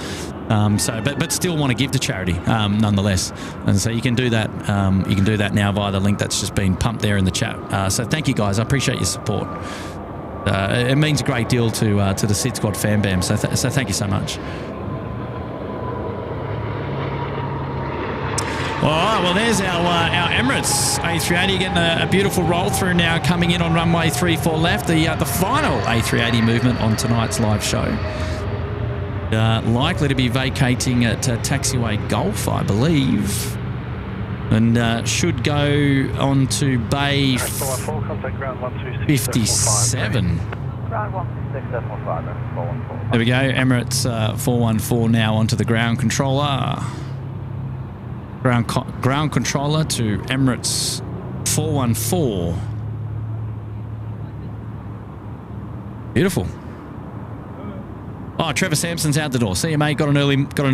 But still want to give to charity nonetheless. And so you can do that. You can do that now via the link that's just been pumped there in the chat. So thank you guys. I appreciate your support. It means a great deal to the SydSquad fan bam. So thank you so much. All right, well, there's our Emirates A380 getting a beautiful roll through now, coming in on runway 34 left, the final A380 movement on tonight's live show. Likely to be vacating at taxiway Golf, I believe, and should go on to bay 57. There we go, Emirates 414 now onto the ground controller. Ground controller to Emirates 414. Beautiful. Oh, Trevor Sampson's out the door. See you, mate. Got an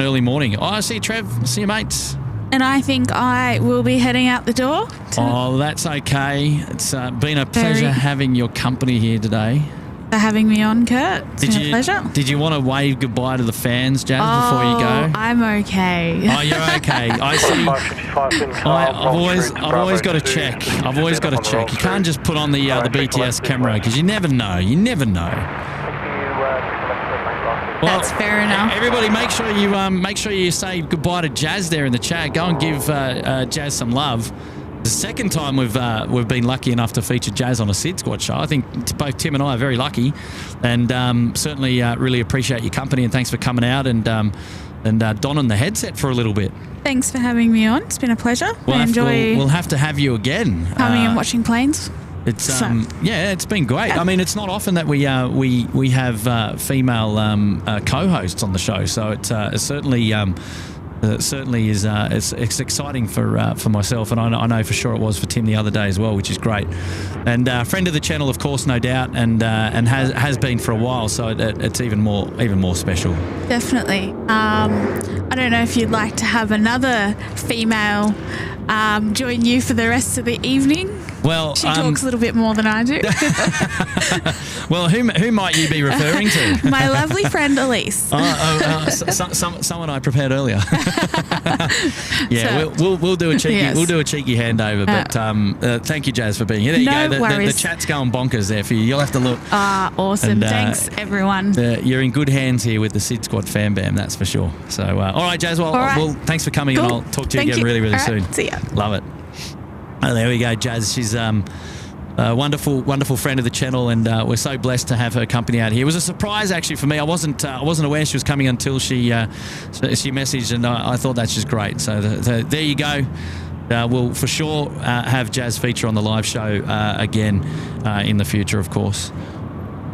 early morning. Oh, I see you, Trev. See you, mate. And I think I will be heading out the door. Oh, that's okay. It's been a pleasure having your company here today. For having me on, Kurt. It's been a pleasure. Did you want to wave goodbye to the fans, Jazz, before you go? I'm okay. Oh, you're okay. I see. I've always got to check. I've always got to check. You can't just put on the BTS camera because you never know. You never know. Well, that's fair enough. Everybody, make sure you say goodbye to Jazz there in the chat. Go and give Jazz some love. The second time we've been lucky enough to feature Jazz on a SydSquad show. I think both Tim and I are very lucky, and certainly really appreciate your company, and thanks for coming out and donning the headset for a little bit. Thanks for having me on. It's been a pleasure. We'll have to have you again. Coming and watching planes. It's it's been great. Yeah. I mean, it's not often that we have female co-hosts on the show, so it's certainly. It certainly is. It's exciting for myself, and I know for sure it was for Tim the other day as well, which is great. And friend of the channel, of course, no doubt, and has been for a while, so it's even more special. Definitely. I don't know if you'd like to have another female join you for the rest of the evening. Well, she talks a little bit more than I do. Well, who might you be referring to? My lovely friend Elise. Someone I prepared earlier. Yeah, so, we'll do a cheeky handover. But thank you, Jazz, for being here. There you go. The chat's going bonkers there for you. You'll have to look. Awesome. Thanks, everyone. You're in good hands here with the SydSquad fan bam, that's for sure. So, all right, Jazz. Well, thanks for coming, cool. And I'll talk to you again really soon. See ya. Love it. Oh, there we go, Jazz. She's a wonderful friend of the channel, and we're so blessed to have her company out here. It was a surprise actually for me. I wasn't aware she was coming until she messaged, and I thought that's just great. So there you go. We'll for sure have Jazz feature on the live show again in the future, of course.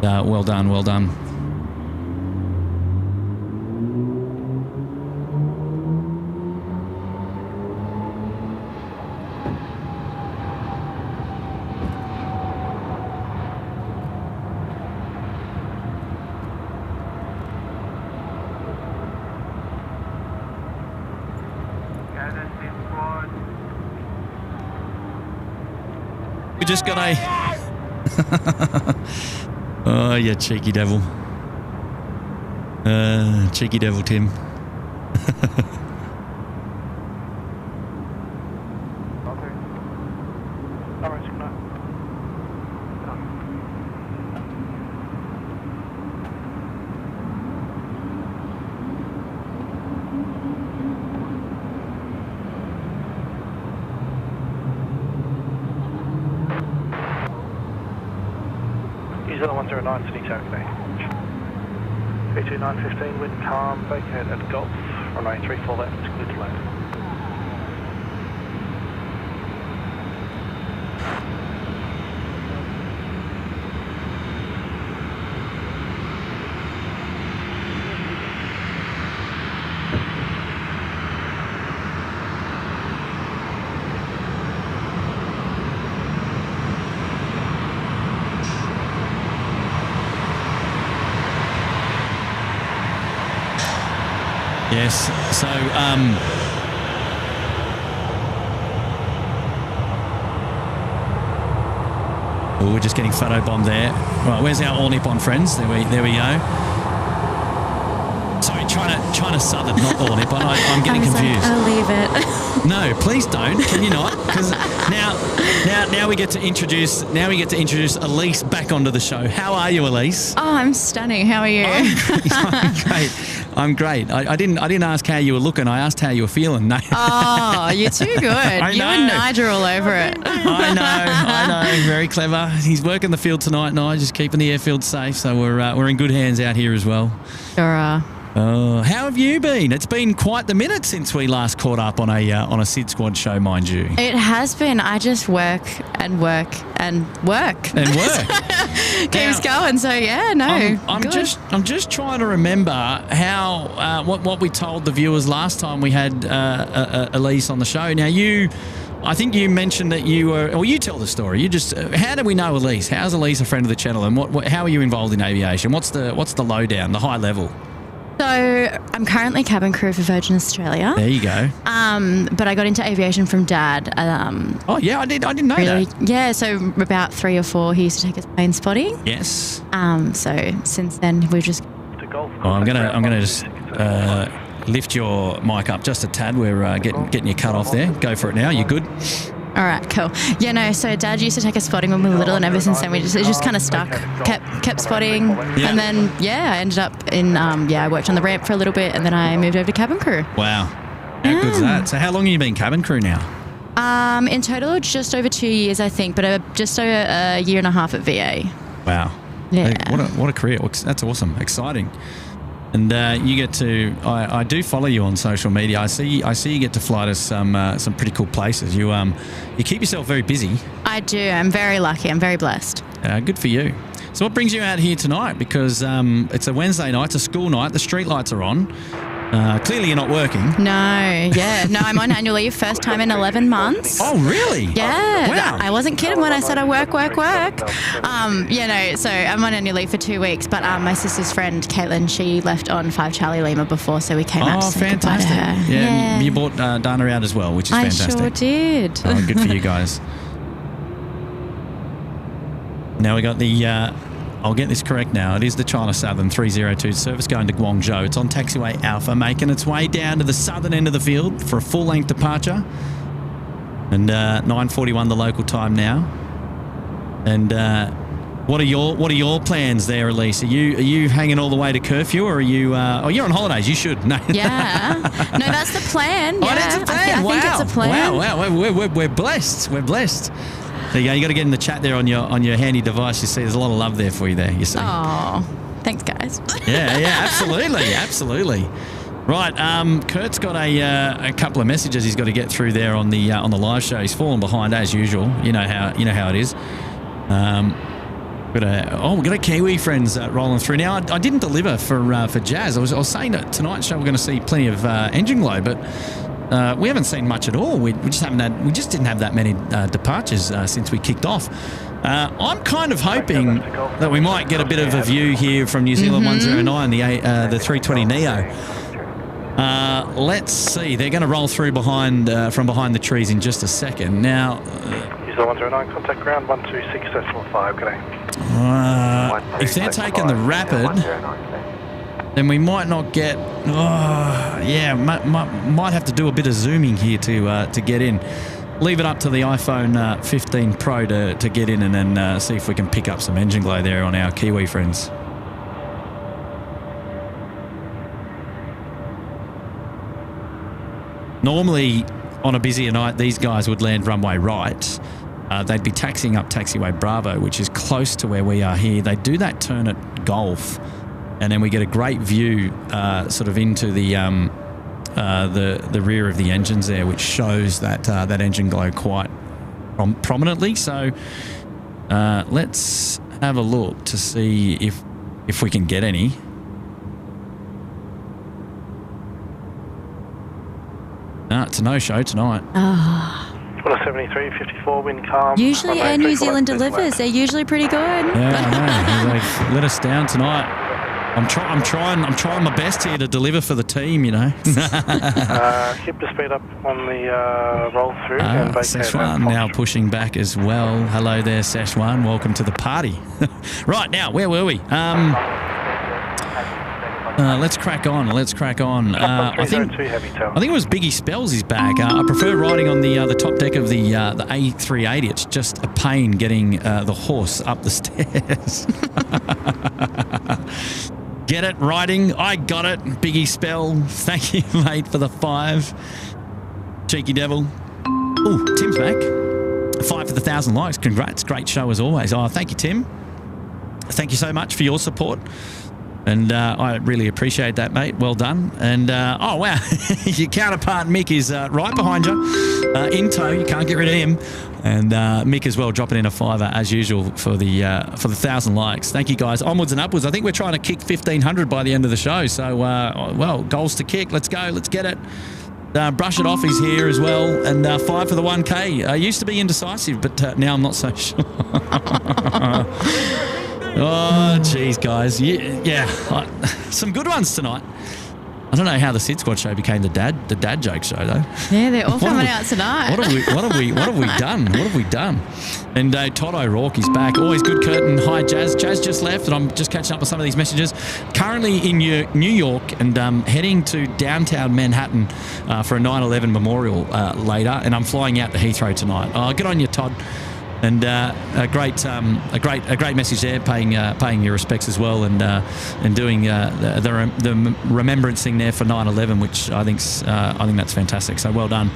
Well done. Just got a oh, you cheeky devil. Cheeky devil, Tim. New Zealand 109, Sydney Takeoff. A2915, wind calm, vacate at Golf, runway 34 left, clear to land. Yes, so Oh, we're just getting photo bombed there. Right, where's our all Nippon friends? There we go. Sorry, China Southern, not all Nippon. I'm getting confused. I'll leave it. No, please don't. Can you not? Because now we get to introduce Elise back onto the show. How are you, Elise? Oh, I'm stunning. How are you? I'm great. I didn't ask how you were looking. I asked how you were feeling. No. Oh, you're too good. You and Nigel all over it. I know. Very clever. He's working the field tonight, Nigel, just keeping the airfield safe. So we're in good hands out here as well. Sure are. How have you been? It's been quite the minute since we last caught up on a SydSquad show, mind you. It has been. I just work and work and work. And work. Keeps going. So yeah, no. I'm just trying to remember how what we told the viewers last time we had Elise on the show. Now I think you mentioned that you were, or you tell the story. You just, how do we know Elise? How's Elise a friend of the channel, and how are you involved in aviation? What's the lowdown, the high level? So I'm currently cabin crew for Virgin Australia. There you go. But I got into aviation from Dad. Oh yeah, I didn't know that. Yeah, so about 3 or 4, he used to take us plane spotting. Yes. So since then we've just. I'm gonna just lift your mic up just a tad. We're getting you cut off there. Go for it now. You good? All right, cool. Yeah, no, so Dad used to take us spotting when we were little, and ever since then it just kind of stuck. Kept spotting, yeah. And then I ended up in I worked on the ramp for a little bit, and then I moved over to cabin crew. Wow, how good's that? So how long have you been cabin crew now? In total, just over 2 years, I think, but just over a year and a half at VA. Wow. Yeah. What a career! That's awesome, exciting. And you get to, I do follow you on social media. I see you get to fly to some pretty cool places. You keep yourself very busy. I do. I'm very lucky. I'm very blessed. Good for you. So what brings you out here tonight? Because it's a Wednesday night, it's a school night, the street lights are on. Clearly you're not working. No, I'm on annual leave, first time in 11 months. Oh, really? Yeah. Wow. I wasn't kidding when I said I work. So I'm on annual leave for 2 weeks, but my sister's friend, Caitlin, she left on 5 Charlie Lima before, so we came out to say goodbye to her. Yeah. You brought Dana out as well, which is fantastic. I sure did. Oh, good for you guys. Now we got the... I'll get this correct now. It is the China Southern 302 service going to Guangzhou. It's on taxiway Alpha, making its way down to the southern end of the field for a full-length departure. And 9:41 the local time now. And what are your plans there, Elise? Are you hanging all the way to Curfew, or are you? You're on holidays. You should. No. Yeah. No, that's the plan. Yeah. Oh, that's a plan. I think it's a plan. Wow. We're blessed. We're blessed. There you go. You got to get in the chat there on your handy device. You see, there's a lot of love there for you there. You see. Oh, thanks, guys. Yeah, absolutely. Right, Kurt's got a couple of messages he's got to get through there on the live show. He's fallen behind as usual. You know how it is. We've got a Kiwi friends rolling through now. I didn't deliver for Jazz. I was saying that tonight's show we're going to see plenty of engine glow, but. We haven't seen much at all. We just didn't have that many departures since we kicked off. I'm kind of hoping that we might get a bit of a view here from New Zealand 109, the 320 Neo. Let's see. They're going to roll through from behind the trees in just a second. Now, New Zealand 109, contact ground 126.45. Good day. If they're taking the Rapid, then we might not get. Might have to do a bit of zooming here to get in. Leave it up to the iPhone 15 Pro to get in, and then see if we can pick up some engine glow there on our Kiwi friends. Normally, on a busier night, these guys would land runway right. They'd be taxiing up taxiway Bravo, which is close to where we are here. They do that turn at Golf. And then we get a great view sort of into the rear of the engines there, which shows that engine glow quite prominently. So let's have a look to see if we can get any. No, it's a no-show tonight. On a 73.54 wind calm. Usually Air New Zealand delivers. They're usually pretty good. Yeah, I know. Like, let us down tonight. I'm trying my best here to deliver for the team, you know. Keep the speed up on the roll through. And Szechuan now pushing back as well. Hello there, Szechuan. Welcome to the party. Right, now, where were we? Let's crack on. I think it was Biggie Spells is back. I prefer riding on the top deck of the A380. It's just a pain getting the horse up the stairs. Get it, riding. I got it. Biggie Spell. Thank you, mate, for the 5. Cheeky devil. Oh, Tim's back. 5 for the 1,000 likes. Congrats. Great show as always. Oh, thank you, Tim. Thank you so much for your support. And I really appreciate that, mate. Well done. And, oh, wow. Your counterpart, Mick, is right behind you. In tow. You can't get rid of him. And Mick as well, dropping in a 5 as usual for the 1,000 likes. Thank you, guys. Onwards and upwards. I think we're trying to kick 1,500 by the end of the show. So, well, goals to kick. Let's go. Let's get it. Brush It Off is here as well. And 5 for the 1K. I used to be indecisive, but now I'm not so sure. Oh, jeez, guys. Yeah. Some good ones tonight. I don't know how the SydSquad show became the dad joke show, though. Yeah, they're all coming out tonight. What have we done? What have we done? And Todd O'Rourke is back. Always good, Curtin. Hi, Jazz. Jazz just left, and I'm just catching up with some of these messages. Currently in New York and heading to downtown Manhattan for a 9/11 memorial later, and I'm flying out to Heathrow tonight. Oh, good on you, Todd. And a great message there, paying your respects as well, and doing the remembrancing there for 9/11, which I think that's fantastic. So well done.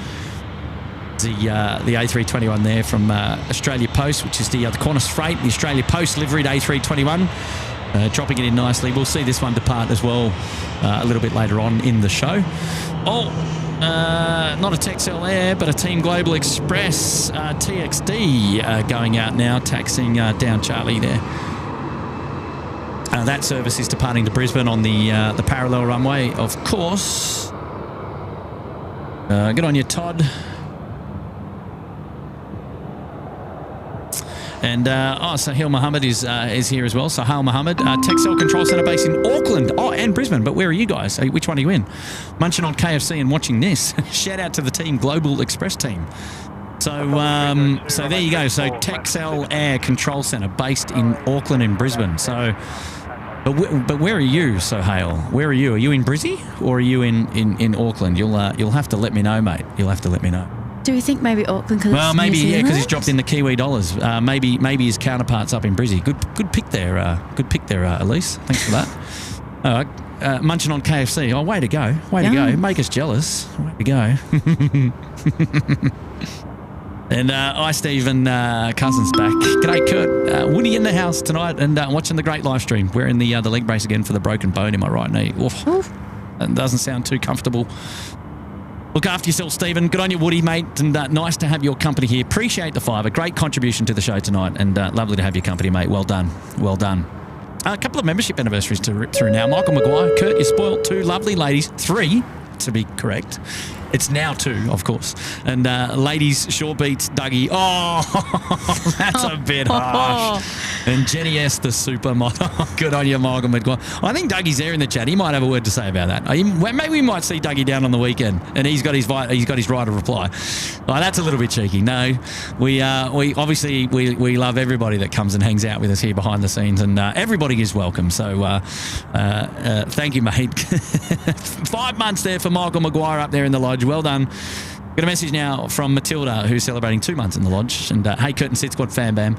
The A321 there from Australia Post, which is the Qantas Freight, the Australia Post liveried A321, dropping it in nicely. We'll see this one depart as well a little bit later on in the show. Not a Texel Air, but a Team Global Express TXD going out now, taxiing down Charlie there. That service is departing to Brisbane on the parallel runway, of course. Good on you, Todd. And Sahil Mohammed is here as well. Sahil Mohammed, Texel Control Centre based in Auckland. Oh, and Brisbane. But where are you guys? Which one are you in? Munching on KFC and watching this. Shout out to the Team Global Express team. So there you go. So Texel Air Control Centre based in Auckland and Brisbane. So, but where are you, Sohail? Where are you? Are you in Brizzy or are you in Auckland? You'll have to let me know, mate. You'll have to let me know. Do we think maybe Auckland? Well, maybe because he's dropped in the Kiwi dollars. Maybe his counterparts up in Brizzy. Good pick there. Elise. Thanks for that. All right, munching on KFC. Oh, way to go! Way to go! Make us jealous. Way to go! And Stephen Cousins back. G'day, Kurt. Woody in the house tonight and watching the great live stream. Wearing the leg brace again for the broken bone in my right knee. Oof. That doesn't sound too comfortable. Look after yourself, Stephen. Good on you, Woody, mate. And nice to have your company here. Appreciate the 5. A great contribution to the show tonight. And lovely to have your company, mate. Well done. Well done. A couple of membership anniversaries to rip through now. Michael Maguire, Kurt, you spoilt 2 lovely ladies. 3, to be correct. It's now 2, of course. And ladies, short beats, Dougie. Oh, that's a bit harsh. And Jenny S, the supermodel. Good on you, Michael Maguire. I think Dougie's there in the chat. He might have a word to say about that. Maybe we might see Dougie down on the weekend, and he's got his right of reply. Oh, that's a little bit cheeky. No, we obviously love everybody that comes and hangs out with us here behind the scenes, and everybody is welcome. So thank you, mate. 5 months there for Michael Maguire up there in the lodge. Well done. Got a message now from Matilda, who's celebrating 2 months in the lodge. And hey, Kurt and SydSquad fan bam.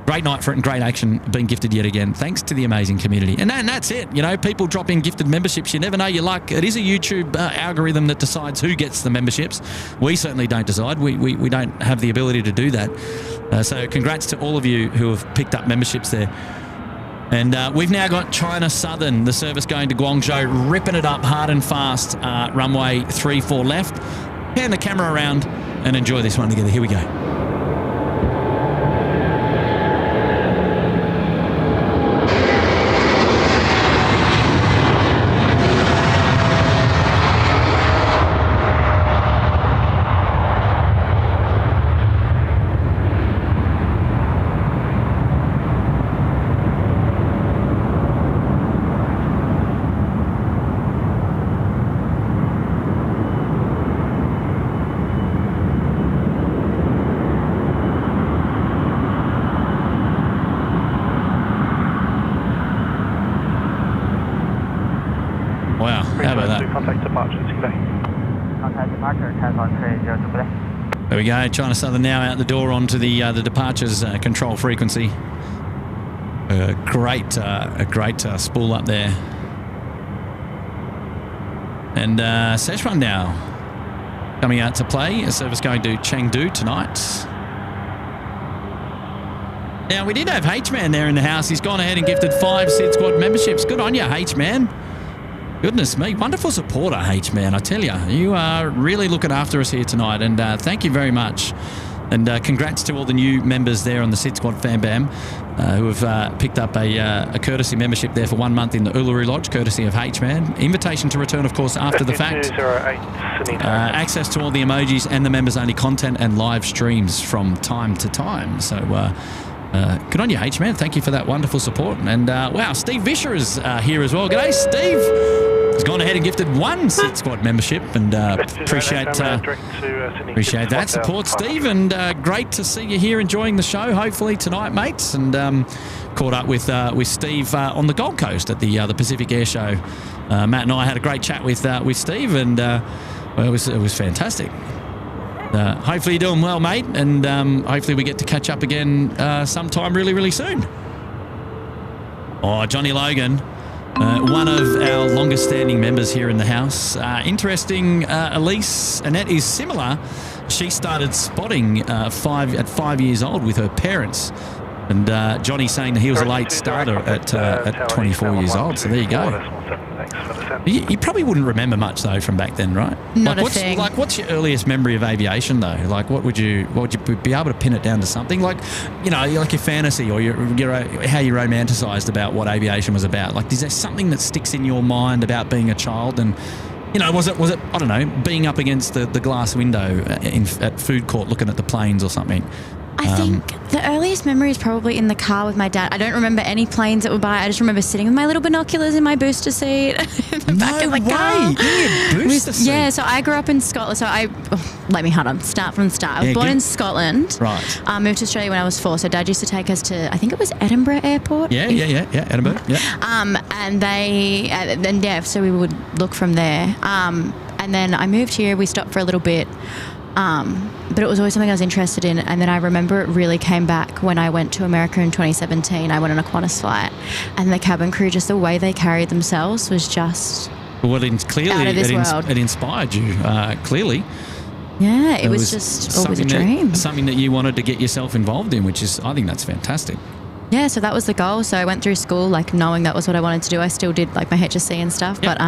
Great night for it and great action being gifted yet again. Thanks to the amazing community. And that's it. You know, people drop in gifted memberships. You never know your luck. It is a YouTube algorithm that decides who gets the memberships. We certainly don't decide. We don't have the ability to do that. So congrats to all of you who have picked up memberships there. And we've now got China Southern, the service going to Guangzhou, ripping it up hard and fast. Runway 34 left. Pan the camera around and enjoy this one together. Here we go. There we go. China Southern now out the door onto the departures control frequency. A great spool up there. And Szechuan now coming out to play. A service going to Chengdu tonight. Now, we did have H-Man there in the house. He's gone ahead and gifted 5 SydSquad memberships. Good on you, H-Man. Goodness me. Wonderful supporter, H-Man. I tell you, you are really looking after us here tonight. And thank you very much. And congrats to all the new members there on the SydSquad Fan Bam who have picked up a courtesy membership there for 1 month in the Uluru Lodge, courtesy of H-Man. Invitation to return, of course, after the fact. Access to all the emojis and the members-only content and live streams from time to time. So good on you, H-Man. Thank you for that wonderful support. And wow, Steve Vischer is here as well. G'day, Steve. He's gone ahead and gifted 1 SydSquad membership, and appreciate that support, Steve. And great to see you here enjoying the show. Hopefully tonight, mates. And caught up with Steve on the Gold Coast at the Pacific Air Show. Matt and I had a great chat with Steve, and well, it was fantastic. Hopefully you're doing well, mate, and hopefully we get to catch up again sometime really, really soon. Oh, Johnny Logan. One of our longest-standing members here in the house. Interesting, Elise Annette is similar. She started spotting at 5 years old with her parents. And Johnny saying that he was a late starter at 24 years old. So there you go. You probably wouldn't remember much though from back then, right? Not a thing. Like, what's your earliest memory of aviation though? Like, what would you be able to pin it down to something? Like, you know, like your fantasy or your how you romanticised about what aviation was about. Like, is there something that sticks in your mind about being a child? And you know, was it I don't know, being up against the glass window at food court looking at the planes or something? I think the earliest memory is probably in the car with my dad. I don't remember any planes that were by. I just remember sitting with my little binoculars in my booster seat in the back of the car. In your booster seat? Yeah, so I grew up in Scotland. So start from the start. I was born in Scotland. Right. Moved to Australia when I was 4. So Dad used to take us to, I think it was Edinburgh Airport. Yeah, Edinburgh. Yeah. So we would look from there. And then I moved here. We stopped for a little bit. But it was always something I was interested in. And then I remember it really came back when I went to America in 2017. I went on a Qantas flight, and the cabin crew, just the way they carried themselves was just out of this world. It inspired you, clearly. Yeah, it was just always a dream. Something that you wanted to get yourself involved in, which is, I think that's fantastic. Yeah, so that was the goal. So I went through school like knowing that was what I wanted to do. I still did like my HSC and stuff, but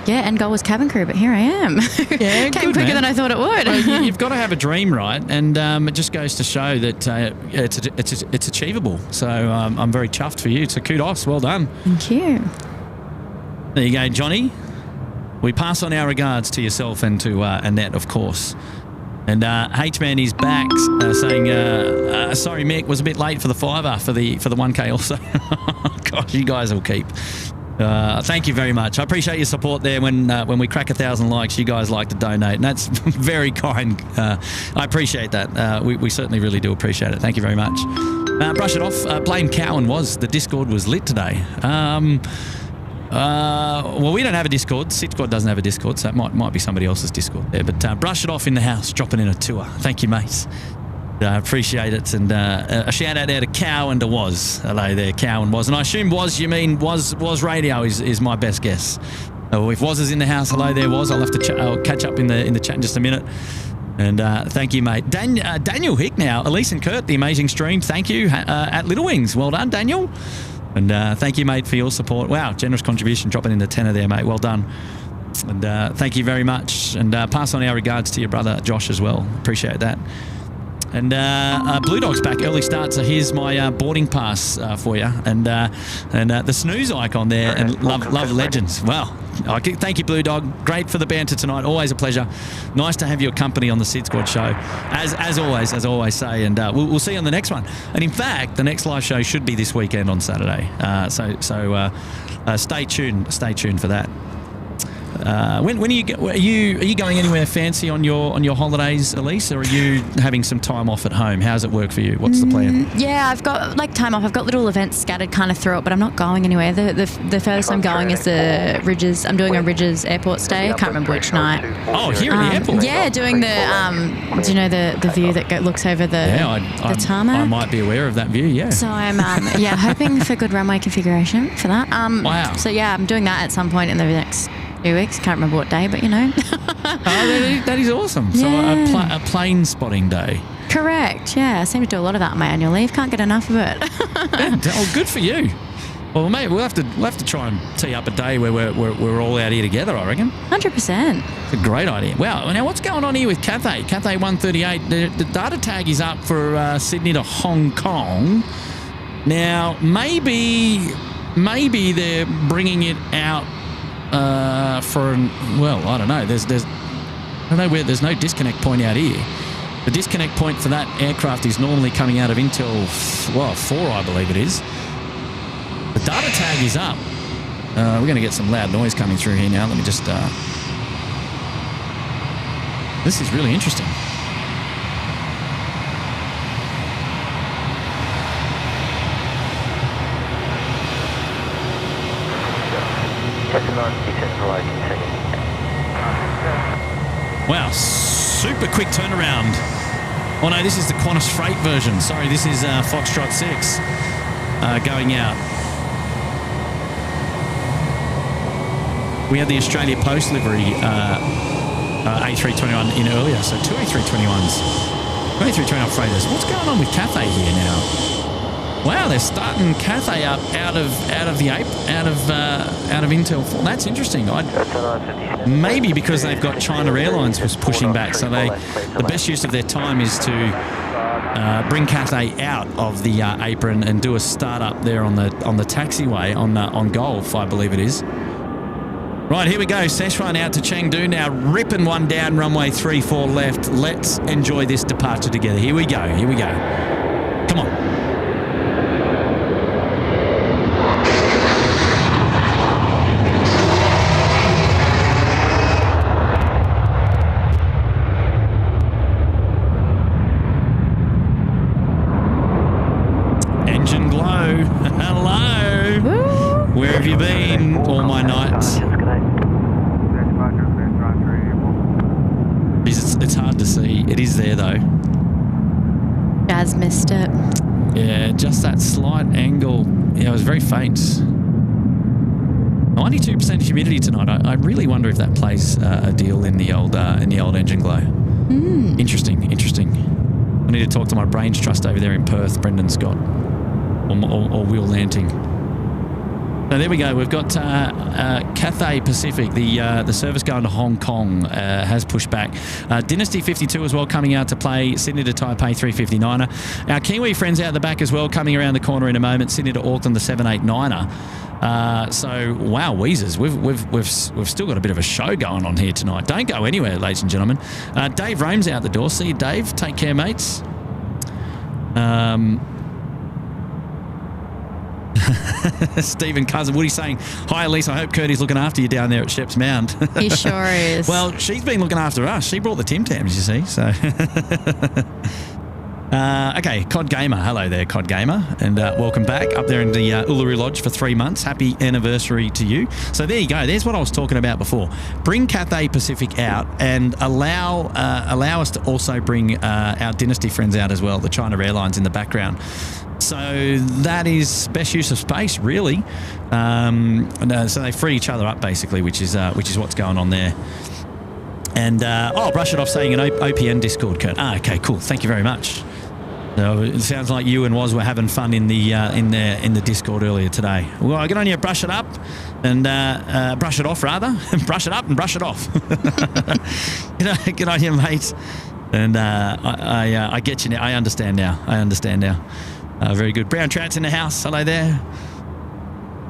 end goal was cabin crew. But here I am. Yeah, came quicker than I thought it would. Well, you've got to have a dream, right? And it just goes to show that it's achievable. So I'm very chuffed for you. So kudos, well done. Thank you. There you go, Johnny. We pass on our regards to yourself and to Annette, of course. And H-Man is back saying, sorry, Mick, was a bit late for the $5 for the 1K also. Gosh, you guys will keep. Thank you very much. I appreciate your support there. When we crack 1,000 likes, you guys like to donate, and that's very kind. I appreciate that. We certainly really do appreciate it. Thank you very much. Brush it off. Blame Cowan the Discord was lit today. Well, we don't have a Discord. SydSquad doesn't have a Discord, so it might be somebody else's Discord there. But brush it off in the house, dropping in a tour. Thank you, mate. Appreciate it. And a shout out there to Cow and to Woz. Hello there, Cow and Woz. And I assume Woz, you mean Woz Radio is my best guess. If Woz is in the house, hello there, Woz. I'll have to I'll catch up in the chat in just a minute. And thank you, mate. Daniel Hick now. Elise and Kurt, the amazing stream. Thank you at Little Wings. Well done, Daniel. And thank you, mate, for your support. Wow, generous contribution, dropping in the tenner there, mate. Well done. And thank you very much. And pass on our regards to your brother, Josh, as well. Appreciate that. And Blue Dog's back. Early start, so here's my boarding pass for you. And the snooze icon there, and love legends. Wow. Thank you, Blue Dog. Great for the banter tonight. Always a pleasure. Nice to have your company on the SydSquad show. As always say. And we'll see you on the next one. And in fact, the next live show should be this weekend on Saturday. So stay tuned for that. When are you going anywhere fancy on your holidays, Elise, or are you having some time off at home? How does it work for you? What's the plan? Yeah, I've got time off. I've got little events scattered kind of through it, but I'm not going anywhere. The furthest I'm going is the Ridges. I'm doing a Ridges airport stay. I can't remember which night. Oh, here at the airport. Yeah, doing the do you know the view that looks over the tarmac? I might be aware of that view. Yeah. So I'm hoping for good runway configuration for that. Wow. So yeah, I'm doing that at some point in the next 2 weeks. Can't remember what day, but you know. That is awesome. So a plane spotting day. Correct. Yeah, I seem to do a lot of that on my annual leave. Can't get enough of it. Oh, good for you. Well, mate, we'll have to try and tee up a day where we're all out here together, I reckon. 100%. It's a great idea. Wow. Now, what's going on here with Cathay 138? The data tag is up for Sydney to Hong Kong. Now, maybe they're bringing it out for I don't know. There's no disconnect point out here. The disconnect point for that aircraft is normally coming out of Intel 4, I believe it is. The data tag is up. We're going to get some loud noise coming through here now. Let me just... This is really interesting. Wow, super quick turnaround. Oh no, this is the Qantas Freight version. Sorry, this is Foxtrot 6 going out. We had the Australia Post livery A321 in earlier, so two A321s. A321 freighters. What's going on with Cathay here now? Wow, they're starting Cathay up out of Intel 4. That's interesting. Maybe because they've got China Airlines was pushing back, so the best use of their time is to bring Cathay out of the apron and do a start up there on the taxiway on Gulf, I believe it is. Right, here we go. Szechuan out to Chengdu now, ripping one down, runway 34 left. Let's enjoy this departure together. Here we go. Come on. Engine glow. Hello. Woo. Where have you been all my nights? It's hard to see. It is there though. Jazz missed it. Yeah, just that slight angle. Yeah, it was very faint. 92% humidity tonight. I really wonder if that plays a deal in the old engine glow. Interesting. I need to talk to my brains trust over there in Perth, Brendan Scott, or Will Lanting. So there we go. We've got Cathay Pacific, the service going to Hong Kong has pushed back. Dynasty 52 as well coming out to play. Sydney to Taipei 359er. Our Kiwi friends out the back as well coming around the corner in a moment. Sydney to Auckland the 789er. So wow, Weezers, we've still got a bit of a show going on here tonight. Don't go anywhere, ladies and gentlemen. Dave Rome's out the door. See you, Dave. Take care, mates. Stephen Cousin, what are you saying? Hi, Elise. I hope Curtie's looking after you down there at Sheps Mound. He sure is. Well, she's been looking after us. She brought the Tim Tams, you see. So, okay, Cod Gamer. Hello there, Cod Gamer, and welcome back up there in the Uluru Lodge for 3 months. Happy anniversary to you. So there you go. There's what I was talking about before. Bring Cathay Pacific out and allow us to also bring our Dynasty friends out as well. The China Airlines in the background. So that is best use of space, really. So they free each other up basically, which is what's going on there. And brush it off saying an OPN Discord, Kurt. Okay, cool. Thank you very much. So it sounds like you and Woz were having fun in the Discord earlier today. Well, get on you, brush it up and brush it off rather. Brush it up and brush it off. Get on you, mate. And I get you now. I understand now. Very good. Brown Trout's in the house. Hello there.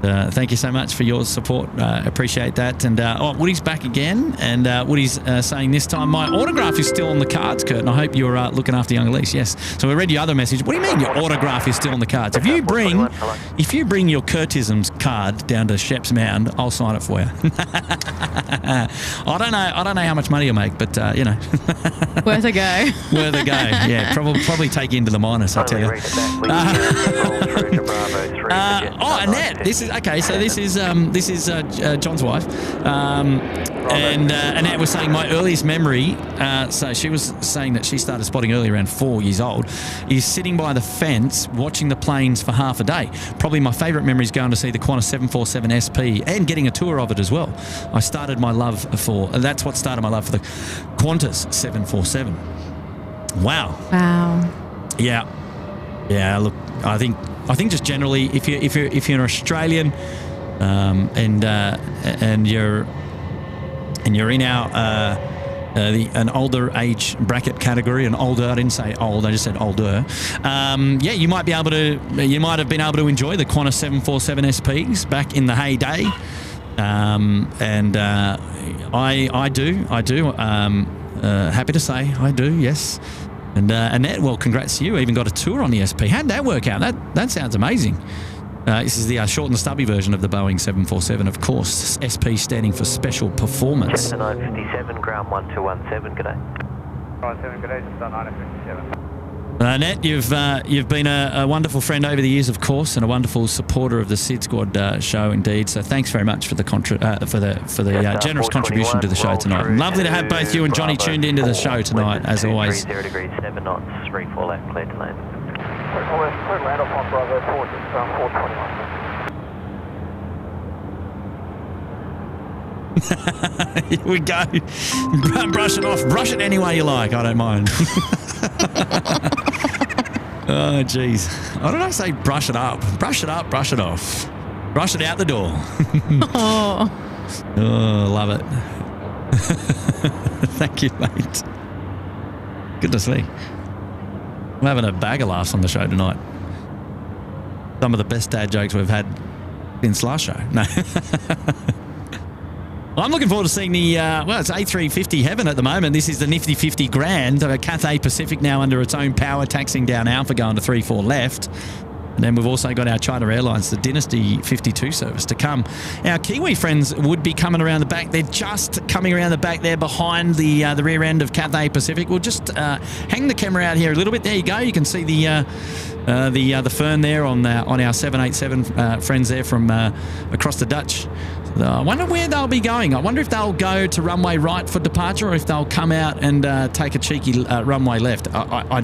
Thank you so much for your support. Appreciate that. And Woody's back again. And Woody's saying this time, my autograph is still on the cards, Kurt. And I hope you're looking after young Elise. Yes. So we read your other message. What do you mean your autograph is still on the cards? If you bring your Kurtisms card down to Sheps Mound, I'll sign it for you. I don't know how much money you'll make, but you know, Worth a go. worth a go. Yeah, probably take you into the minus. I tell you. Annette, this is okay. So this is John's wife, and Annette was saying my earliest memory. So she was saying that she started spotting early, around 4 years old. Is sitting by the fence watching the planes for half a day. Probably my favourite memory is going to see the Qantas 747 SP and getting a tour of it as well. That's what started my love for the Qantas 747. Wow. Yeah. Look, I think just generally, if you're an Australian, and you're in our an older age bracket category, I didn't say old, I just said older. You might have been able to enjoy the Qantas 747 SPs back in the heyday. I do. Happy to say I do, yes. And Annette, well, congrats to you. Even got a tour on the SP. How'd that work out? That sounds amazing. This is the short and stubby version of the Boeing 747, of course. SP standing for Special Performance. 957, ground 1217, good day. 957, good day, just on 957. Annette, you've been a wonderful friend over the years, of course, and a wonderful supporter of the SydSquad show, indeed. So thanks very much for the generous contribution to the show tonight. Lovely to have both you and Johnny tuned into the show tonight, as always. 0 degrees 7 knots, 34 left, clear to land. Clear land off on Bravo 4, just 421. Here we go. Brush it off. Brush it any way you like. I don't mind. Oh, jeez. I don't know. Say brush it up. Brush it up. Brush it off. Brush it out the door. Oh, love it. Thank you, mate. Good to see. I'm having a bag of laughs on the show tonight. Some of the best dad jokes we've had since last show. No. I'm looking forward to seeing the, it's A350 heaven at the moment. This is the nifty 50 grand. Cathay Pacific now under its own power, taxing down Alpha, going to 34 left. And then we've also got our China Airlines, the Dynasty 52 service to come. Our Kiwi friends would be coming around the back. They're just coming around the back there behind the rear end of Cathay Pacific. We'll just hang the camera out here a little bit. There you go. You can see the fern there on our 787 friends there from across the Dutch. I wonder where they'll be going. I wonder if they'll go to runway right for departure or if they'll come out and take a cheeky runway left. I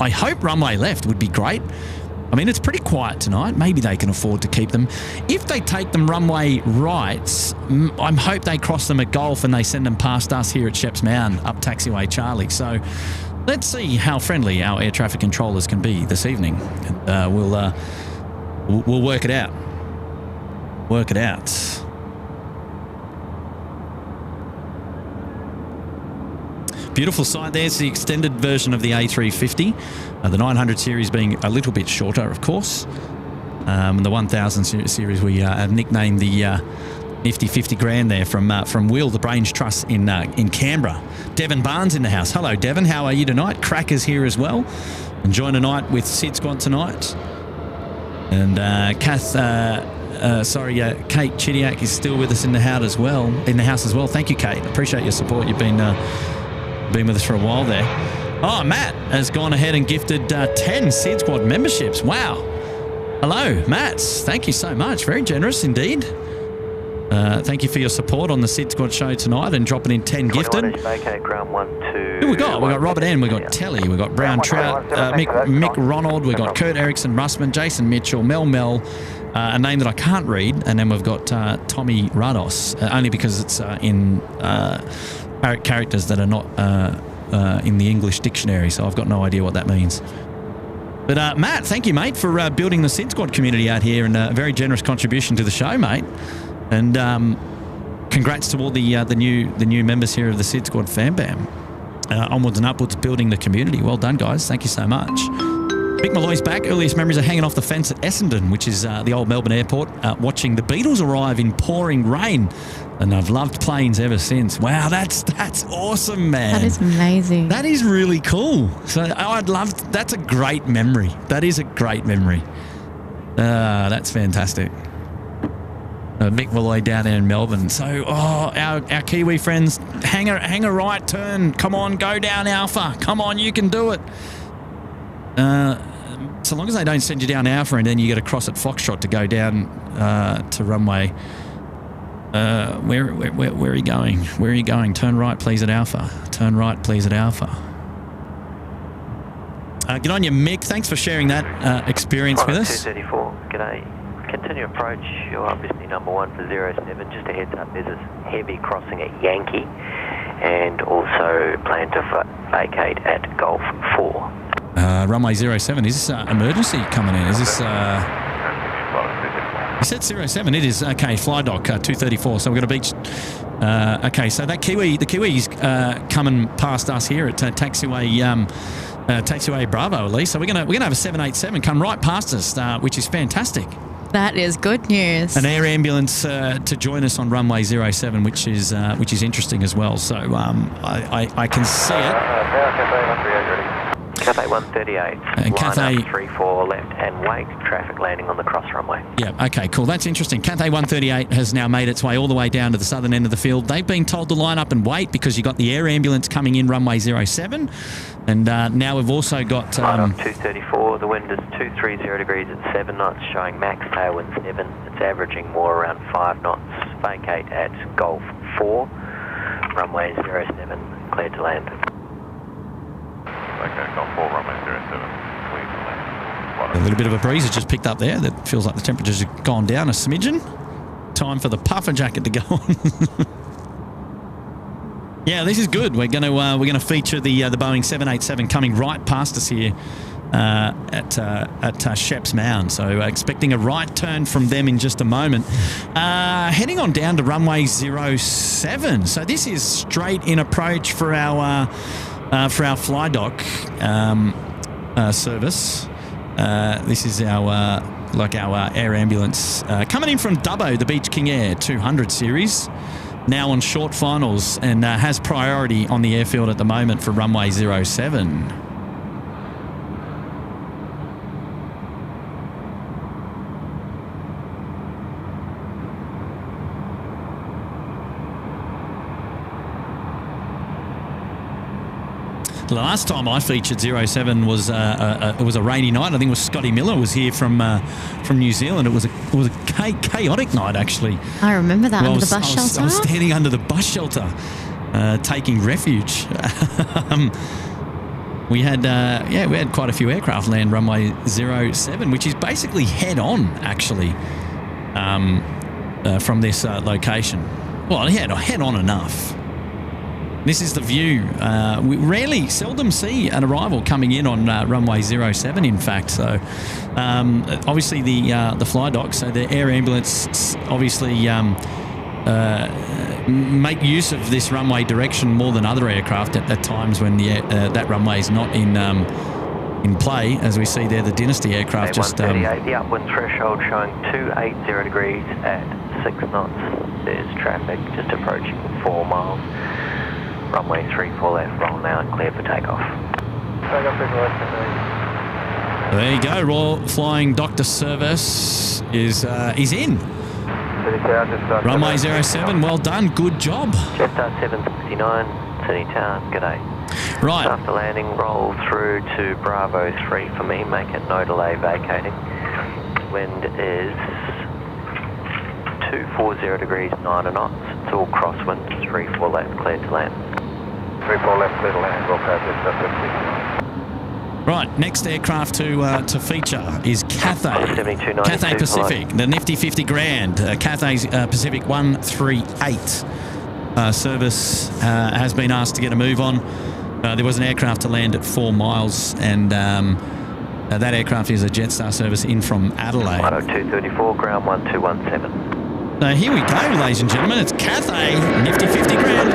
hope runway left would be great. I mean, it's pretty quiet tonight. Maybe they can afford to keep them. If they take them runway right, I hope they cross them at Gulf and they send them past us here at Sheps Mound up Taxiway Charlie. So let's see how friendly our air traffic controllers can be this evening. And we'll work it out. Work it out. Beautiful sight there. It's the extended version of the A350. The 900 series being a little bit shorter, of course. The 1000 series we have nicknamed the nifty 50 grand there from Will, the Brains Trust in Canberra. Devon Barnes in the house. Hello, Devon. How are you tonight? Cracker's here as well. Enjoying a night with SydSquad tonight. And Kate Chidiak is still with us in the house as well. Thank you, Kate. Appreciate your support. You've been with us for a while there. Oh, Matt has gone ahead and gifted 10 SydSquad memberships. Wow. Hello, Matt. Thank you so much. Very generous indeed. Thank you for your support on the SydSquad show tonight and dropping in 10 gifted. Who we got? We got Robert N. We got Telly. We got Brown Trout, Mick Ronald. We got Kurt Erickson, Russman, Jason Mitchell, Mel, a name that I can't read, and then we've got Tommy Rados, only because it's in characters that are not in the English dictionary, so I've got no idea what that means. But Matt, thank you, mate, for building the SydSquad community out here, and a very generous contribution to the show, mate. And congrats to all the new members here of the SydSquad Fam Bam. Onwards and upwards, building the community. Well done, guys. Thank you so much. Mick Malloy's back. Earliest memories are hanging off the fence at Essendon, which is the old Melbourne airport, watching the Beatles arrive in pouring rain. And I've loved planes ever since. Wow, that's awesome, man. that is amazing. That is really cool. So that's a great memory. That is a great memory. That's fantastic. Mick Malloy down there in Melbourne. So, our Kiwi friends, hang a right turn. Come on, go down Alpha. Come on, you can do it. So long as they don't send you down Alpha and then you got to cross at Foxtrot to go down to runway. Where are you going? Where are you going? Turn right, please, at Alpha. Turn right, please, at Alpha. Get on your Mick. Thanks for sharing that experience with us. 234, g'day. Continue approach. You're obviously number 1 for 07. Just a heads up, there's a heavy crossing at Yankee and also plan to vacate at Golf 4. Runway 07, is this emergency coming in? Is this... You said 07, it is. Okay, fly dock 234, so we're going to beach... okay, so that the Kiwi's coming past us here at taxiway Bravo, at least. So we're gonna have a 787 come right past us, which is fantastic. That is good news. An air ambulance to join us on runway 07, which is interesting as well. So I can see it. Cathay 138, Cathay line up 34 left and wait, traffic landing on the cross runway. Yeah, okay, cool. That's interesting. Cathay 138 has now made its way all the way down to the southern end of the field. They've been told to line up and wait because you got the air ambulance coming in runway 07. And now we've also got... Line up 234, the wind is 230 degrees at 7 knots, showing max tailwind 7. It's averaging more around 5 knots. Vacate at Golf 4, runway 07, cleared to land. Okay, Golf 4, runway 07, clear to land. A little bit of a breeze has just picked up there. That feels like the temperature's gone down a smidgen. Time for the puffer jacket to go on. Yeah, this is good. We're going to feature the Boeing 787 coming right past us here at Sheps Mound. So expecting a right turn from them in just a moment. Heading on down to runway 07. So this is straight in approach for our fly dock service. This is our air ambulance coming in from Dubbo, the Beach King Air 200 series. Now on short finals and has priority on the airfield at the moment for runway 07. The last time I featured 07 was it was a rainy night. I think it was Scotty Miller was here from New Zealand. It was a chaotic night actually. I remember that under the bus shelter. I was standing under the bus shelter, taking refuge. We had quite a few aircraft land runway 07, which is basically head on actually from this location. Well, head on enough. This is the view. We seldom see an arrival coming in on runway 07, in fact. So, obviously the fly dock, so the air ambulance obviously make use of this runway direction more than other aircraft at times when that runway is not in play. As we see there, the Dynasty aircraft just... the upwind threshold showing 280 degrees at 6 knots. There's traffic just approaching 4 miles. Runway 34 left, roll now and clear for takeoff. There you go. Royal Flying Doctor Service is in. Runway 07, well done. Good job. Jetstar 769, Sydney Town, g'day. Right. After landing, roll through to Bravo 3 for me. Make it no delay vacating. Wind is 240 degrees, 9 knots. It's all crosswind. 34 left, clear to land. 34 left, clear to land. Go past Jetstar 769. Right, next aircraft to feature is Cathay Pacific, the nifty 50 grand. Cathay's Pacific 138 service has been asked to get a move on. There was an aircraft to land at 4 miles, and that aircraft is a Jetstar service in from Adelaide. 234, ground 1217. Here we go, ladies and gentlemen. It's Cathay, nifty 50 grand.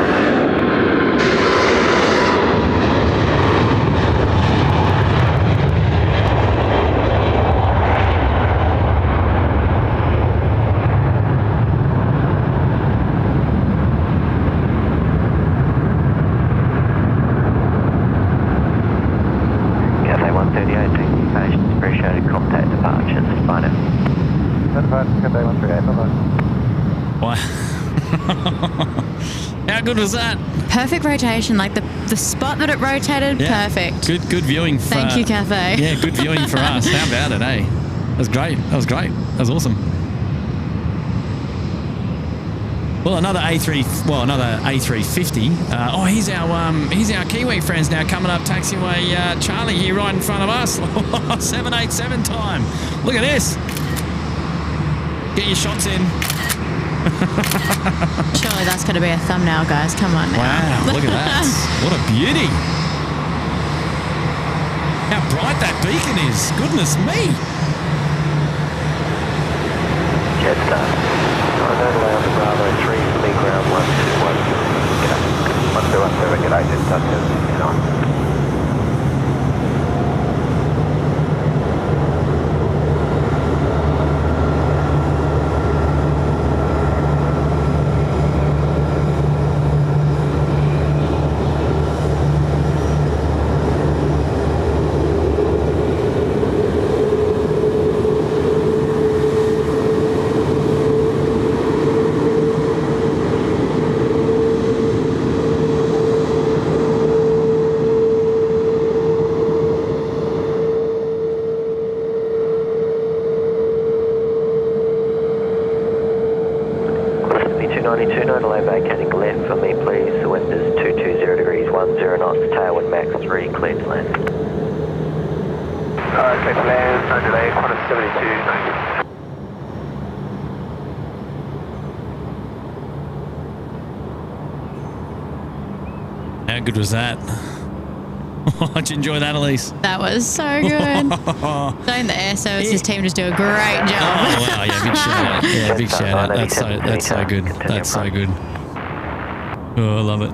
Cathay 138, appreciated. Contact departures. Bye now. Cathay 138, bye-bye. Wow. How good was that? Perfect rotation, like the spot that it rotated, perfect. Good viewing. For, Thank you, Cafe. Yeah, good viewing for us. How about it, eh? That was great. That was awesome. Well, another A350. Here's our Kiwi friends now coming up taxiway. Charlie here right in front of us. 787 time. Look at this. Get your shots in. Surely that's going to be a thumbnail, guys. Come on now. Wow, look at that. What a beauty. How bright that beacon is. Goodness me. Jetstar. Allow the Bravo 3, lead ground 121. G'day. 1217, g'day, Jetstar 769. Vacating left for me, please. The wind is 220 degrees, 10 knots, tailwind max 3, clear to land. Clear to land, no delay, 172, How good was that? How'd you enjoy that, Elise? That was so good. Don't the air services team just do a great job? Oh, wow, yeah, big shout out. Yeah, big shout out. That's so good. That's so good. Oh, I love it.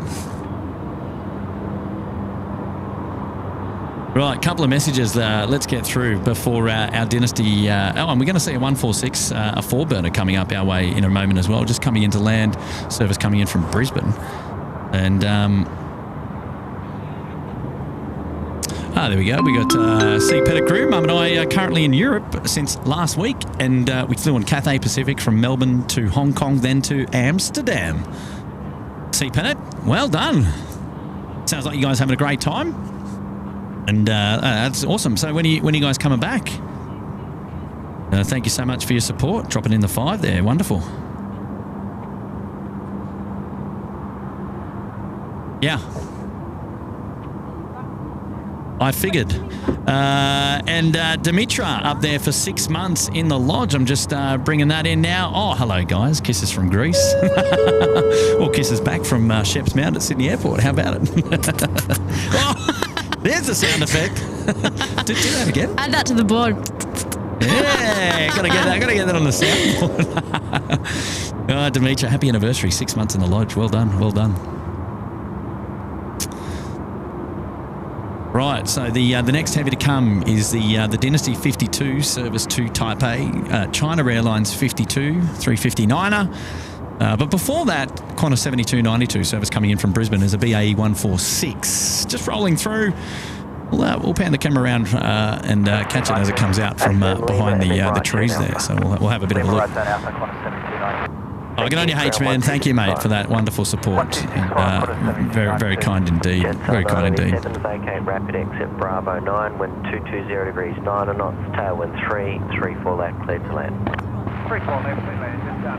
Right, a couple of messages let's get through before our Dynasty. And we're going to see a 146, a 4-burner coming up our way in a moment as well, just coming into land, service coming in from Brisbane. And there we go. We got C. Pettigrew. Mum and I are currently in Europe since last week, and we flew on Cathay Pacific from Melbourne to Hong Kong, then to Amsterdam. C. Pettit, well done. Sounds like you guys having a great time, and that's awesome. So when are you guys coming back? Thank you so much for your support. Dropping in the 5 there. Wonderful. Yeah. I figured. And Dimitra up there for 6 months in the lodge. I'm just bringing that in now. Oh, hello, guys. Kisses from Greece. Or kisses back from Sheps Mount at Sydney Airport. How about it? Oh, there's the sound effect. Do that again. Add that to the board. Yeah, gotta get that on the soundboard. Dimitra, happy anniversary. 6 months in the lodge. Well done. Well done. Right, so the next heavy to come is the Dynasty 52 service to Taipei, China Airlines 52, 359er. But before that, Qantas 7292 service coming in from Brisbane is a BAE 146. Just rolling through. We'll pan the camera around and catch it as it comes out from behind the trees there. So we'll have a bit of a look. Oh, good on you, H, man. Thank you, mate, for that wonderful support. And very, very kind indeed. Very kind indeed. Vacate rapid exit Bravo 9, wind 220 degrees 9 knots, tailwind 3, 34 left, clear to land. 34 left, clear land, just down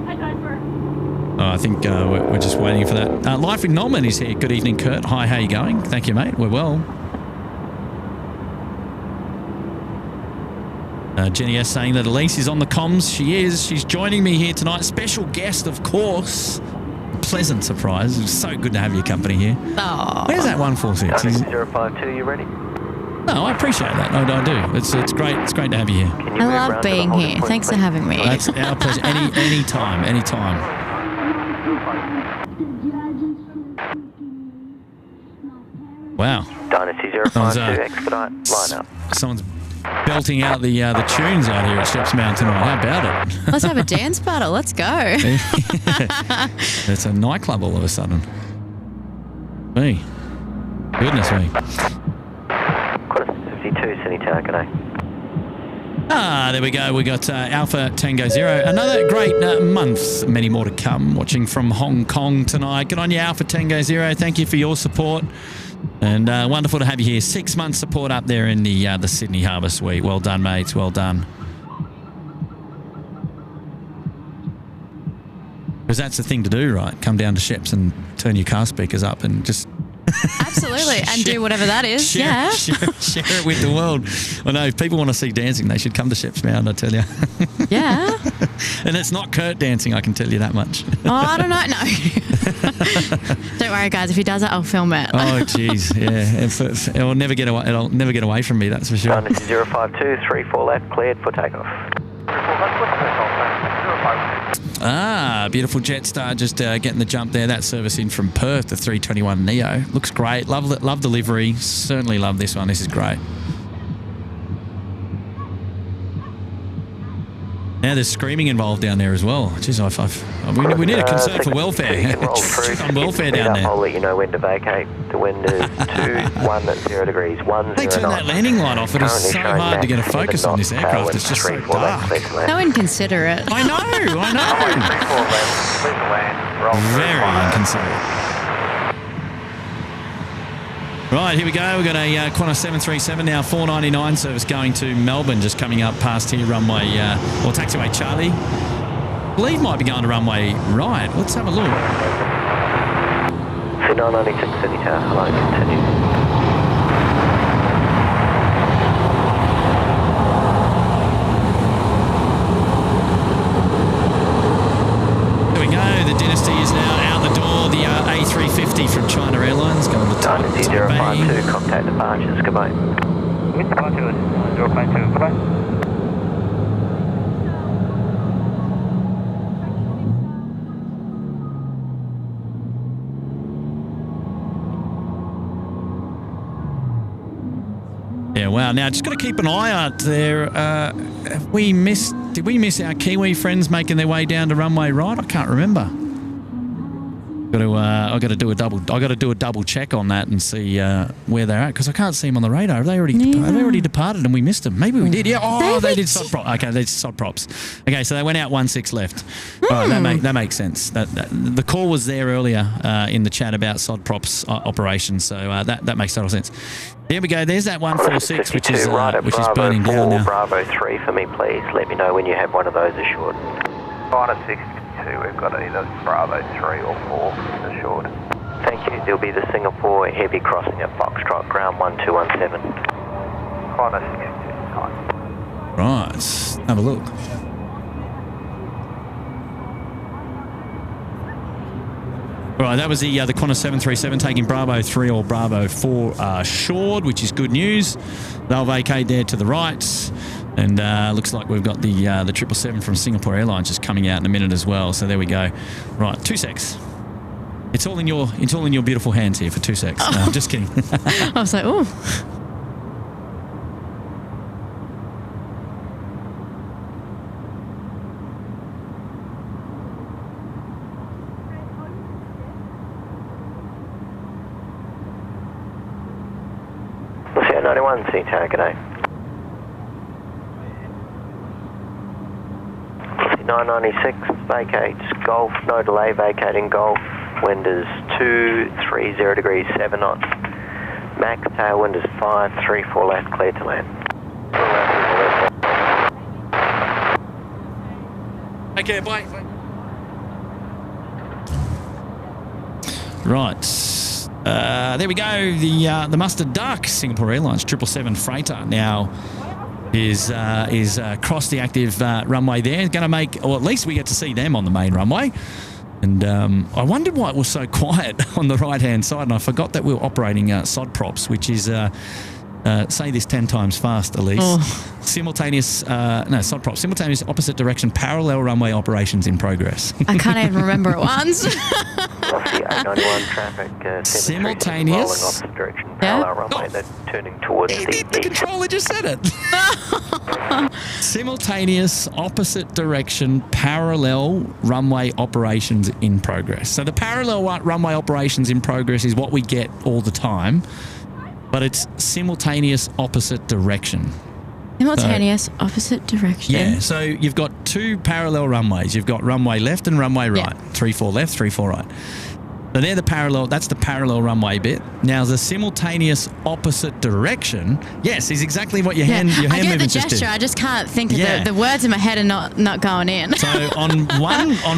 97. I think we're just waiting for that. Life with Norman is here. Good evening, Kurt. Hi, how you going? Thank you, mate. We're well. Jenny S saying that Elise is on the comms. She is. She's joining me here tonight. Special guest, of course. Pleasant surprise. It's so good to have your company here. Oh. Where's that 146? 052, you ready? No, I appreciate that. I do. It's great. It's great to have you here. I love being here. Thanks for having me. That's our pleasure. Anytime. Wow. Dynasty 052, expedite, line up. Someone's belting out the tunes out here at Sheps Mount tonight. How about it? Let's have a dance battle. Let's go. It's a nightclub all of a sudden. Me. Goodness me. Qantas 52, Sydney Tower, g'day. There we go. We got Alpha Tango Zero. Another great month. Many more to come. Watching from Hong Kong tonight. Good on you, Alpha Tango Zero. Thank you for your support. And wonderful to have you here. 6 months support up there in the Sydney Harbour Suite. Well done, mates. Well done. Because that's the thing to do, right? Come down to Sheps and turn your car speakers up and just... Absolutely, and do whatever that is. Share it with the world. I know, if people want to see dancing, they should come to Sheps Mound, I tell you. Yeah. And it's not Kurt dancing, I can tell you that much. Oh, I don't know. No. Don't worry, guys. If he does it, I'll film it. Oh, jeez. Yeah. It'll never get away. It'll never get away from me, that's for sure. This is 052, 34 left, cleared for takeoff. Beautiful Jetstar just getting the jump there. That service in from Perth, the 321 Neo. Looks great. Love delivery. Certainly love this one. This is great. Now there's screaming involved down there as well. Jeez, we need a concern for welfare. Check on welfare down there. I'll let you know when to vacate. The wind is 210 degrees. 109. They turn that landing light off. It is so hard to get a focus on this aircraft. It's just so dark. So inconsiderate. I know. Very inconsiderate. Right, here we go. We've got a Qantas 737 now, 499 service going to Melbourne, just coming up past here, runway, or taxiway Charlie. I believe might be going to runway right. Let's have a look. 996 Sydney Tower, hello, continue. The Dynasty is now out the door. The A350 from China Airlines going to Dynasty 052, contact departures, goodbye. With departure 052, goodbye. Yeah, wow. Now, just got to keep an eye out there. Did we miss our Kiwi friends making their way down to runway right? I can't remember. I got to do a double check on that and see where they're at, because I can't see them on the radar. Have they already departed and we missed them? Maybe we did. Yeah. Oh, they did sod props. Okay, they did sod props. Okay, so they went out 16 left. All right, that makes sense. That the call was there earlier in the chat about sod props operations, so that makes total sense. There we go. There's that 146, which is burning down now. Bravo 3 for me, please. Let me know when you have one of those assured. Qantas 62, we've got either Bravo 3 or 4 assured. Thank you. There'll be the Singapore heavy crossing at Foxtrot, ground 1217. Qantas 62, nice. Right, let's have a look. Right, that was the Qantas 737 taking Bravo 3 or Bravo 4 shored, which is good news. They'll vacate there to the right. And looks like we've got the 777 from Singapore Airlines just coming out in a minute as well. So there we go. Right, 2 secs. It's all in your beautiful hands here for 2 secs. No, I'm just kidding. I was like, oh. Lucia 91, see target A. 996, vacates Golf, no delay, vacating Golf. Wind is 230 degrees, 7 knots. Max tailwind is 534 left, clear to land. Okay, bye. Right. There we go. The Mustard Duck, Singapore Airlines 777 freighter now is across the active runway there. Going to make, or at least we get to see them on the main runway. And I wondered why it was so quiet on the right-hand side, and I forgot that we were operating sod props, which is, say this 10 times fast, Elise. Oh. Sod props. Simultaneous opposite direction parallel runway operations in progress. I can't even remember it once. A91 traffic. Simultaneous. Rolling opposite direction parallel runway. They're turning towards the controller just said it. Simultaneous opposite direction parallel runway operations in progress. So the parallel runway operations in progress is what we get all the time, but it's simultaneous opposite direction. Simultaneous opposite direction. Yeah, so you've got two parallel runways. You've got runway left and runway right. 3-4 left, 3-4 right. So they're the parallel. That's the parallel runway bit. Now the simultaneous opposite direction. Yes, is exactly what your hand I get the movement just gesture. did. I just can't think of the words in my head are not going in. So on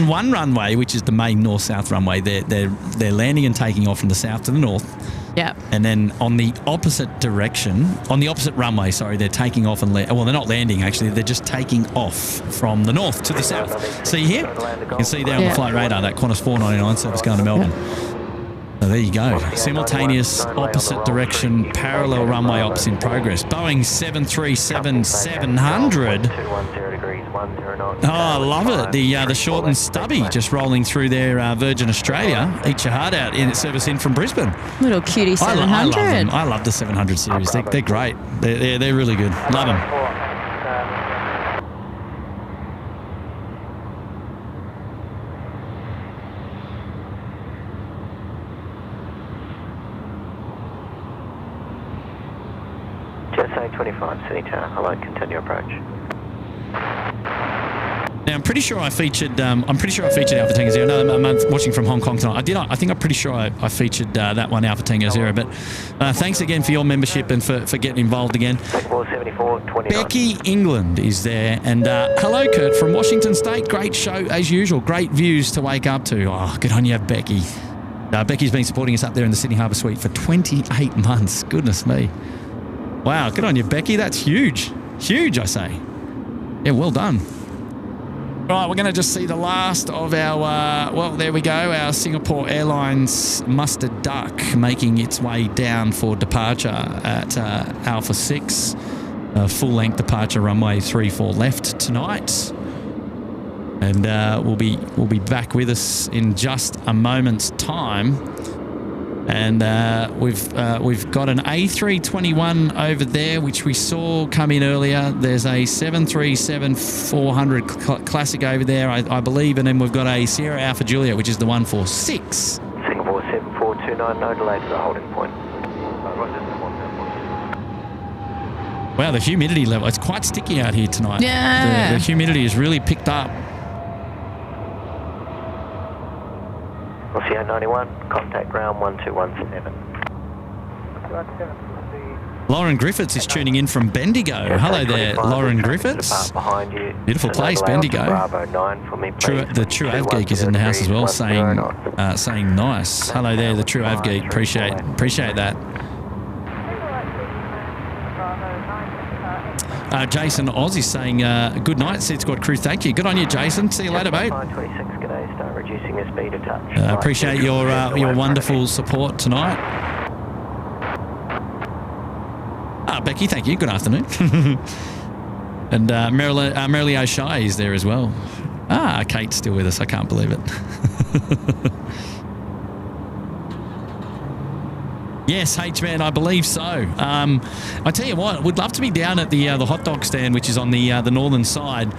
one runway, which is the main north-south runway, they're landing and taking off from the south to the north. Yeah. And then on the opposite direction, on the opposite runway, sorry, they're taking off and well, they're not landing actually. They're just taking off from the north to the south. See here? You can see there on the flight radar that Qantas 499 service going to Melbourne. So there you go. Simultaneous opposite direction, parallel runway ops in progress. Boeing 737-700. Oh, I love it. The short and stubby just rolling through their Virgin Australia. Eat your heart out in service in from Brisbane. Little cutie 700. I love them. I love the 700 series. They're great. They're really good. Love them. A25, Sydney Tower. Hello, continue approach. Now I'm pretty sure I featured Alpha Tango Zero. No, I'm watching from Hong Kong tonight. I think I'm pretty sure I featured that one, Alpha Tango Zero. But thanks again for your membership and for getting involved again. 74, Becky England is there, and hello Kurt from Washington State. Great show as usual. Great views to wake up to. Oh, good on you, Becky. Becky's been supporting us up there in the Sydney Harbour Suite for 28 months. Goodness me. Wow, good on you, Becky. That's huge. Huge, I say. Yeah, well done. Right, we're going to just see the last of our, well, there we go, our Singapore Airlines Mustard Duck making its way down for departure at Alpha 6. Full-length departure runway 34 left tonight. And we'll be back with us in just a moment's time. And we've got an A321 over there, which we saw come in earlier. There's a 737-400 Classic over there, I believe. And then we've got a Sierra Alpha Juliet, which is the 146. Singapore 7429, no delay to the holding point. Wow, the humidity level, it's quite sticky out here tonight. Yeah. The humidity has really picked up. LCA 91, contact ground 1217. Lauren Griffiths is tuning in from Bendigo. Hello there, Lauren Griffiths. Beautiful place, Bendigo. The True Av Geek is in the house as well, saying nice. Hello there, the True Av Geek. Appreciate that. Jason Oz is saying, good night, SydSquad crew. Thank you. Good on you, Jason. See you later, mate. Reducing the speed of touch. Appreciate your wonderful support tonight. Becky, thank you. Good afternoon. And Marilee O'Shea is there as well. Kate's still with us. I can't believe it. Yes, H-Man, I believe so. I tell you what, would love to be down at the hot dog stand, which is on the northern side.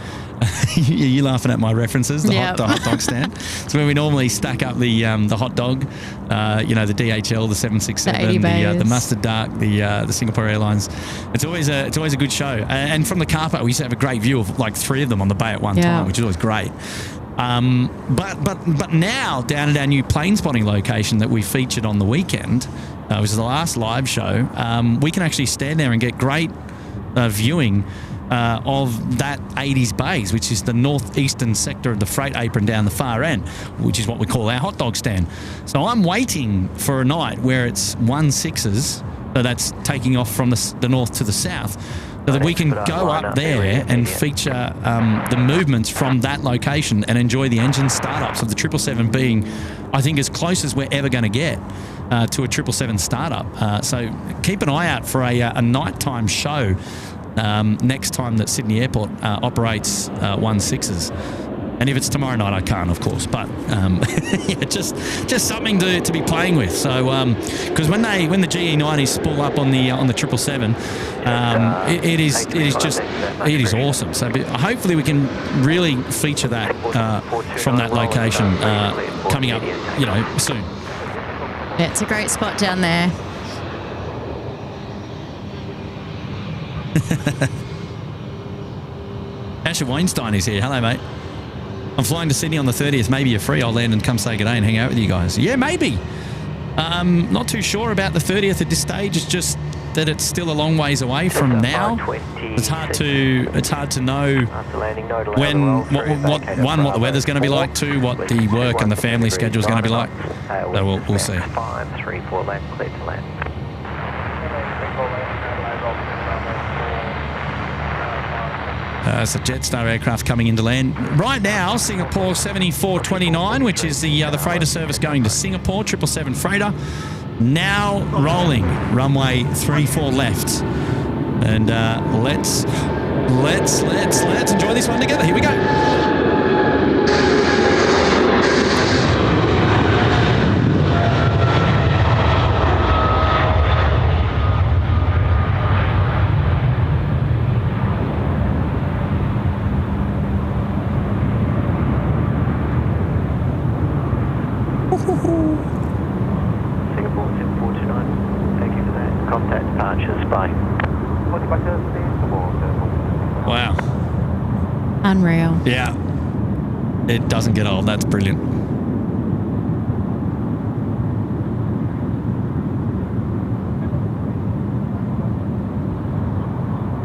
You're laughing at my references, the hot dog stand. It's where we normally stack up the hot dog, the DHL, the 767, the Mustard Duck, the Singapore Airlines. It's always a good show. And from the car park, we used to have a great view of like 3 of them on the bay at one time, which is always great. But now down at our new plane spotting location that we featured on the weekend, which was the last live show, we can actually stand there and get great viewing of that 80s bays, which is the northeastern sector of the freight apron down the far end, which is what we call our hot dog stand. So I'm waiting for a night where it's 16s, so that's taking off from the north to the south, so that we can go up there and feature the movements from that location and enjoy the engine startups of the 777 being, I think, as close as we're ever going to get to a 777 startup. So keep an eye out for a nighttime show next time that Sydney Airport operates 16s. And if it's tomorrow night, I can't, of course. But just something to be playing with. So because when the GE90s spool up on the 777, it is awesome. So hopefully we can really feature that from that location coming up, soon. Yeah, it's a great spot down there. Asher Weinstein is here. Hello, mate. I'm flying to Sydney on the 30th. Maybe you're free. I'll land and come say good day and hang out with you guys. Yeah, maybe. Not too sure about the 30th at this stage. It's just that it's still a long ways away from now. It's hard to know when what the weather's going to be like, two, what the work and the family schedule is going to be like. So we'll see. 534 left, clear to land. It's a Jetstar aircraft coming into land. Right now, Singapore 7429, which is the freighter service going to Singapore, 777 freighter. Now rolling, runway 34 left. And let's enjoy this one together. Here we go. Singapore 7429, thank you for that. Contact departures, bye. Wow. Unreal. Yeah. It doesn't get old. That's brilliant.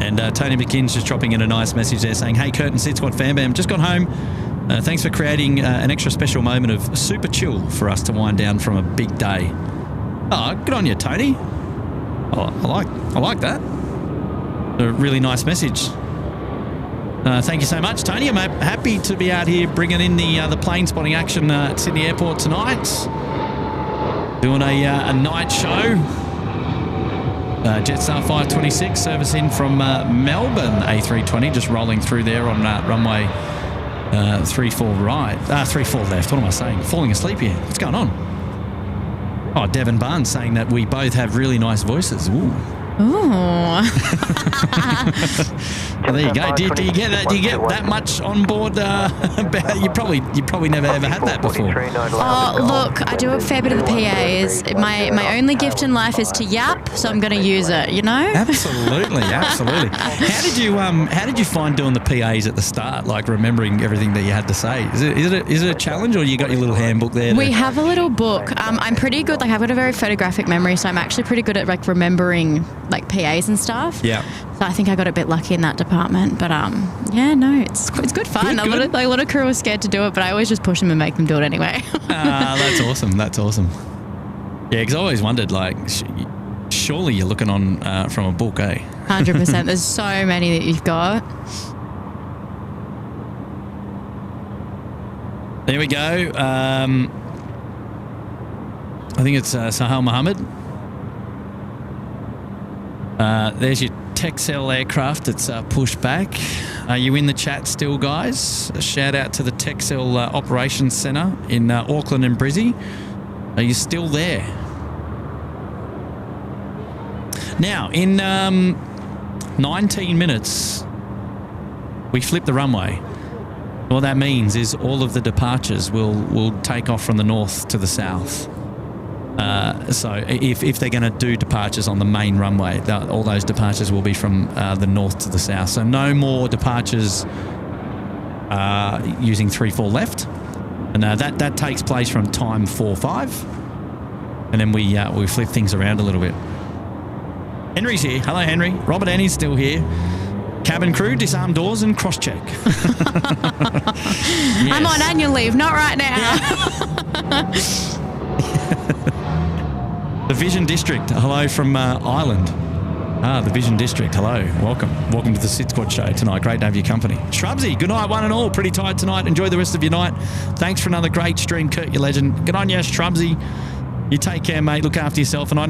And Tony McKinn's just dropping in a nice message there saying, hey, Kurt and SydSquad fan bam, just got home. Thanks for creating an extra special moment of super chill for us to wind down from a big day. Oh, good on you, Tony. Oh, I like that. A really nice message. Thank you so much, Tony. I'm happy to be out here bringing in the plane spotting action at Sydney Airport tonight. Doing a night show. Jetstar 526 service in from Melbourne A320, just rolling through there on runway 34 right. 34 left. What am I saying? Falling asleep here. What's going on? Oh, Devin Barnes saying that we both have really nice voices. Ooh. Ooh. Well, there you go. Do you get that? Do you get that much on board? You probably never ever had that before. Oh, look, I do a fair bit of the PAs. My only gift in life is to yap, so I'm going to use it. You know? Absolutely. How did you find doing the PAs at the start? Like remembering everything that you had to say. Is it a challenge, or you got your little handbook there? We have a little book. I'm pretty good. Like I've got a very photographic memory, so I'm actually pretty good at like remembering like PAs and stuff. Yeah. So I think I got a bit lucky in that department, but yeah, no, it's good fun. Good. A lot of crew are scared to do it, but I always just push them and make them do it anyway. That's awesome. Yeah, because I always wondered, like, surely you're looking on from a book, eh? 100%. There's so many that you've got. There we go. I think it's Sahal Mohammed. There's your Texel aircraft. It's pushback. Are you in the chat still, guys? A shout out to the Texel Operations Centre in Auckland and Brizzy. Are you still there? Now, in 19 minutes, we flip the runway. What that means is all of the departures will take off from the north to the south. So if they're going to do departures on the main runway, all those departures will be from the north to the south. So no more departures using 3-4 left. And that takes place from time 4-5. And then we flip things around a little bit. Henry's here. Hello, Henry. Robert Annie's still here. Cabin crew, disarm doors and cross-check. Yes. I'm on annual leave, not right now. Yeah. The Vision District, hello from Ireland. The Vision District, hello. Welcome to the SydSquad show tonight. Great to have your company. Shrubsy, good night, one and all. Pretty tired tonight. Enjoy the rest of your night. Thanks for another great stream, Kurt, your legend. Good on you, Shrubsy. You take care, mate. Look after yourself. And we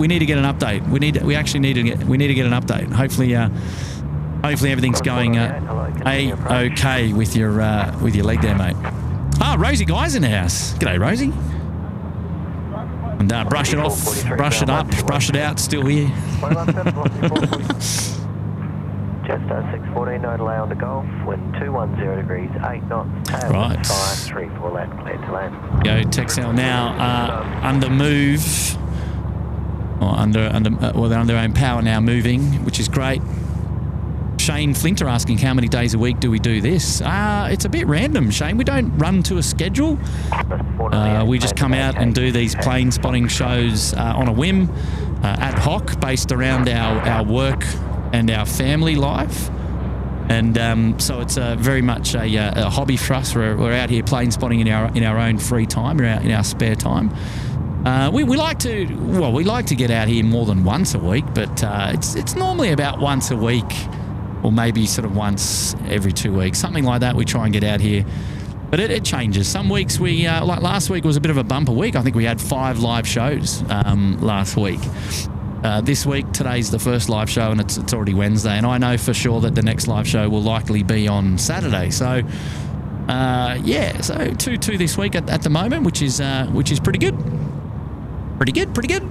need to get an update. We need to get an update. Hopefully everything's going okay with your leg there, mate. Rosie Guy's in the house. G'day, Rosie. And brush it off, brush it up, brush it out, still here. Jetstar 614, no delay on the Gulf, wind 210 degrees, 8 knots, tail right. 534 left, clear to land. Go Texel now, under move, or they're under their own power now moving, which is great. Shane Flinter asking how many days a week do we do this? It's a bit random, Shane. We don't run to a schedule. We just come out and do these plane spotting shows on a whim, ad hoc, based around our work and our family life. And so it's very much a hobby for us. We're out here plane spotting in our own free time, in our spare time. We like to get out here more than once a week, but it's normally about once a week, or maybe sort of once every 2 weeks, something like that. We try and get out here, but it changes. Some weeks we like last week was a bit of a bumper week. I think we had 5 live shows last week. This week, today's the first live show, and it's already Wednesday, and I know for sure that the next live show will likely be on Saturday. So, so 2 this week at the moment, which is pretty good. Pretty good.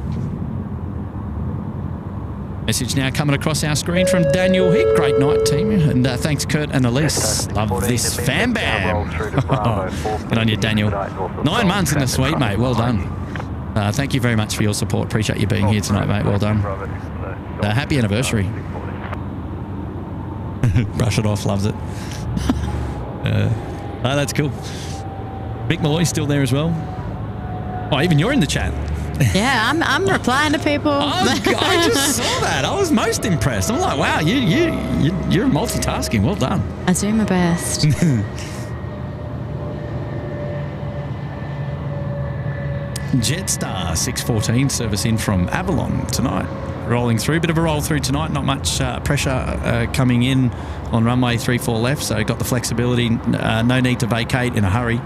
Message now coming across our screen from Daniel Hick. Great night, team, and thanks, Kurt and Elise. Love this fan bam. Good on you, Daniel. 9 months in the suite, mate. Well done. Thank you very much for your support. Appreciate you being here tonight, mate. Well done. Happy anniversary. Brush it off. Loves it. That's cool. Mick Malloy's still there as well. Oh, even you're in the chat. Yeah, I'm replying to people. I just saw that. I was most impressed. I'm like, wow, you're multitasking. Well done. I do my best. Jetstar 614 service in from Avalon tonight. Rolling through. Bit of a roll through tonight. Not much pressure coming in on runway 34 left, so got the flexibility. No need to vacate in a hurry.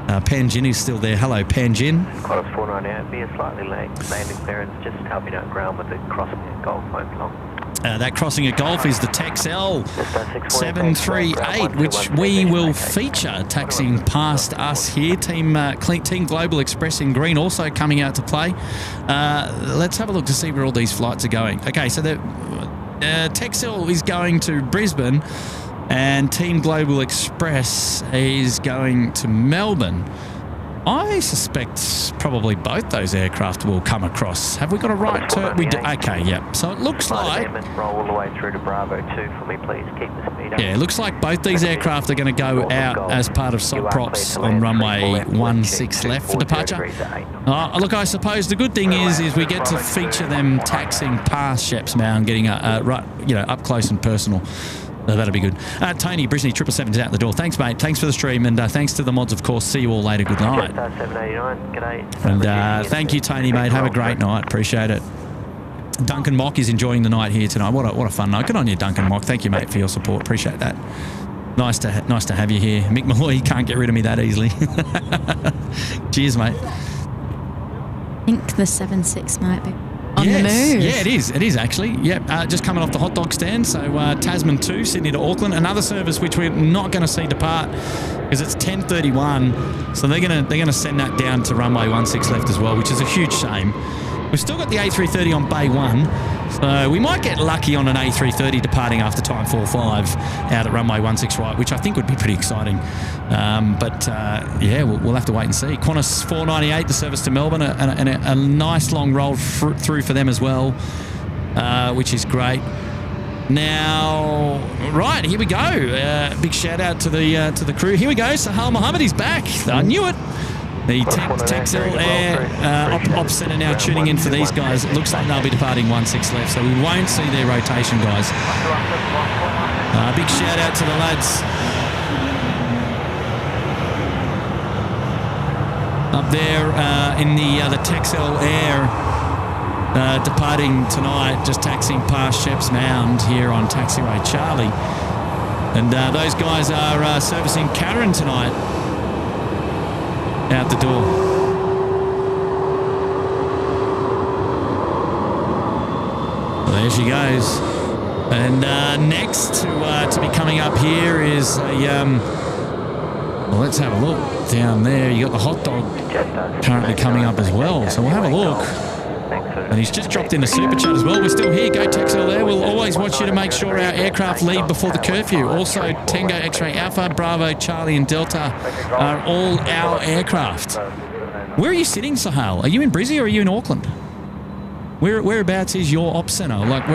Panjin is still there. Hello, Panjin. Qantas 498, be a slightly late landing clearance, just helping out ground with the crossing at Gulf won't be long. That crossing at Gulf is the Texel 738, which we will feature taxiing past us here. Team Global Express in green also coming out to play. Let's have a look to see where all these flights are going. Okay, so the Texel is going to Brisbane, and Team Global Express is going to Melbourne. I suspect probably both those aircraft will come across. Have we got a right to? We do. Okay, yep. So it looks like. Roll all the way through to Bravo 2 for me, please. Keep the speed up. Yeah, it looks like both these aircraft are going to go out as part of SOC props on runway 16 left for departure. Look, I suppose the good thing is we get to feature them taxiing past Sheps Mound, getting up close and personal. That'll be good. Tony, Brisney, 777's out the door. Thanks, mate. Thanks for the stream, and thanks to the mods, of course. See you all later. Good night. 789, g'day. And thank you, Tony, mate. Have a great night. Appreciate it. Duncan Mock is enjoying the night here tonight. What a fun night. Good on you, Duncan Mock. Thank you, mate, for your support. Appreciate that. Nice to have you here. Mick Malloy, you can't get rid of me that easily. Cheers, mate. I think the 76 might be on the move. Yeah, it is actually. Yep, just coming off the hot dog stand. So Tasman 2, Sydney to Auckland. Another service which we're not going to see depart because it's 10:31. So they're gonna send that down to runway 16 left as well, which is a huge shame. We've still got the A330 on bay 1, so we might get lucky on an A330 departing after time 45 out at runway 16 right, which I think would be pretty exciting. We'll have to wait and see. Qantas 498, the service to Melbourne, and a nice long roll through for them as well, which is great. Now, right, here we go. Big shout out to the crew. Here we go. Sahal Mohammed is back. I knew it. The Texel Air Ops Centre now tuning in for these guys. It looks like they'll be departing 16 left, so we won't see their rotation, guys. Big shout out to the lads up there in the Texel Air departing tonight, just taxiing past Sheps Mound here on Taxiway Charlie. And those guys are servicing Karen tonight. Out the door. Well, there she goes. And next to be coming up here is let's have a look down there. You got the hot dog currently coming up as well. So we'll have a look. And he's just dropped in a super chat as well. We're still here. Go Texel there. We'll always watch you to make sure our aircraft leave before the curfew. Also, Tango X-Ray Alpha, Bravo, Charlie and Delta are all our aircraft. Where are you sitting, Sahal? Are you in Brizzy or are you in Auckland? Whereabouts is your ops centre? Like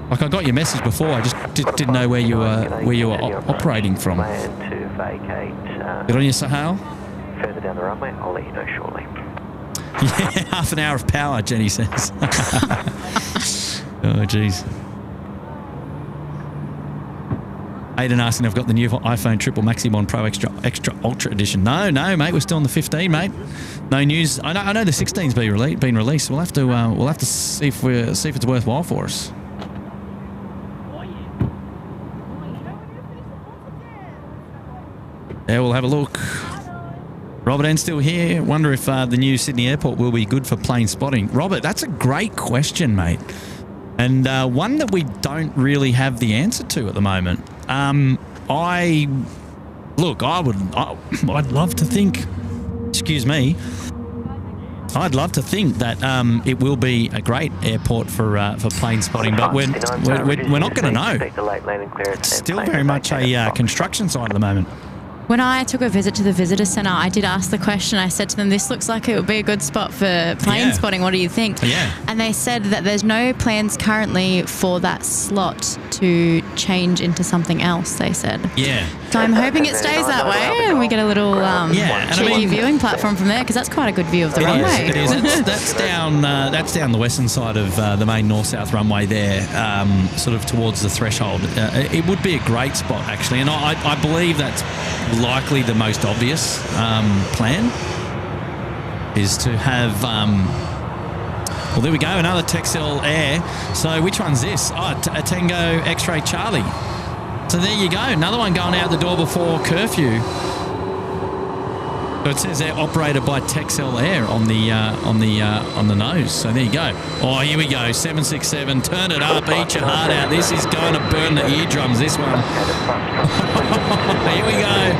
Like I got your message before. I just didn't know where you were operating from. Plan to vacate. Good on you, Sahal. Further down the runway, I'll let you know shortly. Yeah, half an hour of power, Jenny says. Oh, jeez. Aiden asking if I've got the new iPhone Triple Maximon Pro Extra Ultra Edition. No, mate. We're still on the 15, mate. No news. I know the 16's been released. We'll have to see if it's worthwhile for us. Yeah, we'll have a look. Robert N still here. Wonder if the new Sydney Airport will be good for plane spotting. Robert, that's a great question, mate. And one that we don't really have the answer to at the moment. I'd love to think, excuse me, I'd love to think that it will be a great airport for plane spotting, but we're not going to know. It's still very much a construction site at the moment. When I took a visit to the visitor centre, I did ask the question. I said to them, this looks like it would be a good spot for plane spotting. What do you think? Yeah. And they said that there's no plans currently for that slot to change into something else, they said. Yeah. So I'm hoping it stays that way and we get a little cheeky viewing platform from there, because that's quite a good view of the runway. It is. That's down the western side of the main north-south runway there, sort of towards the threshold. It would be a great spot, actually, and I believe that's likely the most obvious plan is to have well, there we go, another Texel Air. So which one's this? A Tango X-Ray Charlie. So there you go, another one going out the door before curfew. So it says they're operated by Texel Air on the nose. So there you go. Oh, here we go, 767. Turn it up, eat your heart out. This is going to burn the eardrums, this one. Here we go.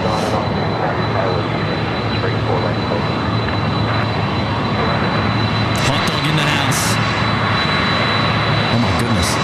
Hot dog in the house. Oh my goodness.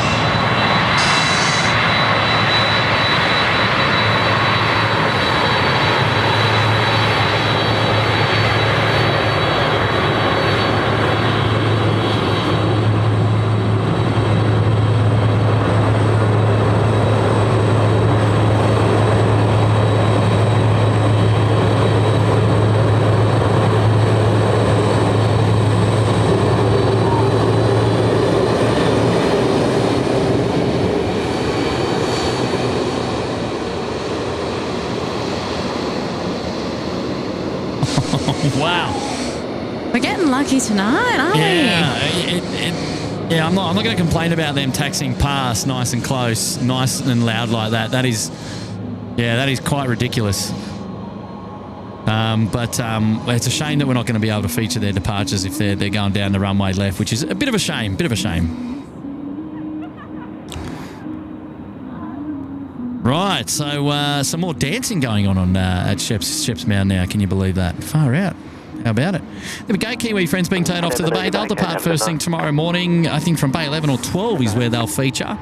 Wow. We're getting lucky tonight, aren't we? I'm not going to complain about them taxiing past nice and close, nice and loud like that. That is quite ridiculous. But it's a shame that we're not going to be able to feature their departures if they're going down the runway left, which is a bit of a shame. Right, so some more dancing going on at Sheps Mound now. Can you believe that? Far out. How about it? There we go, Kiwi friends being towed off to the bay. They'll depart first thing tomorrow morning. I think from bay 11 or 12 is where they'll feature.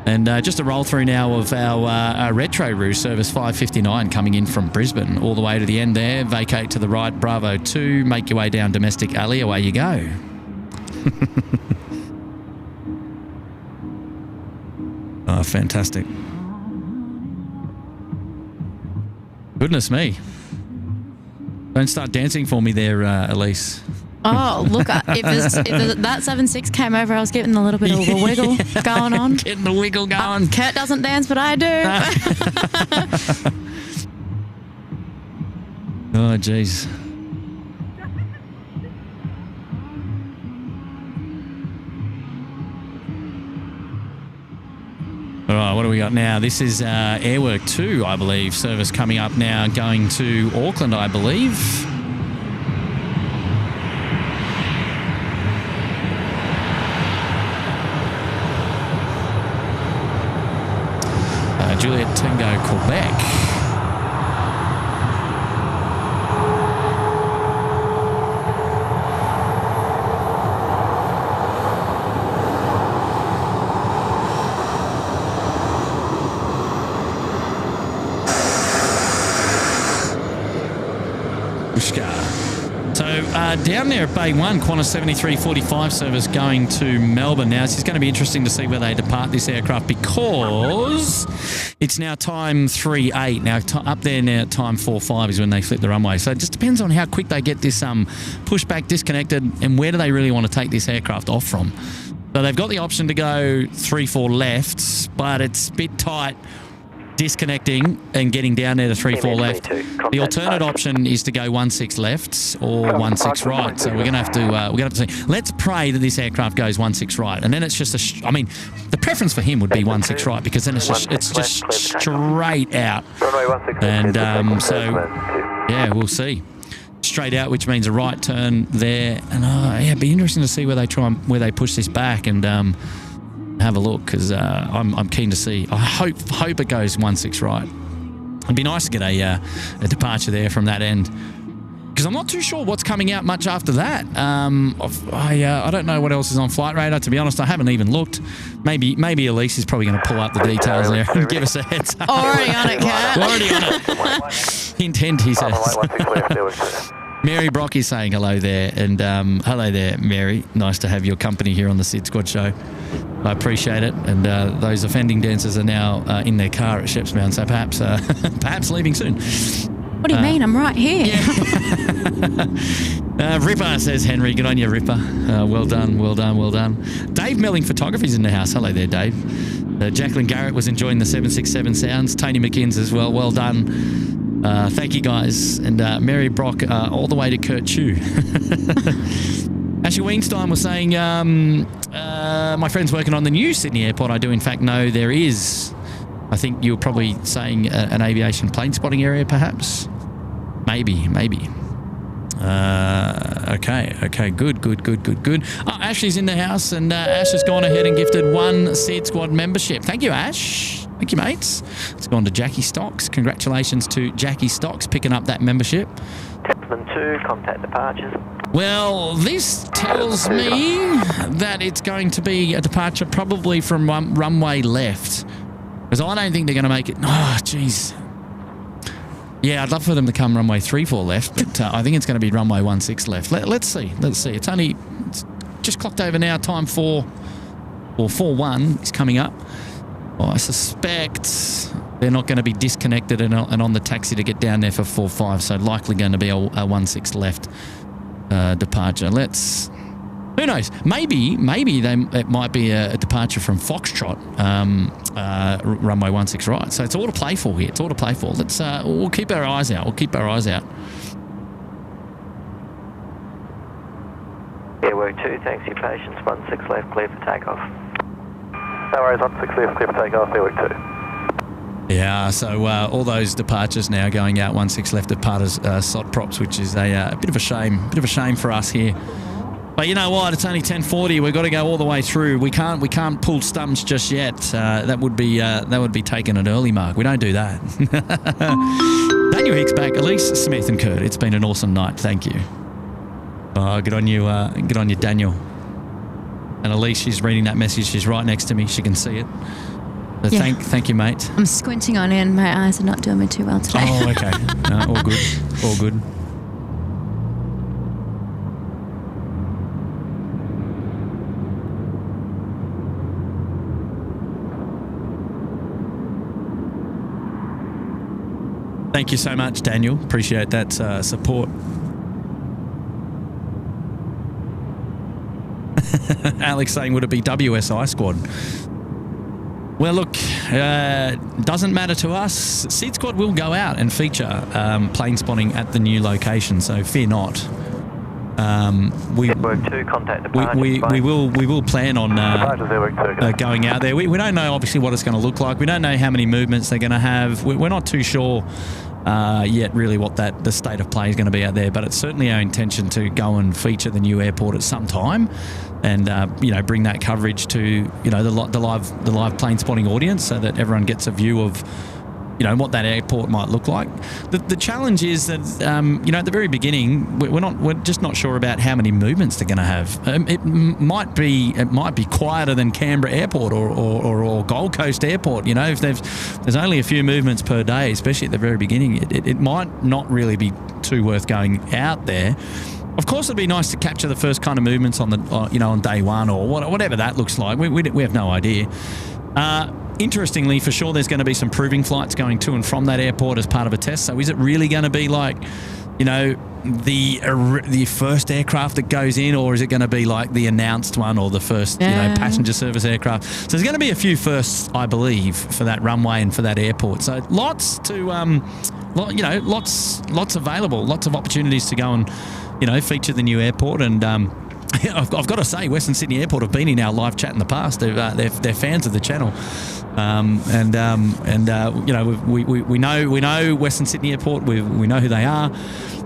And just a roll through now of our Retro Roo service 559 coming in from Brisbane all the way to the end there. Vacate to the right, Bravo 2. Make your way down Domestic Alley. Away you go. Oh, fantastic. Goodness me. Don't start dancing for me there, Elise. Oh, look, if that 7.6 came over, I was getting a little bit of a wiggle going on. Getting the wiggle going. Kurt doesn't dance, but I do. Oh, jeez. All right, what do we got now? This is Airwork 2, I believe. Service coming up now, going to Auckland, I believe. Juliet Tango, Quebec. So down there at Bay 1, Qantas 7345 service going to Melbourne. Now, it's going to be interesting to see where they depart this aircraft because it's now time 3:08. Now, up there now, time 4:05 is when they flip the runway. So it just depends on how quick they get this pushback disconnected and where do they really want to take this aircraft off from. So they've got the option to go 3-4 lefts, but it's a bit tight disconnecting and getting down there to 3-4 left. The alternate option is to go 1-6 left or 1-6 right. So we're going to have to see. Let's pray that this aircraft goes 1-6 right, and then it's just I mean, the preference for him would be 1-6 right because then it's just straight out. And so yeah, we'll see. Straight out, which means a right turn there, and yeah, it'd be interesting to see where they push this back and have a look because I'm keen to see. I hope it goes 1-6 right. It'd be nice to get a departure there from that end because I'm not too sure what's coming out much after that. I don't know what else is on Flight Radar. To be honest, I haven't even looked. Maybe Elise is probably going to pull up the details there and give us a heads up. Already on it, Kat. Already on it. Hint, he says. Mary Brock is saying hello there, and hello there, Mary. Nice to have your company here on the SydSquad show. I appreciate it, and those offending dancers are now in their car at Shepsbound, so perhaps leaving soon. What do you mean? I'm right here. Yeah. Ripper, says Henry. Good on you, Ripper. Well done. Dave Melling Photography's in the house. Hello there, Dave. Jacqueline Garrett was enjoying the 767 sounds. Tony McKinns as well. Well done. Thank you, guys. And Mary Brock all the way to Kurt Chu. Ashley Weinstein was saying, my friend's working on the new Sydney Airport. I do, in fact, know there is. I think you were probably saying an aviation plane spotting area, perhaps? Maybe. Okay, good. Ashley's in the house, and Ash has gone ahead and gifted one SydSquad membership. Thank you, Ash. Thank you, mates. It's gone to Jackie Stocks. Congratulations to Jackie Stocks picking up that membership. Tepman 2, contact departures. Well, this tells me that it's going to be a departure probably from runway left. Because I don't think they're going to make it. Oh, jeez. Yeah, I'd love for them to come runway 3-4 left, but I think it's going to be runway 1-6 left. Let's see. It's just clocked over now. Time 4:1 is coming up. Well, I suspect they're not going to be disconnected and on the taxi to get down there for 4:5, so likely going to be a 1-6 left departure. Who knows? Maybe it might be a departure from Foxtrot, runway 1-6 right. So it's all to play for here. We'll keep our eyes out. Airwork 2, thanks for your patience. 1-6 left, clear for takeoff. No worries, 1-6 left, clear for takeoff, Airwork 2. Yeah, so all those departures now going out 1-6 left at part of SOT props, which is a bit of a shame for us here. But you know what? It's only 10:40. We've got to go all the way through. We can't pull stumps just yet. That would be taking an early mark. We don't do that. Daniel Hicks back. Elise Smith and Kurt. It's been an awesome night. Thank you. Oh, good on you, Daniel. And Elise, she's reading that message. She's right next to me. She can see it. So Yeah. Thank you, mate. I'm squinting on in. My eyes are not doing me too well today. Oh, okay. No, all good. Thank you so much, Daniel. Appreciate that support. Alex saying, would it be WSI squad? Well, look, doesn't matter to us. SydSquad will go out and feature plane spotting at the new location, so fear not. We will plan on going out there. We don't know obviously what it's going to look like. We don't know how many movements they're going to have. We're not too sure yet really what the state of play is going to be out there, but it's certainly our intention to go and feature the new airport at some time and bring that coverage to the live plane spotting audience so that everyone gets a view of what that airport might look like. The challenge is that at the very beginning we're just not sure about how many movements they're going to have. It might be quieter than Canberra Airport or Gold Coast Airport. If there's only a few movements per day, especially at the very beginning, it might not really be too worth going out there. Of course, it'd be nice to capture the first kind of movements on the, on day one or whatever that looks like. We have no idea. Interestingly, for sure, there's going to be some proving flights going to and from that airport as part of a test. So is it really going to be like, the first aircraft that goes in, or is it going to be like the announced one or the first, passenger service aircraft? So there's going to be a few firsts, I believe, for that runway and for that airport. So lots to, lots available, lots of opportunities to go and, feature the new airport. And I've got to say, Western Sydney Airport have been in our live chat in the past. They're fans of the channel. We know Western Sydney Airport. We know who they are,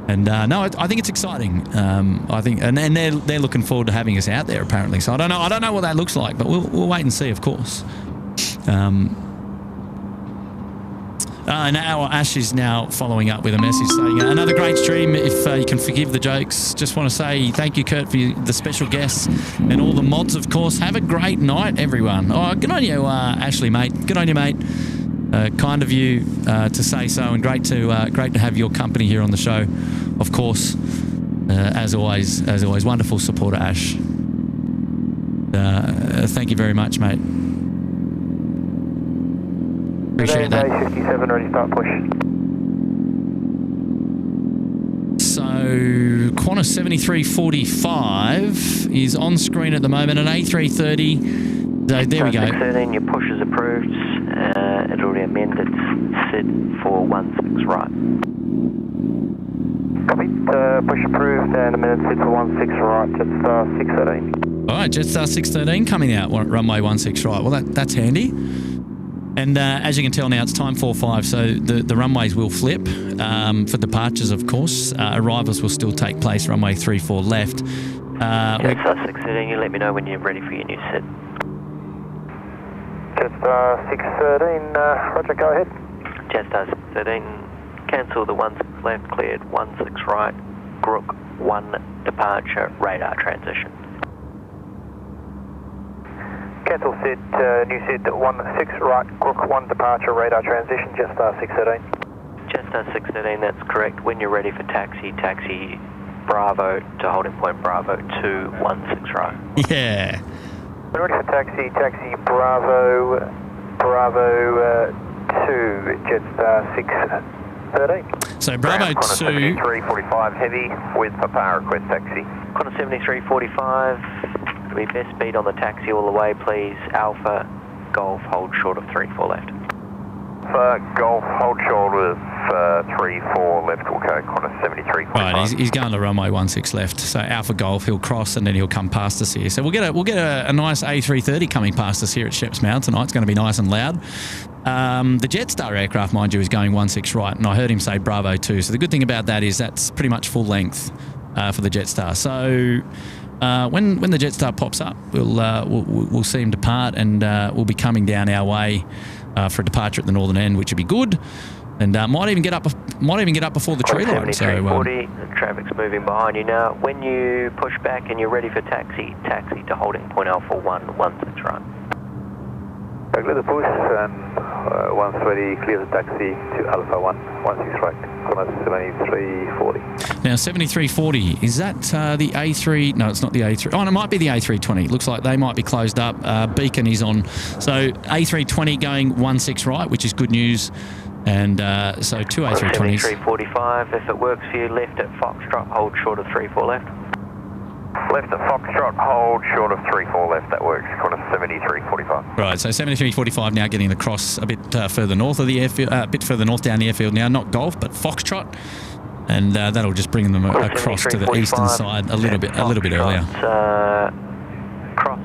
and I think it's exciting. I think, and they're looking forward to having us out there apparently. So I don't know what that looks like, but we'll wait and see, of course. Now Ash is now following up with a message saying, another great stream, if you can forgive the jokes. Just want to say thank you, Kurt, for the special guests and all the mods, of course. Have a great night, everyone. Oh, good on you, Ashley, mate. Good on you, mate. Kind of you to say so, and great to have your company here on the show, of course. As always, wonderful supporter, Ash. Thank you very much, mate. Appreciate that. A57, ready, start push. So, Qantas 7345 is on screen at the moment, an A330. So, there we go. 613, your push is approved. It already amended SID for 16 right. Copy, push approved and amended SID for 16 right, Jetstar 613. All right, Jetstar 613 coming out, runway 16 right. Well, that's handy. And as you can tell now, it's time 4-5, so the runways will flip for departures, of course. Arrivals will still take place, runway 34 left. Jetstar 613, you let me know when you're ready for your new SID. Jetstar 613, roger, go ahead. Jetstar 613, cancel the 16 left, cleared 16 right, Grook 1 departure, radar transition. Cancel SID, new SID 16 right, Grook 1 departure, radar transition, Jetstar 613. Jetstar 613, that's correct. When you're ready for taxi Bravo to holding point Bravo 216 right. Yeah. When ready for taxi Bravo 2, Jetstar 613. So Bravo 2. 7345 heavy with a power request taxi. Qantas 7345. It'll be best speed on the taxi all the way, please. Alpha, Golf, hold short of 34 left. Golf, hold short of 34 left, will go Qantas 7345. Right, he's going to runway 16 left. So Alpha Golf, he'll cross and then he'll come past us here. So we'll get a nice A330 coming past us here at Sheps Mount tonight. It's going to be nice and loud. The Jetstar aircraft, mind you, is going 16 right, and I heard him say Bravo 2. So the good thing about that is that's pretty much full length for the Jetstar. So when the Jetstar pops up, we'll see him depart, and we'll be coming down our way for a departure at the northern end, which would be good, and might even get up before the tree line. So 7340, the traffic's moving behind you now. When you push back and you're ready for taxi to holding point Alpha 116 right. Clear the push and once ready, clear the taxi to Alpha 116 right. Qantas 7340. Now 7340, is that the A3? No, it's not the A3. Oh, it might be the A320. It looks like they might be closed up. Beacon is on. So A320 going 16 right, which is good news. And so two A320s. 7345, if it works for you, left at Foxtrot, hold short of 34 left. Left at Foxtrot, hold short of 34 left, that works. Qantas 7345. Right, so 7345 now getting across a bit further north of the airfield, a bit further north down the airfield now, not Golf, but Foxtrot. And that'll just bring them across to the eastern side a little bit earlier. Cross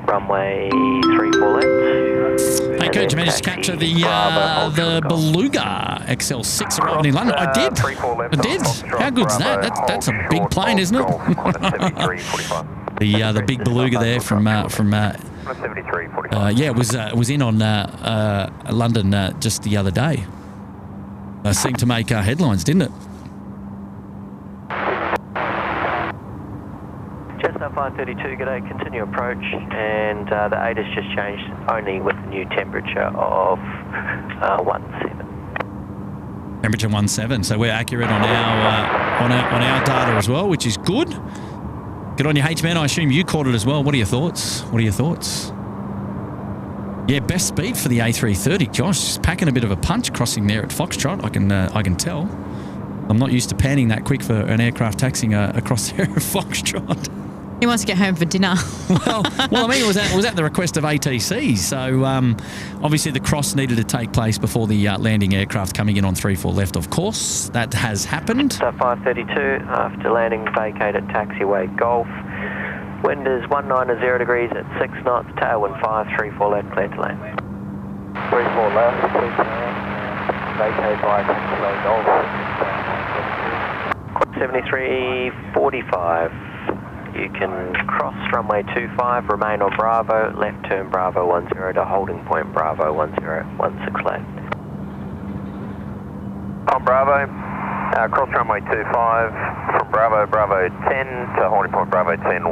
runway 34 left. Hey, Kurt, you managed to capture the Beluga XL6 arriving in London. I did. How good's that? That's a big plane, isn't it? the big Beluga there from was in on London just the other day. Seemed to make headlines, didn't it? Jetstar 532, g'day, continue approach, and the ATC just changed only with the new temperature of 17. Temperature 17, so we're accurate on our on our data as well, which is good. Good on you, H-Man. I assume you caught it as well. What are your thoughts? Yeah, best speed for the A330. Josh, just packing a bit of a punch crossing there at Foxtrot. I can tell. I'm not used to panning that quick for an aircraft taxiing across there at Foxtrot. He wants to get home for dinner. well, I mean, it was at the request of ATC. So obviously the cross needed to take place before the landing aircraft coming in on 3-4 left. Of course, that has happened. So 532 after landing, vacate at taxiway Golf. Wind is 190 degrees at 6 knots. Tailwind 534 left, clear to land. 34 left, please vacate by taxiway Golf. 7345. You can cross runway 25, remain on Bravo, left turn Bravo 10 to holding point Bravo 1016 left. On Bravo, cross runway 25, from Bravo 10 to holding point Bravo 10, 16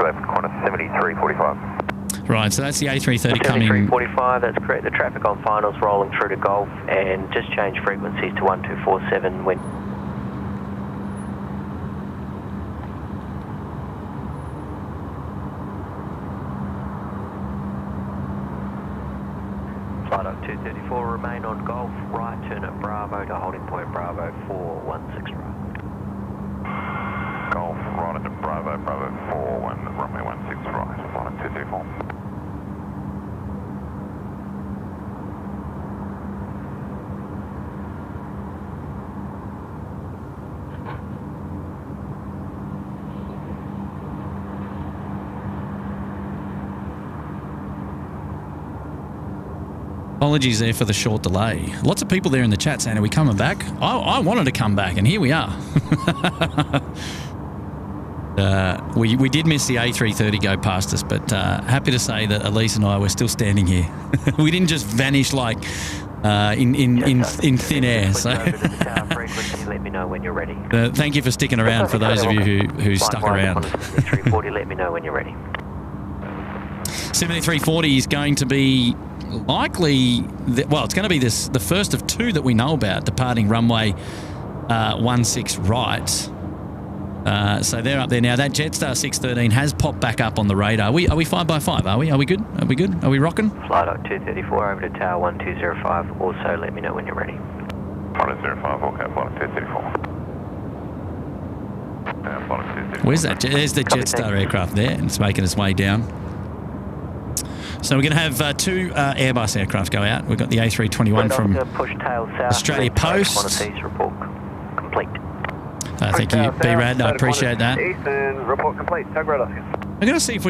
left, corner 7345. Right, so that's the A330 coming. 7345, that's correct. The traffic on finals rolling through to Golf and just change frequencies to 1247 wind. Flight up 234, remain on Golf, right turn at Bravo to holding point Bravo 416 right. Golf, right into Bravo, Bravo 4, runway 16 right, flight up 234. Apologies there for the short delay. Lots of people there in the chat saying, are we coming back? I wanted to come back, and here we are. We did miss the A330 go past us, but happy to say that Elise and I were still standing here. We didn't just vanish like in thin air. So Let me know when you're ready. thank you for sticking around for those of you who stuck around. 7340, let me know when you're ready. 7340 is going to be likely, it's going to be the first of two that we know about departing runway 16 right. So they're up there now. That Jetstar 613 has popped back up on the radar. Are we 5x5? Are we? Are we good? Are we good? Are we rocking? Flight up 234 over to tower 1205. Also, let me know when you're ready. 1205, okay, flight up 234. Where's that? There's the Jetstar aircraft there, and it's making its way down. So we're going to have two Airbus aircraft go out. We've got the A321 from Australia Post. Report complete. Thank you, B-Rad. I appreciate that. Eastern report complete. I'm going to see if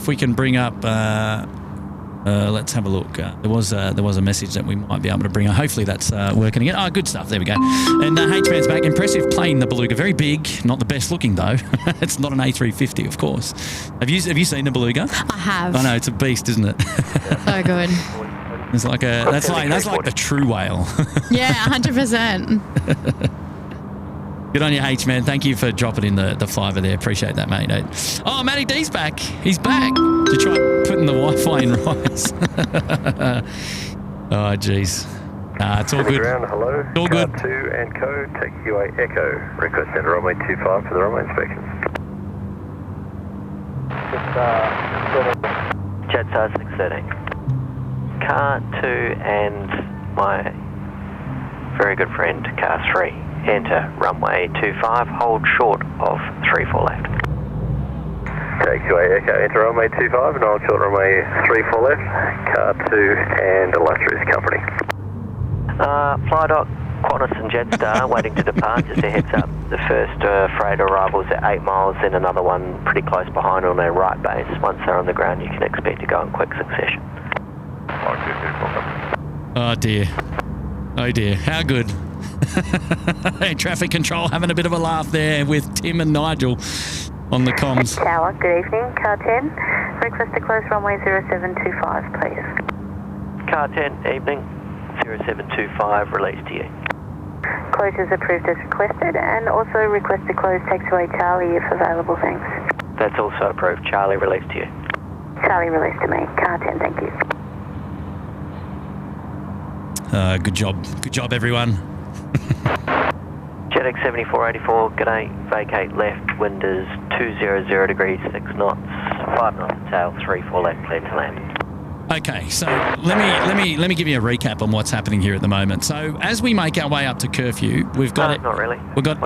we can. Bring up. Let's have a look. There was a message that we might be able to bring up. Hopefully that's working again. Oh, good stuff. There we go. And H-Man's back. Impressive plane, the Beluga. Very big. Not the best looking though. It's not an A350, of course. Have you seen the Beluga? I have. I know it's a beast, isn't it? So good. It's like that's like the true whale. Yeah, 100%. Good on you, H-Man. Thank you for dropping in the fiver there. Appreciate that, mate. Oh, Matty D's back. He's back to try putting the Wi-Fi in Rise. Oh, jeez. It's all good. Ground, hello. It's all good. 2 and Co. Taxiway Echo. Request enter runway 25 for the runway inspection. Jetstar 613. Car 2 and my very good friend, car 3. Enter runway 25, hold short of 34 left. Taxiway Echo, enter runway 25 and hold short runway 34 left. Car 2 and illustrious company. Flydoc, Qantas and Jetstar waiting to depart, just a heads up. The first freighter arrivals at 8 miles, then another one pretty close behind on their right base. Once they're on the ground, you can expect to go in quick succession. Oh dear. Oh dear. How good. Hey, traffic control having a bit of a laugh there with Tim and Nigel on the comms. Tower, good evening. Car 10, request to close runway 0725, please. Car 10, evening, 0725, release to you. Closures approved as requested, and also request to close taxiway Charlie if available, thanks. That's also approved. Charlie, release to you. Charlie, release to me. Car 10, thank you. Good job. Good job, everyone. JetX 7484, g'day, vacate left, wind is 200 degrees, 6 knots, 5 knots tail, 34 left, clear to land. Okay, so let me give you a recap on what's happening here at the moment. So as we make our way up to Curfew, we've got not really. We've got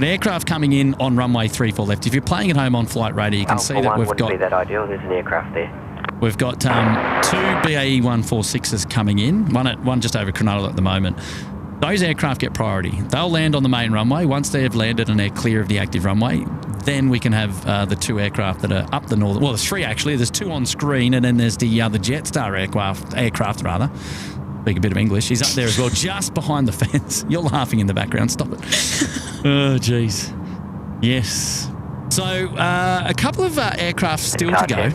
aircraft coming in on runway 34 left. If you're playing at home on Flight Radar, you can see that we've got. Wouldn't be that ideal. There's an aircraft there. We've got 2 BAE 146s coming in. One just over Cronulla at the moment. Those aircraft get priority. They'll land on the main runway. Once they have landed and they're clear of the active runway, then we can have the 2 aircraft that are up the northern. Well, there's 3 actually. There's 2 on screen, and then there's the Jetstar aircraft rather. Speak a bit of English. He's up there as well, just behind the fence. You're laughing in the background. Stop it. Oh, jeez. Yes. So a couple of aircraft still to go.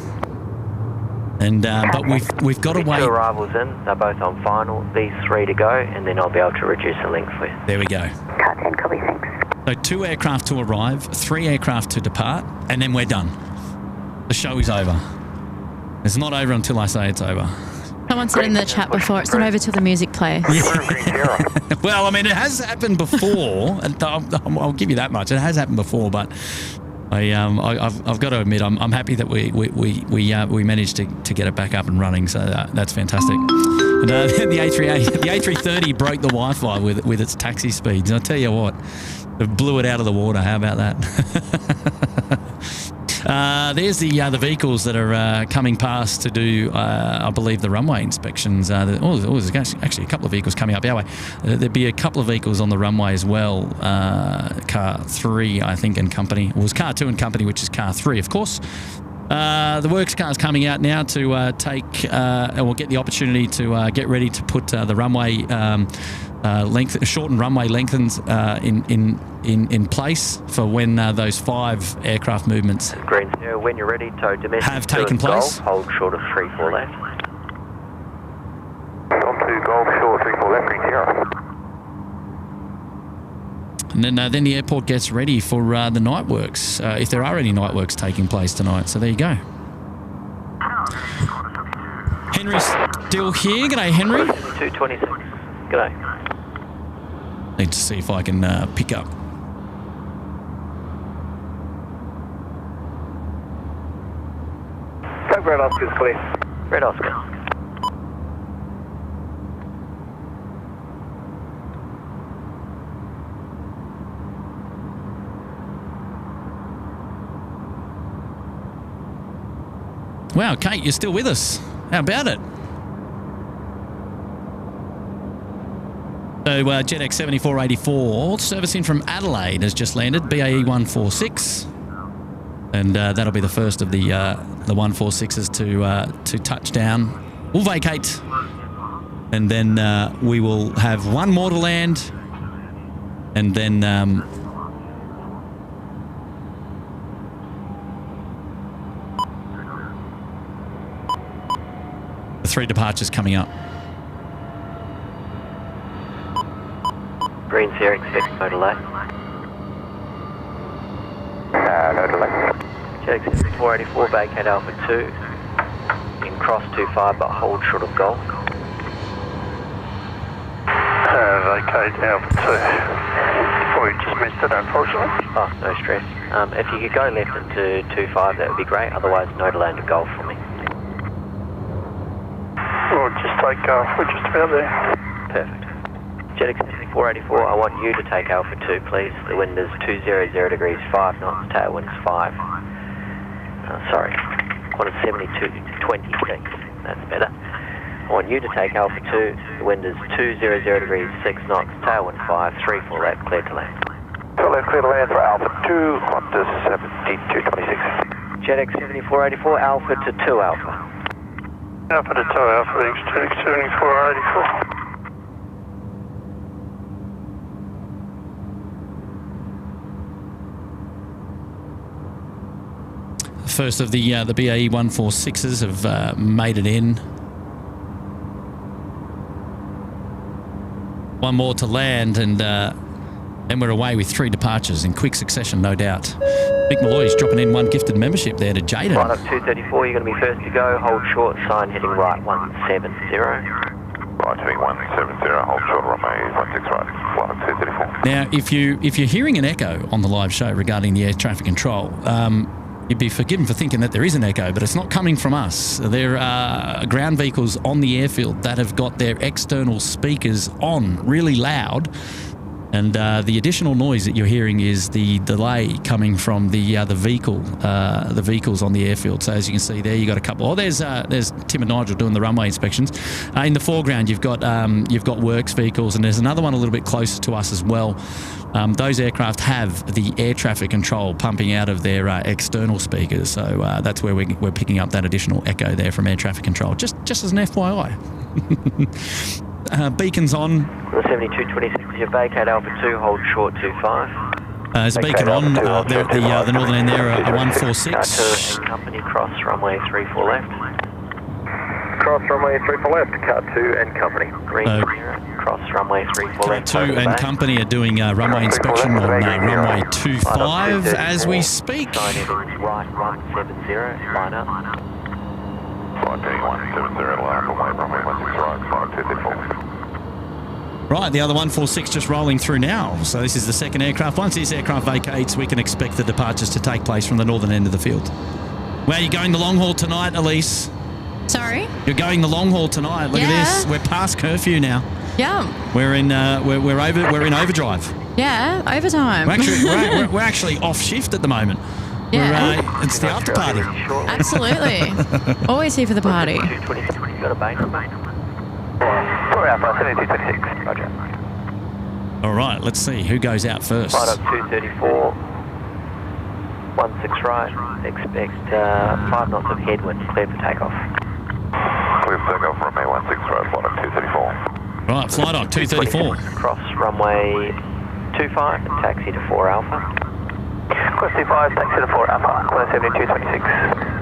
And but we've got to wait. 2 arrivals in. They're both on final. These 3 to go, and then I'll be able to reduce the length for you. There we go. Car 10, copy, thanks. So 2 aircraft to arrive, 3 aircraft to depart, and then we're done. The show is over. It's not over until I say it's over. Someone said in the chat before, it's not over till the music plays. Yeah. Well, I mean, it has happened before. And I'll give you that much. It has happened before, but I've got to admit, I'm happy that we managed to get it back up and running. So that's fantastic. And the A330 broke the Wi-Fi with its taxi speeds. And I tell you what, it blew it out of the water. How about that? There's the vehicles that are coming past to do, I believe, the runway inspections. There's actually a couple of vehicles coming up our way. There'd be a couple of vehicles on the runway as well. Car 3, I think, and company. Well, it was Car 2 and company, which is Car 3, of course. The works car's coming out now to get the opportunity to get ready to put the runway shortened runway lengthens in place for when those 5 aircraft movements Green Zero, when you're ready, tow domestic have taken place. Golf, hold short of 34 left. On to Golf short 34 left, Green Zero. And then the airport gets ready for the night works, if there are any night works taking place tonight. So there you go. Henry's still here. G'day, Henry. 226. G'day. Need to see if I can pick up. Red Oscar's clear. Red Oscar. Wow, Kate, you're still with us. How about it? So JetX 7484 servicing from Adelaide has just landed, BAE 146, and that'll be the first of the 146s to touch down. We'll vacate, and then we will have one more to land, and then the 3 departures coming up. Green Sierra, expect no delay. No delay. JetX 484, vacate Alpha 2. In cross 25, but hold short of Golf. Vacate Alpha 2. We just missed it, unfortunately. Oh, no stress. If you could go left into 25, that would be great. Otherwise, no delay into Golf for me. We'll just take off. We're just about there. Perfect. JetX 484, I want you to take Alpha 2, please. The wind is 200 degrees, 5 knots, tailwind's 5. Sorry, quantum 7226, that's better. I want you to take Alpha 2, the wind is 200 degrees, 6 knots, tailwind 5, 34 left, clear to land. So left, clear to land for Alpha 2, Qantas 7226. JetX 7484, Alpha to 2 Alpha. Alpha to 2 Alpha, JetX 7484. First of the BAE 146s have made it in. One more to land, and then we're away with 3 departures in quick succession, no doubt. Mick Malloy's dropping in 1 gifted membership there to Jaden. Right up 234, you're going to be first to go. Hold short, sign heading right 170. Right, heading 170, hold short, runway 16 right, flight up 234. Now, if you're hearing an echo on the live show regarding the air traffic control, you'd be forgiven for thinking that there is an echo, but it's not coming from us. There are ground vehicles on the airfield that have got their external speakers on really loud. And the additional noise that you're hearing is the delay coming from the vehicles on the airfield. So as you can see there, you got a couple. Oh, there's Tim and Nigel doing the runway inspections. In the foreground, you've got works vehicles, and there's another one a little bit closer to us as well. Those aircraft have the air traffic control pumping out of their external speakers. So that's where we're picking up that additional echo there from air traffic control. Just as an FYI. Beacons on. 7226, you vacate Alpha 2, hold short 25. There's a beacon on there at the northern end there, a 146. Car 2 and company, cross runway 34 left. Cross runway 34 left, car 2 and company. Green 0, cross runway 34 left. 2 and company are doing runway inspection on runway 25 as we speak. Sign in right 170, line up. Flight 170, line up, away, runway 16 right, flight 234. Right, the other 146 just rolling through now. So this is the second aircraft. Once this aircraft vacates, we can expect the departures to take place from the northern end of the field. Well, you're going the long haul tonight, Elise. Sorry? You're going the long haul tonight. Look at this. We're past curfew now. Yeah. We're in we're in overdrive. Yeah, overtime. We're actually off shift at the moment. Yeah. It's the after party. Absolutely. Always here for the party. 226, got a base. Alpha 7226, roger. All right, let's see who goes out first. Flight up 234, 16 right, expect 5 knots of headwind, cleared for takeoff. Clear for takeoff, runway 16 right, flight up 234. Right, flight up 234. Cross runway 25 and taxi to 4 Alpha. Cross 25, taxi to 4 Alpha, corner 7226.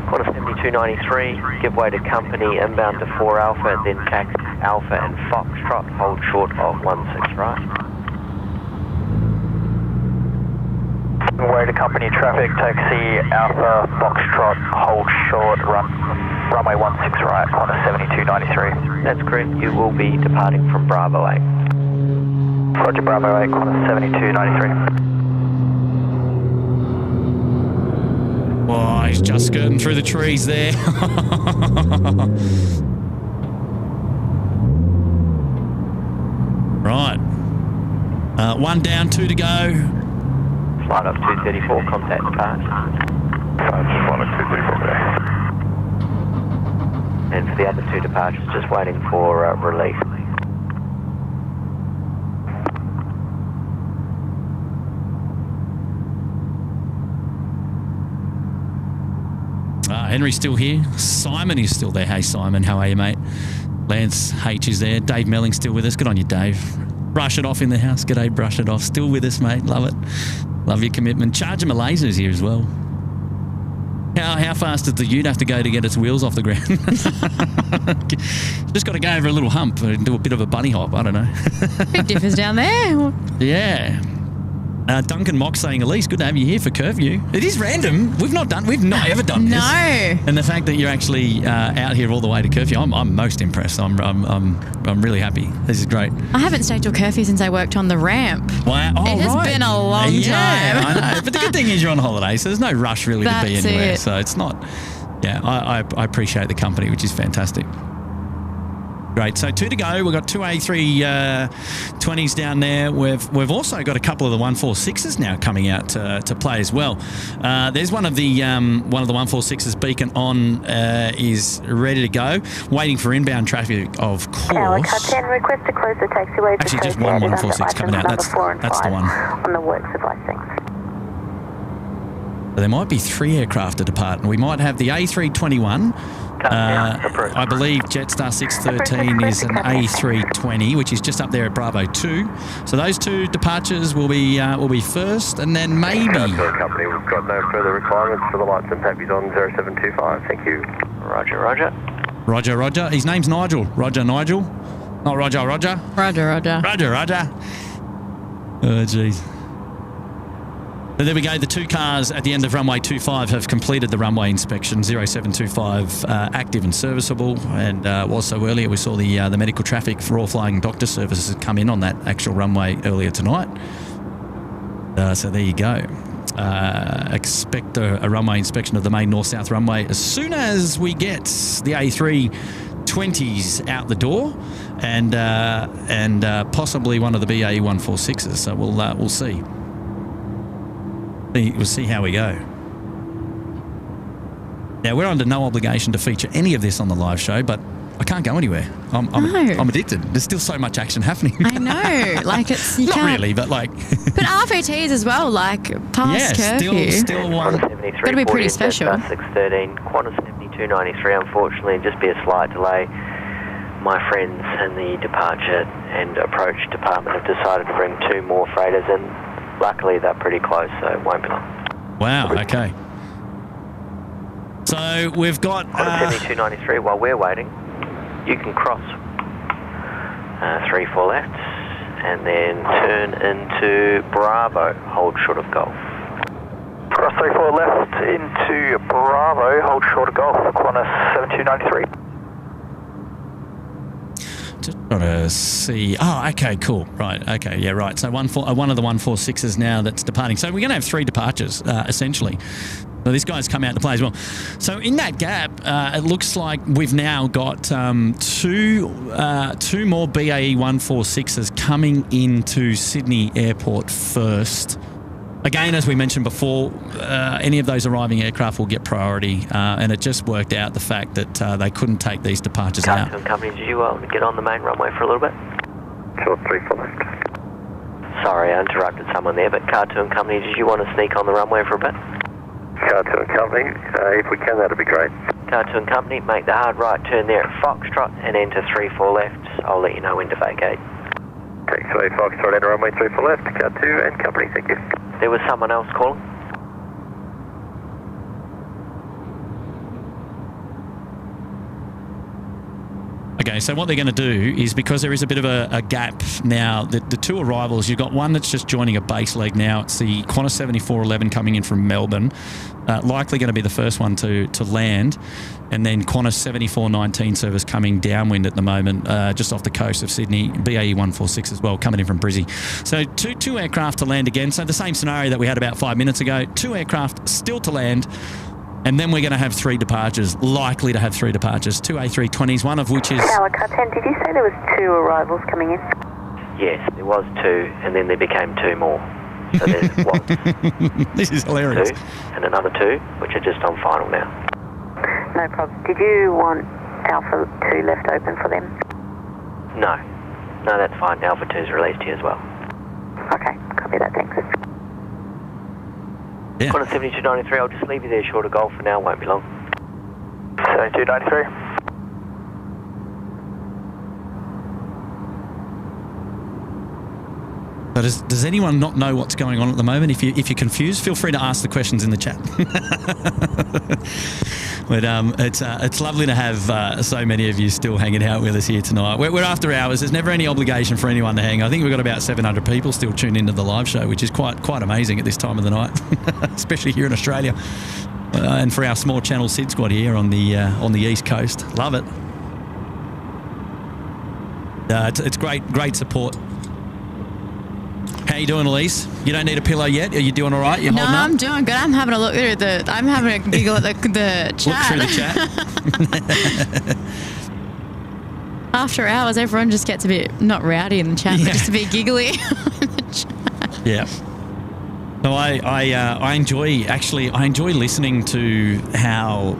Quarter 7293, give way to company, inbound to 4 Alpha, then taxi Alpha and Foxtrot, hold short of 16 right. Way to company traffic, taxi Alpha, Foxtrot, hold short, runway 16 right, corner 7293. That's correct, you will be departing from Bravo 8. Roger, Bravo 8, corner 7293. Oh, he's just skirting through the trees there. Right. 1 down, 2 to go. Flight up 234, contact departure. Flight up 234 today. And for the other 2 departures, just waiting for release. Henry's still here. Simon is still there. Hey, Simon. How are you, mate? Lance H is there. Dave Melling's still with us. Good on you, Dave. Brush it off in the house. G'day, brush it off. Still with us, mate. Love it. Love your commitment. Charger Malaysia's here as well. How fast does the ute have to go to get its wheels off the ground? Just got to go over a little hump and do a bit of a bunny hop. I don't know. Big differs down there. Yeah. Duncan Mock saying, Elise, good to have you here for Curfew. It is random. We've not ever done this. No. And the fact that you're actually out here all the way to Curfew, I'm most impressed. I'm really happy. This is great. I haven't stayed till Curfew since I worked on the ramp. Wow. Oh, it has been a long time. Yeah, I know. But the good thing is you're on holiday, so there's no rush really to be anywhere. So it's not. Yeah, I appreciate the company, which is fantastic. Great. So 2 to go. We've got 2 A320s down there. We've also got a couple of the 146s now coming out to play as well. There's one of the 146s beacon on is ready to go, waiting for inbound traffic, of course. Car 10, request to close the taxiway. Actually, just one 146 coming out. That's the one. On the works of licensing. There might be 3 aircraft to depart, and we might have the A321. I believe Jetstar 613 is an A320, which is just up there at Bravo 2. So those 2 departures will be first, and then maybe. Company, we've got no further requirements for the lights and taxis on 0725. Thank you. Roger, Roger. Roger, Roger. His name's Nigel. Roger, Nigel. Not Roger, Roger. Roger, Roger. Roger, Roger. Oh, jeez. But there we go. The two cars at the end of runway 25 have completed the runway inspection. 0725 active and serviceable. And was so earlier, we saw the medical traffic for all flying doctor services had come in on that actual runway earlier tonight. So there you go. Expect a runway inspection of the main north-south runway as soon as we get the A320s out the door, and possibly one of the BAE 146s. So we'll see. We'll see how we go. Now, we're under no obligation to feature any of this on the live show, but I can't go anywhere. I'm addicted. There's still so much action happening. I know. Like, it's... You Not can't, really, but like... But RFATs as well, like, past curfew. Still one. Gotta be pretty special. 613, Qantas 7293, unfortunately, just be a slight delay. My friends in the departure and approach department have decided to bring 2 more freighters in. Luckily, they're pretty close, so it won't be long. Wow, okay. So we've got... 7293, while we're waiting, you can cross 34 left and then turn into Bravo, hold short of Golf. Cross 34 left into Bravo, hold short of Golf, Qantas 7293. Just trying to see. Oh, okay, cool. Right, okay, yeah, right. So one of the 146s now that's departing. So we're going to have 3 departures, essentially. So this guy's come out to play as well. So in that gap, it looks like we've now got 2 more BAE 146s coming into Sydney Airport first. Again, as we mentioned before, any of those arriving aircraft will get priority, and it just worked out the fact that they couldn't take these departures out. Cartoon Company, did you get on the main runway for a little bit? Short 34 left. Sorry, I interrupted someone there, but Cartoon Company, did you want to sneak on the runway for a bit? Cartoon Company, if we can, that'd be great. Cartoon Company, make the hard right turn there at Foxtrot and enter 34 left. I'll let you know when to vacate. Taxiway Foxtrot, enter runway 34 left, Cartoon and Company, thank you. There was someone else calling. Okay, so what they're going to do is, because there is a bit of a gap now, the 2 arrivals, you've got one that's just joining a base leg now. It's the Qantas 7411 coming in from Melbourne, likely going to be the first one to land, and then Qantas 7419 service coming downwind at the moment, just off the coast of Sydney, BAE 146 as well, coming in from Brizzy. So two aircraft to land again. So the same scenario that we had about 5 minutes ago, 2 aircraft still to land. And then we're going to have 3 departures, likely to have 3 departures, 2 A320s, one of which is... Tower Cut 10, did you say there was 2 arrivals coming in? Yes, there was 2, and then there became 2 more. So there was This is hilarious. 2, and another 2, which are just on final now. No problem. Did you want Alpha 2 left open for them? No, that's fine. Alpha 2's released here as well. Okay, copy that, thanks. Yeah. Qantas 7293, I'll just leave you there short of Golf for now, won't be long. 7293. So does anyone not know what's going on at the moment? If you're confused, feel free to ask the questions in the chat. But it's lovely to have so many of you still hanging out with us here tonight. We're after hours. There's never any obligation for anyone to hang. I think we've got about 700 people still tuned into the live show, which is quite amazing at this time of the night, especially here in Australia. And for our small channel SydSquad here on the East Coast. Love it. It's great support. How you doing, Elise? You don't need a pillow yet? Are you doing all right? You holding up? I'm doing good. I'm having a look at I'm having a giggle at the chat. Look through the chat. After hours, everyone just gets a bit, not rowdy in the chat, but just a bit giggly in the chat. Yeah. So I enjoy listening to how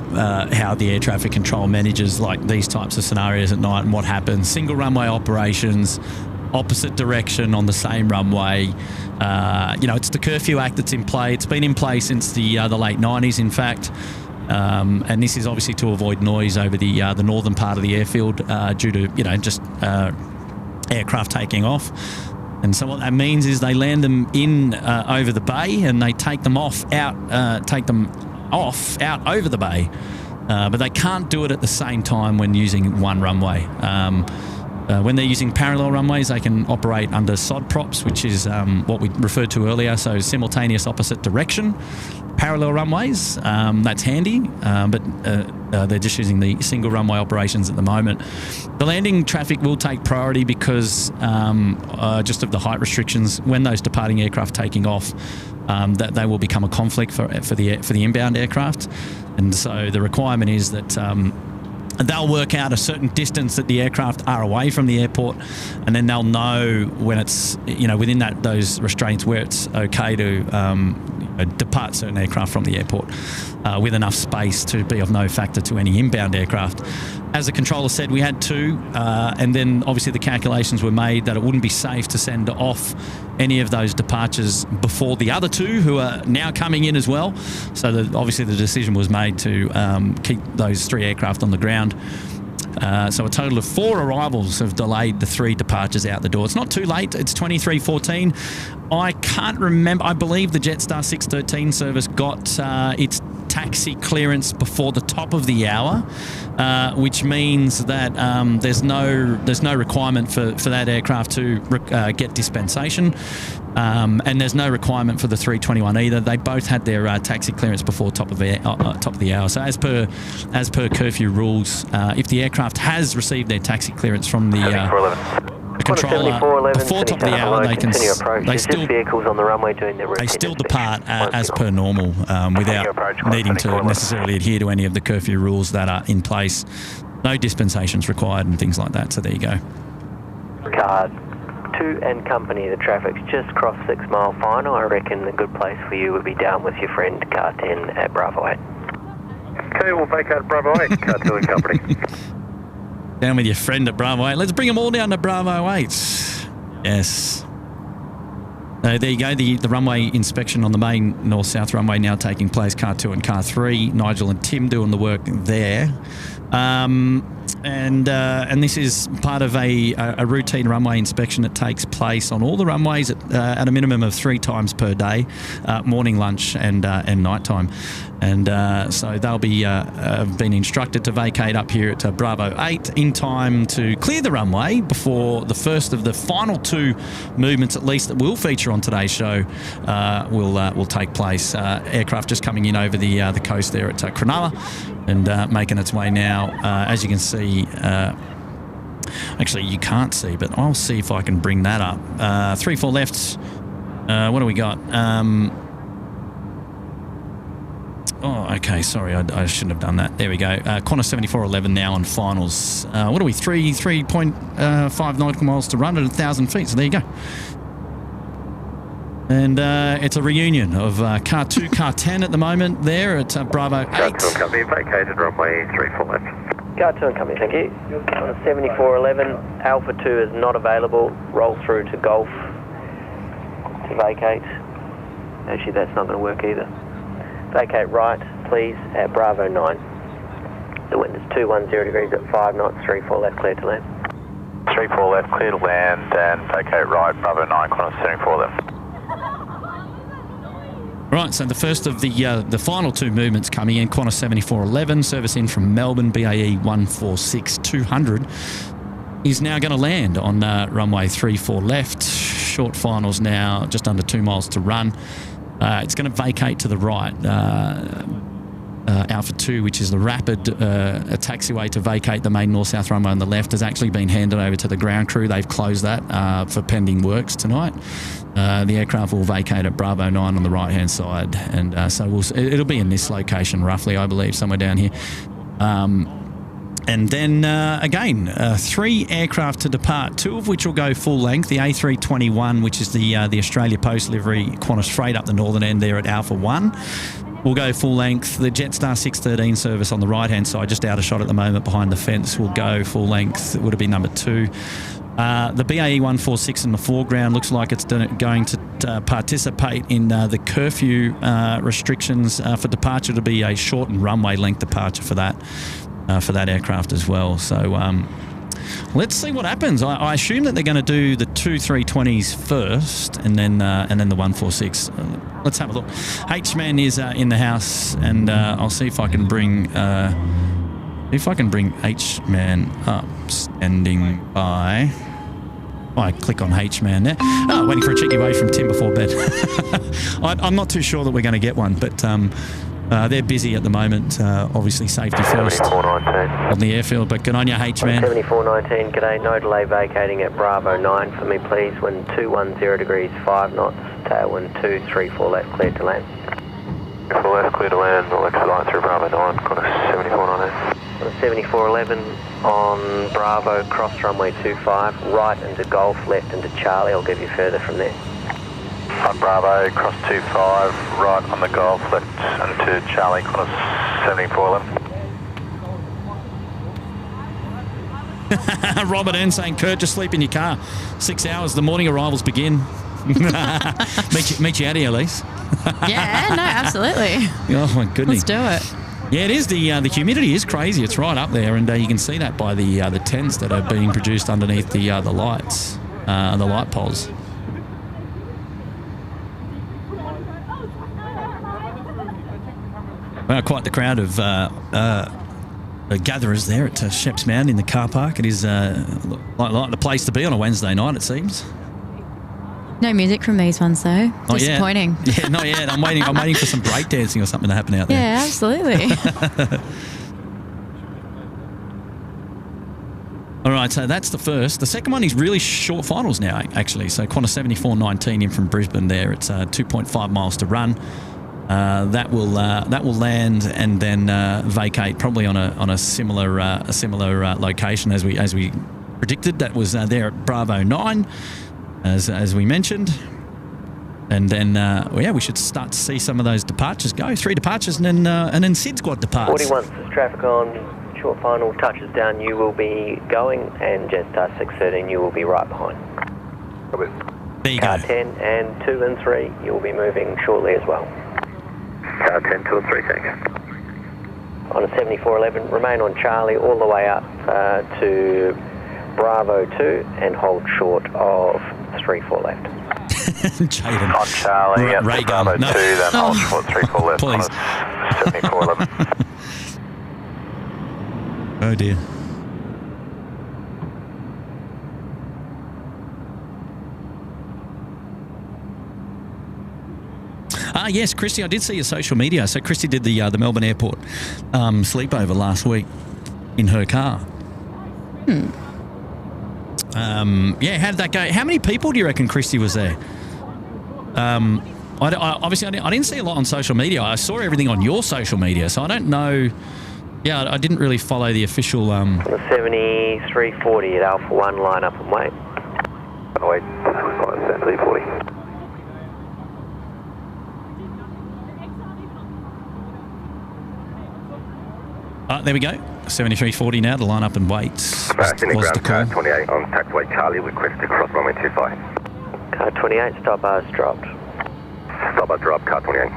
the air traffic control manages like these types of scenarios at night and what happens. Single runway operations, opposite direction on the same runway. It's the Curfew Act that's in play. It's been in play since the late 90s, in fact. And this is obviously to avoid noise over the northern part of the airfield due to, just aircraft taking off. And so what that means is they land them in over the bay and they take them off out over the bay. But they can't do it at the same time when using one runway. When they're using parallel runways, they can operate under SOD props, which is what we referred to earlier, so simultaneous opposite direction. Parallel runways, that's handy, but they're just using the single runway operations at the moment. The landing traffic will take priority because just of the height restrictions. When those departing aircraft taking off, that they will become a conflict for the inbound aircraft, and so the requirement is that they'll work out a certain distance that the aircraft are away from the airport, and then they'll know when it's within those restraints where it's okay to depart certain aircraft from the airport with enough space to be of no factor to any inbound aircraft. As the controller said, we had 2, and then obviously the calculations were made that it wouldn't be safe to send off any of those departures before the other 2 who are now coming in as well. So obviously the decision was made to keep those 3 aircraft on the ground. So a total of 4 arrivals have delayed the 3 departures out the door. It's not too late. It's 23:14. I can't remember. I believe the Jetstar 613 service got its taxi clearance before the top of the hour, which means that there's no requirement for that aircraft to get dispensation. And there's no requirement for the 321 either. They both had their taxi clearance before top of the hour. So as per curfew rules, if the aircraft has received their taxi clearance from the controller before top of the hour, they still depart as per normal without needing to necessarily adhere to any of the curfew rules that are in place. No dispensations required and things like that. So there you go. Card 2 and company, the traffic's just crossed 6 Mile Final. I reckon a good place for you would be down with your friend Car 10 at Bravo 8. Okay, we'll vacate Bravo 8, Car 2 and company. Down with your friend at Bravo 8. Let's bring them all down to Bravo 8. Yes. There you go. The runway inspection on the main north-south runway now taking place. Car 2 and Car 3. Nigel and Tim doing the work there. And this is part of a routine runway inspection that takes place on all the runways at a minimum of 3 times per day, morning, lunch, and night time. And so they'll be been instructed to vacate up here at Bravo 8 in time to clear the runway before the first of the final 2 movements, at least, that will feature on today's show will take place. Aircraft just coming in over the coast there at Cronulla and making its way now, as you can see. Actually, you can't see, but I'll see if I can bring that up. 3-4 left. What do we got? Oh, okay. Sorry, I shouldn't have done that. There we go. Qantas 7411 now on finals. What are we? 3.5 nautical miles to run at 1,000 feet. So there you go. And it's a reunion of Car 2, Car 10 at the moment there at Bravo 8. Car 2 and company, vacated runway 34 left. Car 2 and company, thank you. On 7411, Alpha 2 is not available. Roll through to Golf to vacate. Actually, that's not going to work either. Vacate right, please, at Bravo 9. The wind is 210 degrees at 5 knots, 34 left, clear to land. 34 left, clear to land, and vacate right, Bravo 9, Qantas 74 left. Right, so the first of the final 2 movements coming in, Qantas 7411, service in from Melbourne, BAE 146-200, is now going to land on runway 34 left. Short finals now, just under 2 miles to run. It's going to vacate to the right. Alpha 2, which is the rapid taxiway to vacate the main north-south runway on the left, has actually been handed over to the ground crew. They've closed that for pending works tonight. The aircraft will vacate at Bravo 9 on the right-hand side, and so it'll be in this location roughly, I believe, somewhere down here. And then, again, 3 aircraft to depart, 2 of which will go full length. The A321, which is the Australia Post livery Qantas Freight up the northern end there at Alpha 1, will go full length. The Jetstar 613 service on the right-hand side, just out of shot at the moment behind the fence, will go full length. It would have been number 2. The BAE 146 in the foreground looks like it's going to participate in the curfew restrictions for departure to be a shortened runway length departure for that aircraft as well. So let's see what happens. I assume that they're going to do the 2 320s first, and then the 146. Let's have a look. H-Man is in the house, and I'll see if I can bring If I can bring H-Man up, standing by. I click on H-Man there. Oh, waiting for a cheeky wave from Tim before bed. I'm not too sure that we're going to get one, but they're busy at the moment. Obviously, safety first 7419. on the airfield. But good on you, H-Man. 7419, g'day. No delay vacating at Bravo 9 for me, please. Wind 210 degrees, 5 knots. Tailwind 234 left, clear to land. For left, clear to land. Electric light through Bravo 9. Got a 7419. 7411 on Bravo, cross runway 25, right into Golf, left into Charlie. I'll give you further from there. On Bravo, cross 25, right on the Golf, left into Charlie, Qantas 7411. Robert N saying, Kurt, just sleep in your car. 6 hours, the morning arrivals begin. meet you out here, Elise. Yeah, no, absolutely. Oh, my goodness. Let's do it. Yeah, it is. The humidity is crazy. It's right up there, and you can see that by the tents that are being produced underneath the lights, the light poles. Well, quite the crowd of gatherers there at Sheps Mound in the car park. It is like the place to be on a Wednesday night, it seems. No music from these ones, though. Disappointing. Yeah, not yet. I'm waiting for some breakdancing or something to happen out there. Yeah, absolutely. All right, so that's the first. The second one is really short finals now, actually. So Qantas 7419 in from Brisbane there. It's 2.5 miles to run. That will land and then vacate probably on a similar location as we predicted. That was there at Bravo 9. As we mentioned, and then we should start to see some of those departures go. 3 departures and then SydSquad departs. 41, there's traffic on short final, touches down, you will be going, and Jetstar 613, you will be right behind. There you Car go. 10 and 2 and 3, you will be moving shortly as well. Car 10, 2 and 3, thanks. On a 7411, remain on Charlie all the way up to Bravo 2 and hold short of 34 left. Jaden. On Charlie, at Bravo 2, then hold short 34 left. Please. 7411. Oh dear. Yes, Christy, I did see your social media. So Christy did the Melbourne Airport sleepover last week in her car. Yeah, how did that go? How many people do you reckon Christy was there? Obviously, I didn't see a lot on social media. I saw everything on your social media, so I don't know. Yeah, I didn't really follow the official... The 7340 at Alpha 1, line up and wait. Oh, wait, 7340. There we go. 7340 now to line up and wait. Sydney ground car 28 on taxiway Charlie, request to cross runway 25. Car 28, stop bars dropped. Stop bar drop, car 28.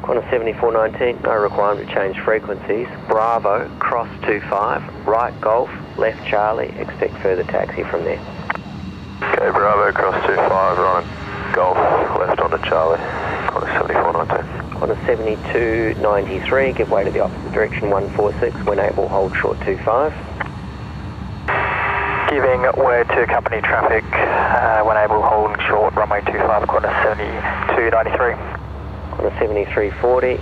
Qantas 7419, no requirement to change frequencies. Bravo, cross 25, right Golf, left Charlie, expect further taxi from there. Okay, Bravo, cross 25, right Golf, left onto Charlie. Qantas 7419. Qantas 7293, give way to the opposite direction, 146, when able, hold short 25. Giving way to company traffic, when able, holding short, runway 25, Qantas 7293. Qantas 7340,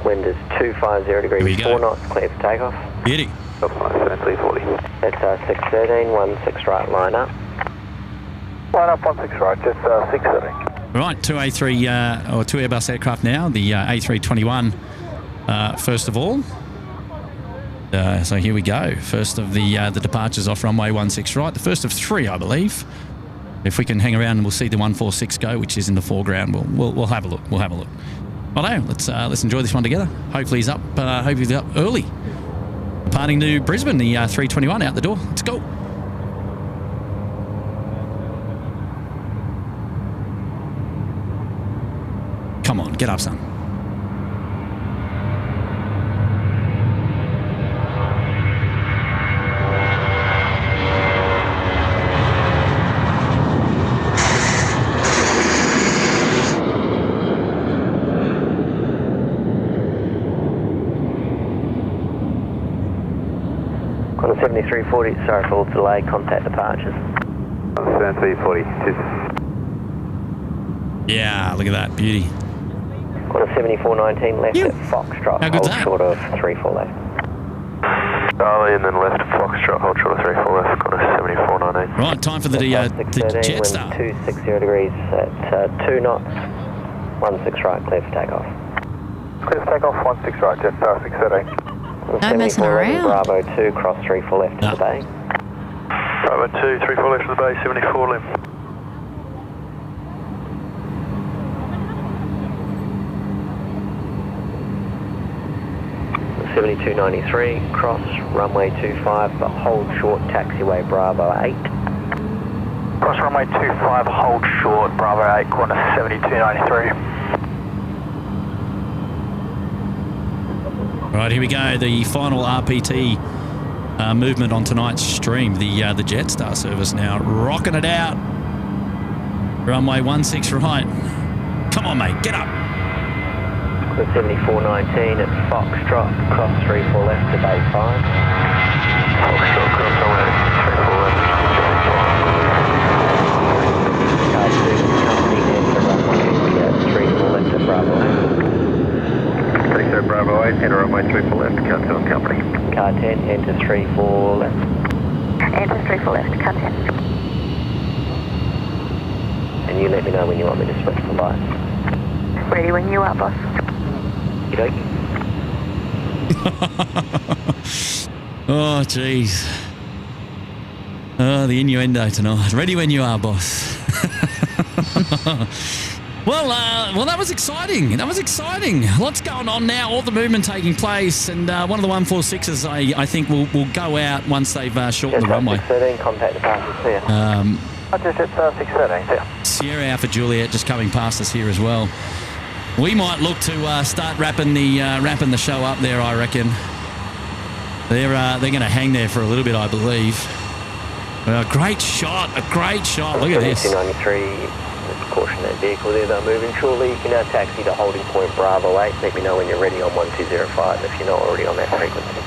wind is 250 degrees, 4 knots, clear for takeoff. Beauty. 7340. That's 613, 16 right, line up. Line up 16 right, just 613. Right, two A3 or two Airbus aircraft now. The A321, first of all. So here we go. First of the departures off runway 16 right. The first of 3, I believe. If we can hang around and we'll see the 146 go, which is in the foreground, we'll have a look. We'll have a look. Righto, let's enjoy this one together. Hopefully he's up. Hopefully he's up early. Departing to Brisbane, the 321 out the door. Let's go. Come on, get up, son. 7340, sorry for all delay, contact departures. 7340, cheers. Yeah, look at that. Beauty. Quarter 7419 left Yeah. at Foxtrot, How good's hold that? short of 34 left. Charlie and then left Foxtrot, hold short of 34 left, corner 7419. Right, time for the Jetstar. Wind 260 degrees at 2 knots, 16 right, clear for takeoff. Clear for takeoff, 16 right, Jetstar 613. No messing around. Bravo 2, cross 34 left to the bay. Bravo 2, 34 left to the bay, 74 left. The 7293, cross runway 25, but hold short taxiway Bravo 8. Cross runway 25, hold short, Bravo 8, corner 7293. Right, here we go. The final RPT movement on tonight's stream. The Jetstar service now rocking it out. Runway 16 right. Come on, mate, get up. The 7419 at Foxtrot, cross 34 left to bay 5. Foxtrot, cross runway 34 left to bay 5. Car 2, company enter runway 34 left to Bravo 8. Take that Bravo 8, enter runway 34 left, car 2 and company. Car 10, enter 34 left. Enter 34 left, cut 10. And you let me know when you want me to switch the lights. Ready when you are, boss. Okey-dokey. Oh, jeez. Oh, the innuendo tonight. Ready when you are, boss. Well, that was exciting. That was exciting. Lots going on now. All the movement taking place, and one of the 146s, I think, will go out once they've shortened the runway. 613, contact departure clear. Just at 613, yeah. Sierra Alpha Juliet just coming past us here as well. We might look to start wrapping the show up there. I reckon they're going to hang there for a little bit, I believe. A great shot. Look at this. 293. Caution that vehicle there, they're moving shortly. You can now taxi to holding point Bravo 8. Let me know when you're ready on 1205 if you're not already on that frequency.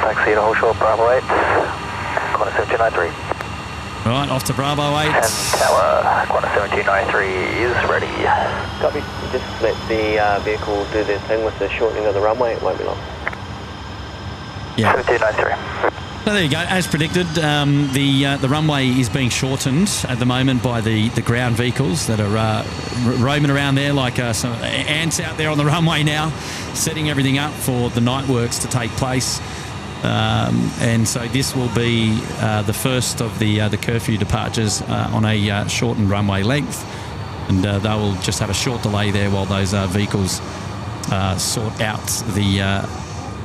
Taxi to hold short, Bravo 8, corner 7293. Right, off to Bravo 8. And tower, corner 7293 is ready. Copy. Just let the vehicle do their thing with the shortening of the runway. It won't be long. Yeah. 7293. So there you go. As predicted, the runway is being shortened at the moment by the ground vehicles that are roaming around there like some ants out there on the runway now, setting everything up for the night works to take place. And so this will be the first of the Curfew departures on a shortened runway length, and they will just have a short delay there while those vehicles sort out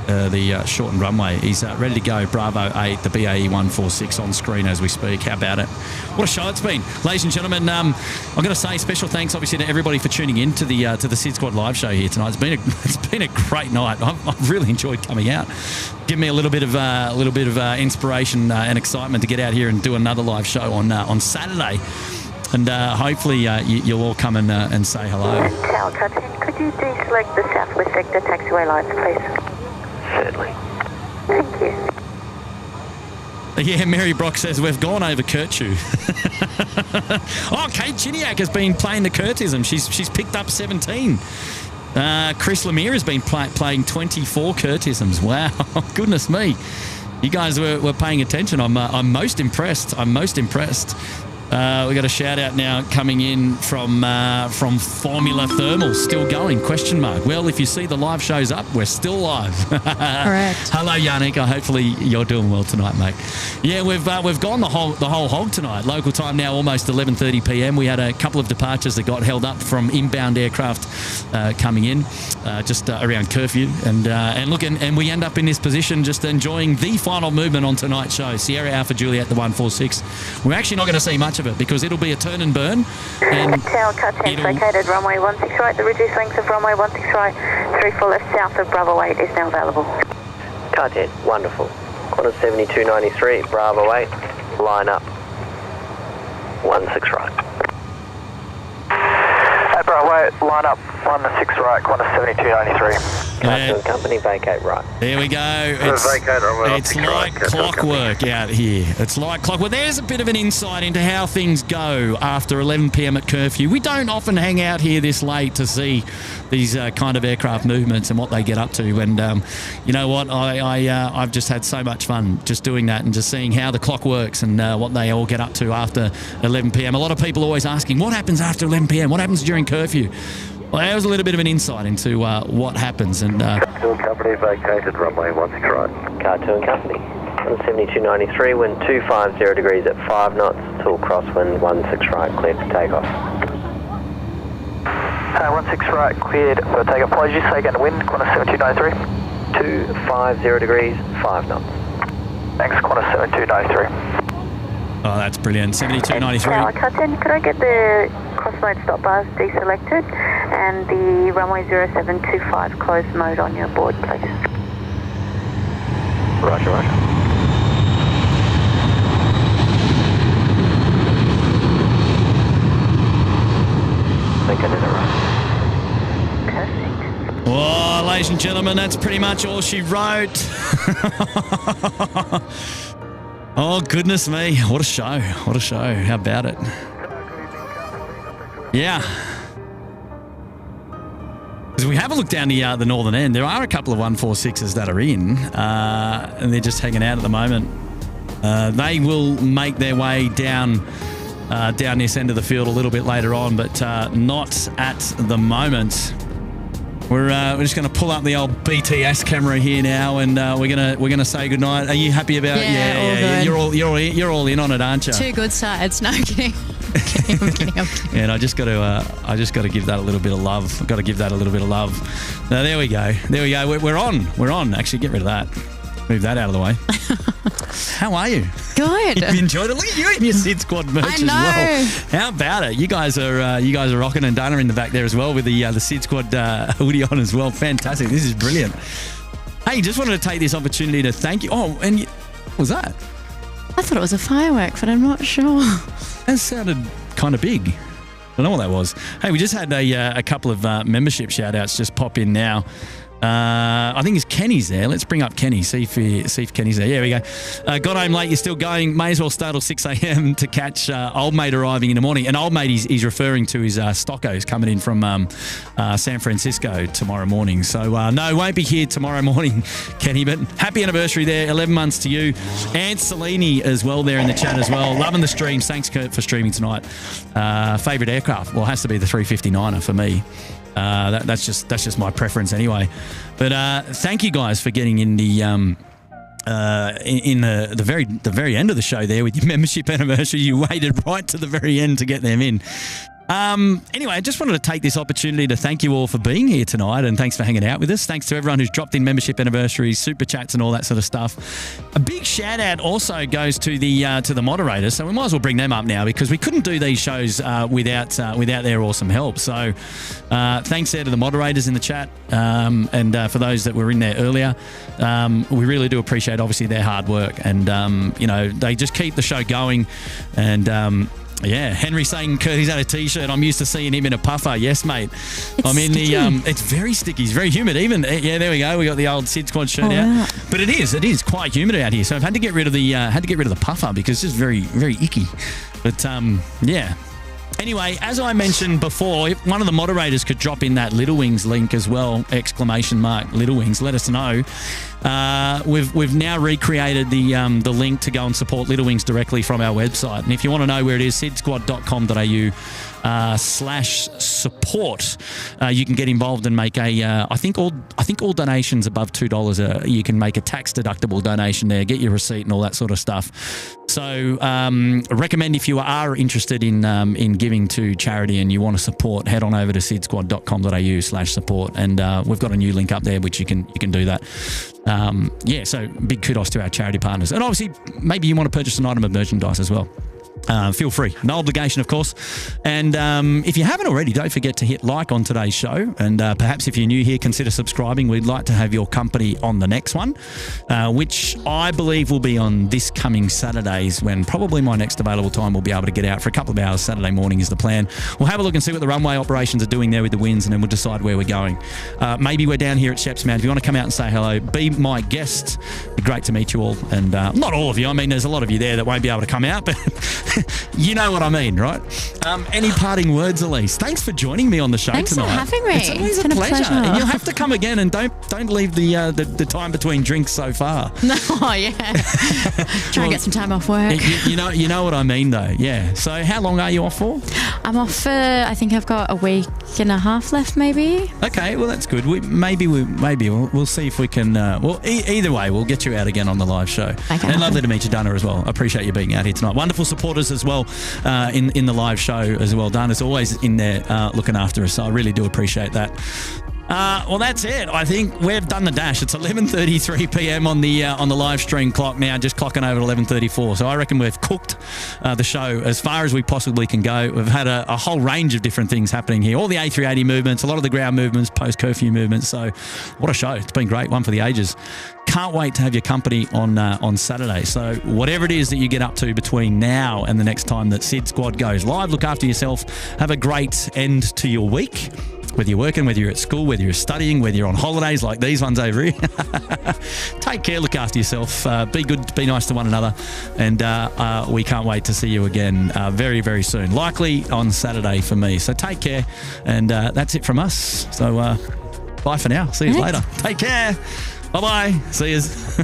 the shortened runway. He's ready to go. Bravo 8, the BAE 146 on screen as we speak. How about it? What a show it's been, ladies and gentlemen. I'm going to say special thanks, obviously, to everybody for tuning in to the SydSquad live show here tonight. It's been a great night. I've really enjoyed coming out. Give me a little bit of inspiration and excitement to get out here and do another live show on Saturday. And hopefully you'll all come and say hello. Tower cut 10, could you deselect the southwest sector taxiway lights, please? Certainly. Thank you. Yeah, Mary Brock says we've gone over Kurfew. Oh, Kate Chiniak has been playing the Kurtisms. She's picked up 17. Chris Lemire has been playing 24 Kurtisms. Wow, goodness me. You guys were paying attention. I'm most impressed. We got a shout out now coming in from Formula Thermal, still going, question mark. Well, if you see the live shows up, we're still live. Correct. Hello, Yannick. Hopefully you're doing well tonight, mate. Yeah, we've gone the whole hog tonight. Local time now, almost 11:30 p.m. We had a couple of departures that got held up from inbound aircraft coming in just around Curfew, and look, and we end up in this position just enjoying the final movement on tonight's show. Sierra Alpha Juliet, the 146. We're actually not going to see much of it because it'll be a turn and burn. And Tower cut 10 located runway 16 right. The reduced length of runway 16 right, 34 left south of Bravo 8 is now available. Car 10, wonderful. Quarter 7293, Bravo 8, line up. 16 right. At Bravo right, line up 16 right, corner 7293. Car 2 and company, vacate right. There we go. It's like clockwork out here. It's like clockwork. There's a bit of an insight into how things go after 11 p.m. at curfew. We don't often hang out here this late to see these kind of aircraft movements and what they get up to. And you know what? I've just had so much fun just doing that and just seeing how the clock works and what they all get up to after 11 p.m. A lot of people always asking, what happens after 11 p.m.? What happens during curfew? Well, that was a little bit of an insight into what happens. And Car 2 and company vacated runway 16 right. Car 2 and company. 7293, wind 250 degrees at 5 knots, till crosswind 16 right, cleared for takeoff. 16 right, cleared for takeoff. Apologies, say again, wind, corner 7293. 250 degrees, 5 knots. Thanks, corner 7293. oh, that's brilliant. 7293. Tower Cut-in, could I get the crossmode stop bars deselected and the runway 0725 closed mode on your board, please? Roger, roger. I think I did it right. Perfect. Oh, ladies and gentlemen, that's pretty much all she wrote. Oh, goodness me. What a show. What a show. How about it? Yeah. As we have a look down the northern end, there are a couple of 146s that are in, and they're just hanging out at the moment. They will make their way down this end of the field a little bit later on, but not at the moment. We're just going to pull up the old BTS camera here now, and we're gonna say goodnight. Are you happy about it? Yeah. You're all in on it, aren't you? Two good sides. No, I'm kidding. I'm kidding. Yeah, and I just got to give that a little bit of love. I've got to give that a little bit of love. Now, there we go. We're on. Actually, get rid of that. Move that out of the way. How are you? Good. You've enjoyed it. Look at you in your SydSquad merch as well. How about it? You guys are rocking, and Dana in the back there as well with the SydSquad hoodie on as well. Fantastic. This is brilliant. Hey, just wanted to take this opportunity to thank you. Oh, and what was that? I thought it was a firework, but I'm not sure. That sounded kind of big. I don't know what that was. Hey, we just had a couple of membership shout-outs just pop in now. I think it's Kenny's there. Let's bring up Kenny, see if Kenny's there. Yeah, we go. Got home late, you're still going. May as well start till 6 a.m. to catch old mate arriving in the morning. And old mate, he's referring to his Stockos coming in from San Francisco tomorrow morning. So, no, won't be here tomorrow morning, Kenny, but happy anniversary there. 11 months to you. And Selene as well there in the chat as well. Loving the streams. Thanks, Kurt, for streaming tonight. Favourite aircraft? Well, it has to be the 350-9er for me. That's just my preference anyway. But thank you guys for getting in the very end of the show there with your membership anniversary. You waited right to the very end to get them in. Anyway, I just wanted to take this opportunity to thank you all for being here tonight, and thanks for hanging out with us. Thanks to everyone who's dropped in membership anniversaries, super chats, and all that sort of stuff. A big shout out also goes to the moderators, so we might as well bring them up now because we couldn't do these shows without their awesome help. So thanks there to the moderators in the chat, and for those that were in there earlier. We really do appreciate obviously their hard work, and they just keep the show going. And yeah, Henry saying Kurt's had a t-shirt. I'm used to seeing him in a puffer. Yes, mate. I'm in the. It's very sticky. It's very humid. Even yeah, there we go. We got the old SydSquad shirt out. Wow. But it is quite humid out here. So I've had to get rid of the puffer because it's just very, very icky. But yeah. Anyway, as I mentioned before, if one of the moderators could drop in that Little Wings link as well, ! Little Wings, let us know. We've now recreated the link to go and support Little Wings directly from our website. And if you want to know where it is, sydsquad.com.au/support. You can get involved and make I think all donations above $2 you can make a tax deductible donation there, get your receipt and all that sort of stuff. So recommend if you are interested in giving to charity and you want to support, head on over to sydsquad.com.au/support, and we've got a new link up there which you can do that. So big kudos to our charity partners, and obviously maybe you want to purchase an item of merchandise as well. feel free. No obligation, of course. And if you haven't already, don't forget to hit like on today's show. And perhaps if you're new here, consider subscribing. We'd like to have your company on the next one, which I believe will be on this coming Saturdays, when probably my next available time will be able to get out for a couple of hours. Saturday morning is the plan. We'll have a look and see what the runway operations are doing there with the winds, and then we'll decide where we're going. Maybe we're down here at Sheps Mount. If you want to come out and say hello, be my guest. It'd be great to meet you all. And not all of you. I mean, there's a lot of you there that won't be able to come out, but you know what I mean, right? Any parting words, Elise? Thanks for joining me on the show tonight. Thanks for having me. It's always a pleasure. And you'll have to come again, and don't leave the time between drinks so far. No, yeah. Try and get some time off work. You know what I mean, though. Yeah. So how long are you off for? I'm off for, I think I've got a week and a half left, maybe. Okay, well that's good. We'll see if we can. Either way, we'll get you out again on the live show. Okay. And lovely to meet you, Dana, as well. I appreciate you being out here tonight. Wonderful supporters as well in the live show as well. Dana's always in there looking after us, so I really do appreciate that. Well, that's it. I think we've done the dash. It's 11:33 p.m. on the live stream clock now, just clocking over 11:34. So I reckon we've cooked the show as far as we possibly can go. We've had a whole range of different things happening here. All the A380 movements, a lot of the ground movements, post-curfew movements. So what a show. It's been great. One for the ages. Can't wait to have your company on Saturday. So whatever it is that you get up to between now and the next time that SydSquad goes live, look after yourself. Have a great end to your week. Whether you're working, whether you're at school, whether you're studying, whether you're on holidays like these ones over here. Take care, look after yourself, be good, be nice to one another, and we can't wait to see you again very, very soon. Likely on Saturday for me. So take care, and that's it from us. So bye for now. See you later. Take care. Bye-bye. See yous.